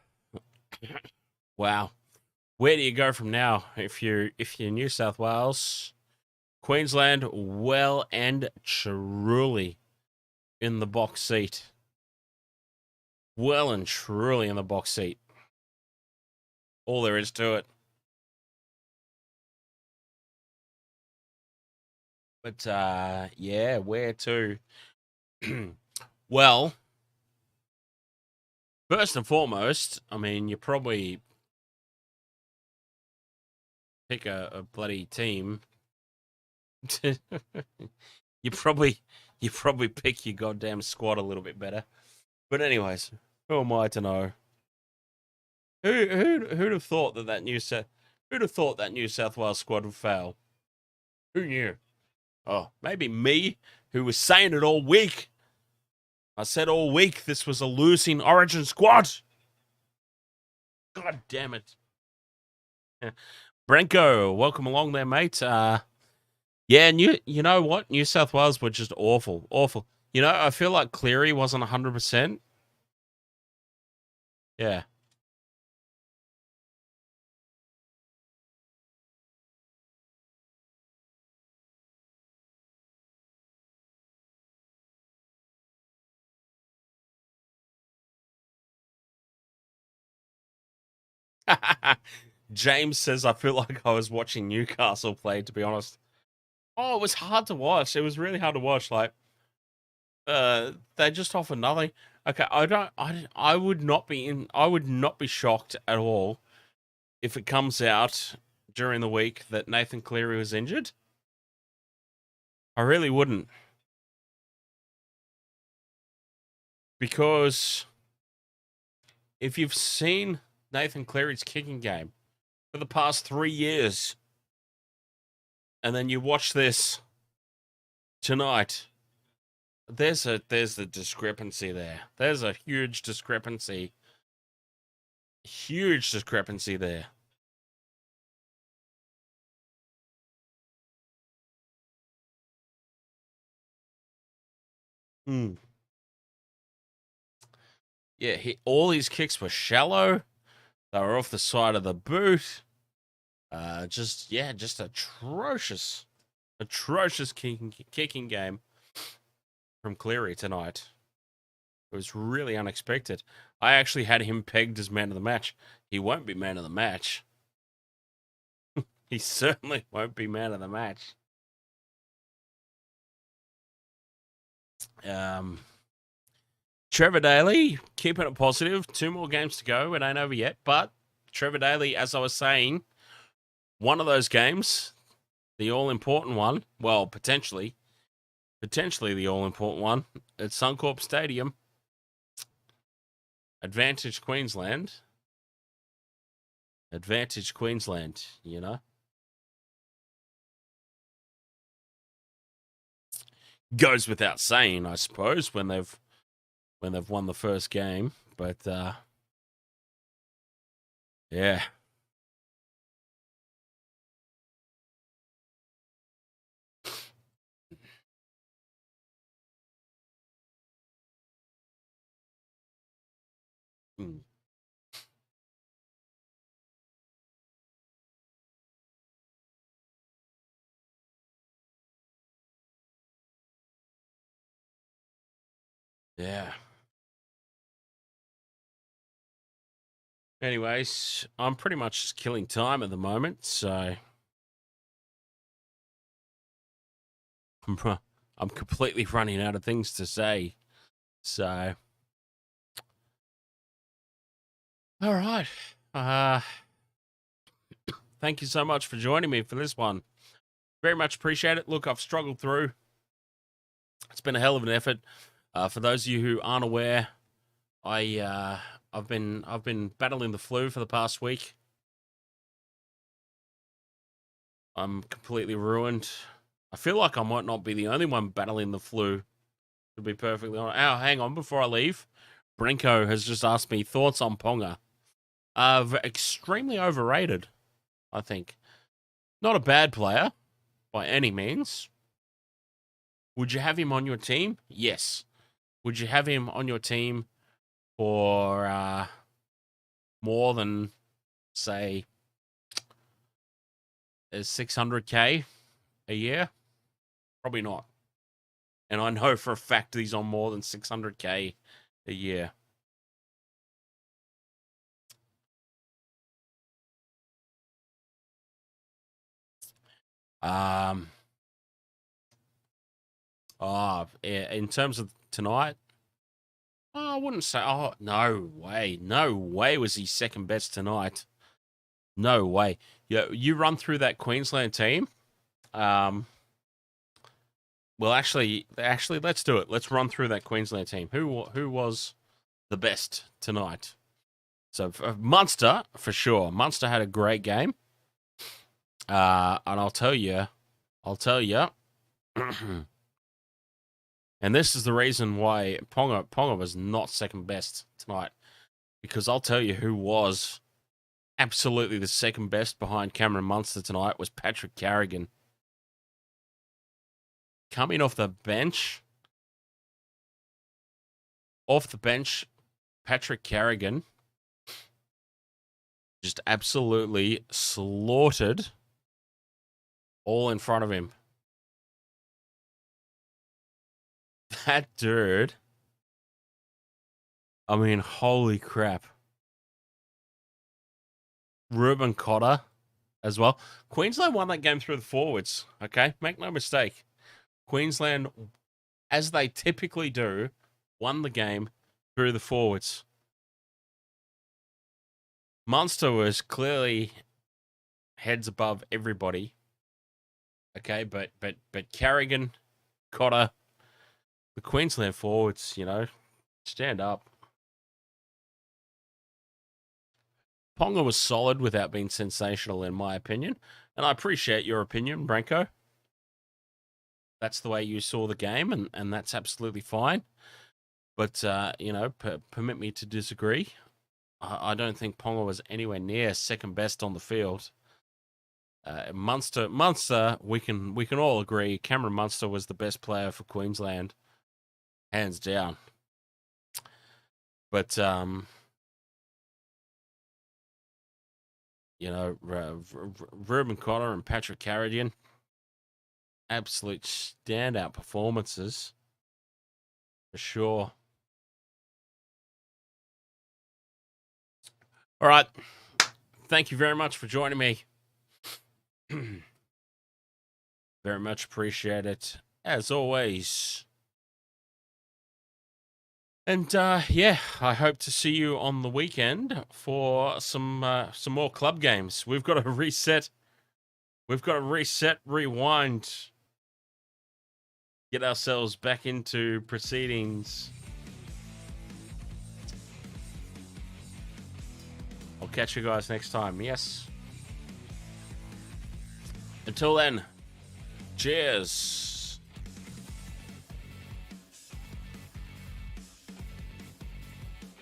Where do you go from now? If you're New South Wales, Queensland, well and truly in the box seat. Well and truly in the box seat. All there is to it. But yeah, where to? Well, first and foremost, I mean, you probably pick a bloody team. you probably pick your goddamn squad a little bit better. But anyways, who am I to know? Who'd have thought who'd have thought that New South Wales squad would fail? Who knew? Oh, maybe me, who was saying it all week. I said all week this was a losing Origin squad. God damn it. Branko, welcome along there, mate. Yeah, you know what? New South Wales were just awful. Awful. You know, I feel like Cleary wasn't 100%. Yeah. James says, I feel like I was watching Newcastle play, to be honest. Oh, it was hard to watch. It was really hard to watch. Like, they just offer nothing. Okay, I would not be shocked at all if it comes out during the week that Nathan Cleary was injured. I really wouldn't. Because if you've seen Nathan Cleary's kicking game for the past 3 years, and then you watch this tonight, there's a discrepancy there. There's a huge discrepancy. Huge discrepancy there. Hmm. Yeah, all his kicks were shallow. They were off the side of the boot. Just atrocious, atrocious kicking game from Cleary tonight. It was really unexpected. I actually had him pegged as man of the match. He won't be man of the match. He certainly won't be man of the match. Trevor Daly, keeping it positive. 2 more games to go. It ain't over yet. But Trevor Daly, as I was saying, one of those games, the all-important one, well, potentially the all-important one, at Suncorp Stadium. Advantage Queensland, you know? Goes without saying, I suppose, when they've won the first game. But, yeah. Hmm. Yeah. Anyways, I'm pretty much just killing time at the moment, so I'm completely running out of things to say. So, all right. Thank you so much for joining me for this one. Very much appreciate it. Look, I've struggled through. It's been a hell of an effort. For those of you who aren't aware, I've been battling the flu for the past week. I'm completely ruined. I feel like I might not be the only one battling the flu, to be perfectly honest. Oh, hang on, before I leave, Brenko has just asked me thoughts on Ponga. Extremely overrated, I think. Not a bad player, by any means. Would you have him on your team? Yes. Would you have him on your team for more than, say, 600K a year? Probably not. And I know for a fact that he's on more than 600K a year. In terms of tonight, I wouldn't say. Oh, no way was he second best tonight. No way. You run through that Queensland team. Well, actually, let's do it. Let's run through that Queensland team. Who was the best tonight? So Munster for sure. Munster had a great game. And I'll tell you. And this is the reason why Ponga was not second best tonight, because I'll tell you who was absolutely the second best behind Cameron Munster tonight was Patrick Carrigan. Coming off the bench, Patrick Carrigan just absolutely slaughtered all in front of him. That dude, I mean, holy crap. Reuben Cotter as well. Queensland won that game through the forwards, okay? Make no mistake. Queensland, as they typically do, won the game through the forwards. Munster was clearly heads above everybody, okay? But Carrigan, Cotter, the Queensland forwards, stand up. Ponga was solid without being sensational, in my opinion. And I appreciate your opinion, Branko. That's the way you saw the game, and that's absolutely fine. But, permit me to disagree. I don't think Ponga was anywhere near second best on the field. Munster, we can all agree Cameron Munster was the best player for Queensland. Hands down. But, Reuben Cotter and Patrick Carrigan, absolute standout performances, for sure. All right. Thank you very much for joining me. Very much appreciate it, as always. And I hope to see you on the weekend for some more club games. We've got to reset. Rewind, get ourselves back into proceedings. I'll catch you guys next time. Yes. Until then, cheers.